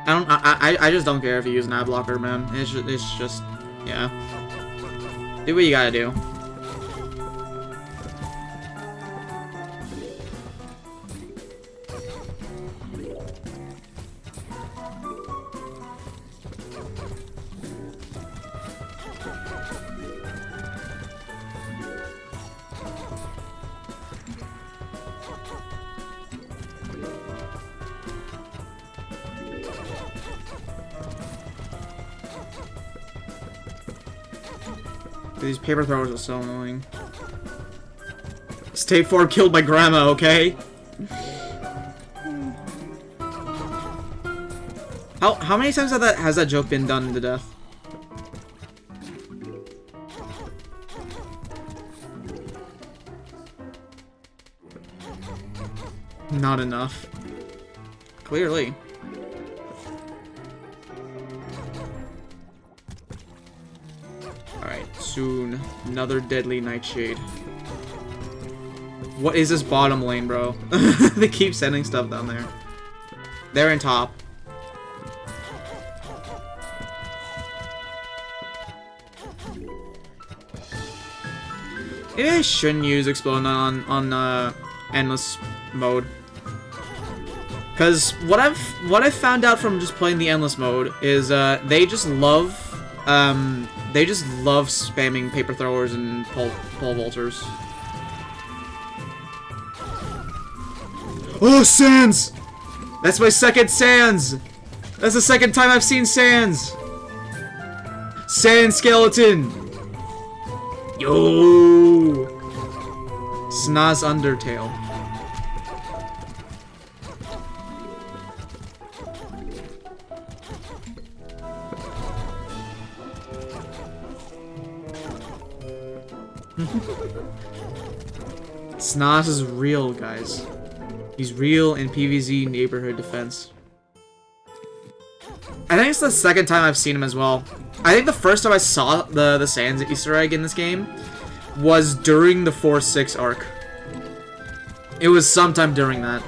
S1: I just don't care if you use an ad blocker, man. It's just, yeah. Do what you gotta do. These paper throwers are so annoying. State 4 killed my grandma, okay? How many times has that joke been done to death? Not enough. Clearly. Soon, another deadly nightshade. What is this bottom lane, bro? They keep sending stuff down there. They're in top. Maybe I shouldn't use Explode on endless mode. Cause what I've found out from just playing the endless mode is they just love spamming paper throwers and pole vaulters. Oh, Sans! That's my second Sans! That's the second time I've seen Sans! Sand Skeleton! Yo! Snaz Undertale. Snaz is real, guys. He's real in PvZ Neighborhood Defense. I think it's the second time I've seen him as well. I think the first time I saw the Sans Easter egg in this game was during the 4-6 arc. It was sometime during that.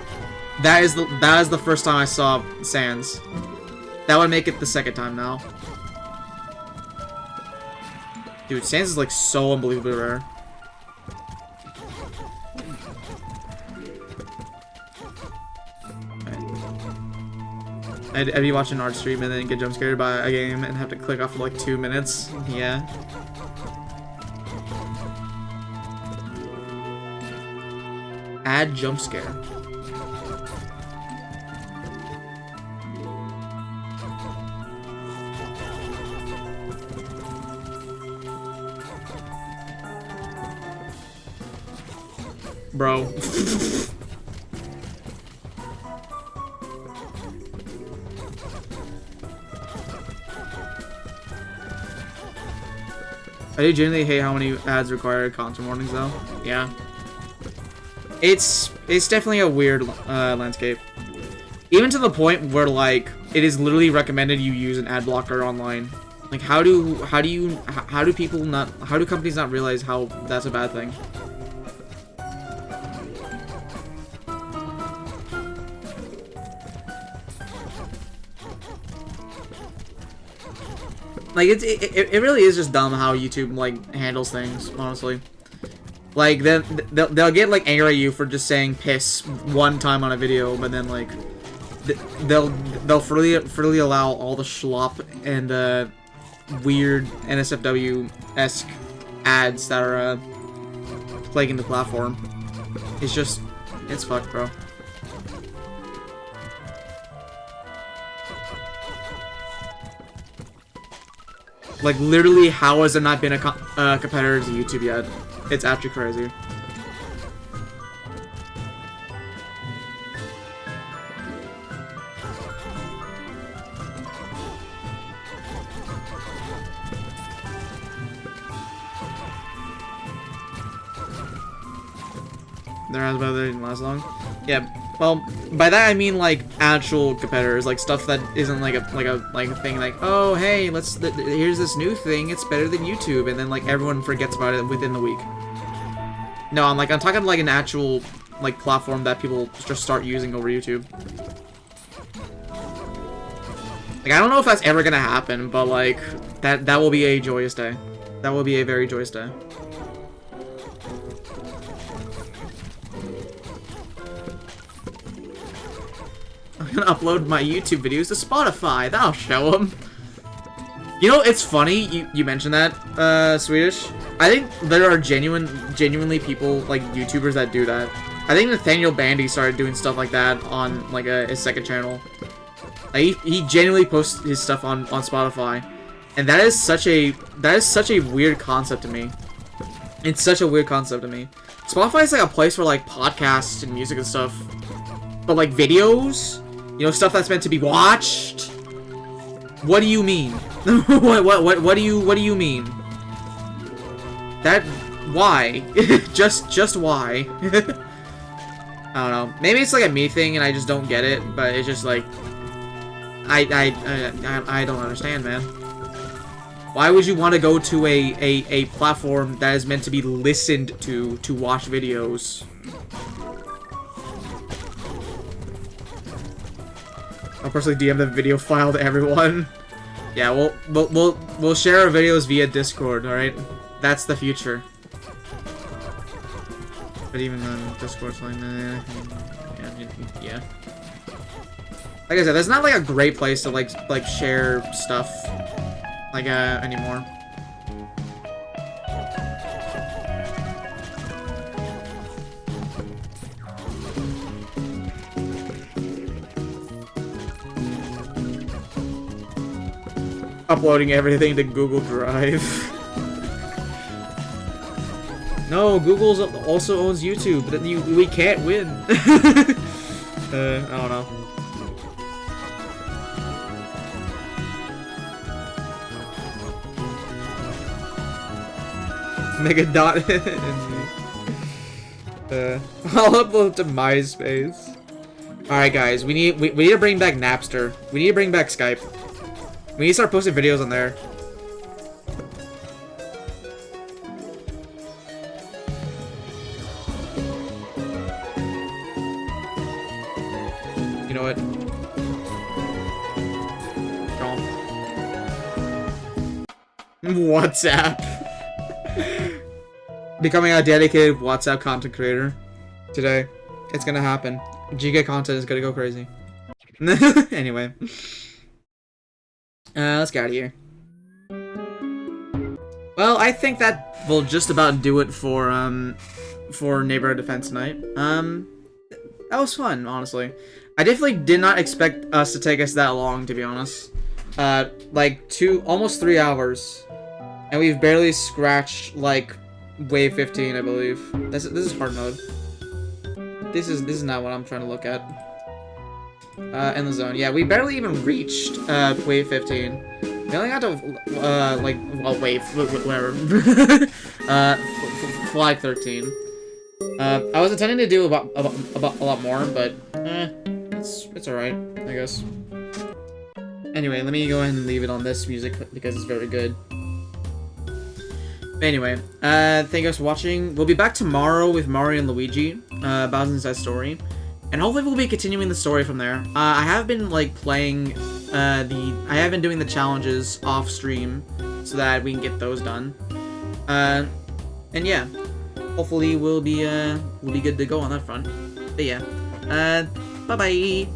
S1: That is the first time I saw Sans. That would make it the second time now. Dude, Sans is like so unbelievably rare. I'd be watching an art stream and then get jump scared by a game and have to click off for like 2 minutes. Yeah. Add jump scare. Bro. I do genuinely hate how many ads require content warnings, though. Yeah. It's definitely a weird landscape. Even to the point where, like, it is literally recommended you use an ad blocker online. Like, how do companies not realize how that's a bad thing? Like, it really is just dumb how YouTube, like, handles things, honestly. Like, they'll get, like, angry at you for just saying piss one time on a video, but then, like, they'll freely allow all the schlop and, weird NSFW-esque ads that are, plaguing the platform. It's fucked, bro. Like, literally, how has there not been a competitor to YouTube yet? It's actually crazy. Their ads by didn't last long. Yeah, well, by that I mean like actual competitors, like stuff that isn't like a thing like, oh hey, here's this new thing, it's better than YouTube, and then like everyone forgets about it within the week. No, I'm talking like an actual like platform that people just start using over YouTube. Like, I don't know if that's ever gonna happen, but like that will be a joyous day. That will be a very joyous day. I'm gonna upload my YouTube videos to Spotify. That'll show them. You know, it's funny you mentioned that, Swedish. I think there are genuinely people, like, YouTubers that do that. I think Nathaniel Bandy started doing stuff like that on, like, his second channel. Like, he genuinely posts his stuff on Spotify. And that is such a weird concept to me. It's such a weird concept to me. Spotify is like a place for, like, podcasts and music and stuff. But, like, videos? You know, stuff that's meant to be watched? What do you mean? what do you mean? That, why? just why? I don't know. Maybe it's like a me thing and I just don't get it, but it's just like, I don't understand, man. Why would you want to go to a platform that is meant to be listened to watch videos? I'll personally DM the video file to everyone. Yeah, we'll share our videos via Discord, alright? That's the future. But even then, Discord's like, yeah. Like I said, there's not like a great place to like share stuff like anymore. Uploading everything to Google Drive. No, Google also owns YouTube, but we can't win. I don't know. Megadot. I'll upload to MySpace. Alright guys, we need to bring back Napster. We need to bring back Skype. We need to start posting videos on there. You know what? WhatsApp. Becoming a dedicated WhatsApp content creator today. It's gonna happen. Giga content is gonna go crazy. Anyway. Let's get out of here. Well, I think that will just about do it for Neighborhood Defense tonight. That was fun, honestly. I definitely did not expect us to take us that long, to be honest. Like almost 3 hours, and we've barely scratched like wave 15, I believe. This is hard mode. This is not what I'm trying to look at. In the zone. Yeah, we barely even reached wave 15. We only got to wave whatever. Flag 13. I was intending to do about a lot more, but it's It's alright, I guess. Anyway, let me go ahead and leave it on this music because it's very good. Anyway, thank you guys for watching. We'll be back tomorrow with Mario and Luigi, Bowser's Inside Story. And hopefully we'll be continuing the story from there. I have been, like, playing, I have been doing the challenges off stream so that we can get those done. And yeah, hopefully we'll be good to go on that front. But yeah, bye-bye!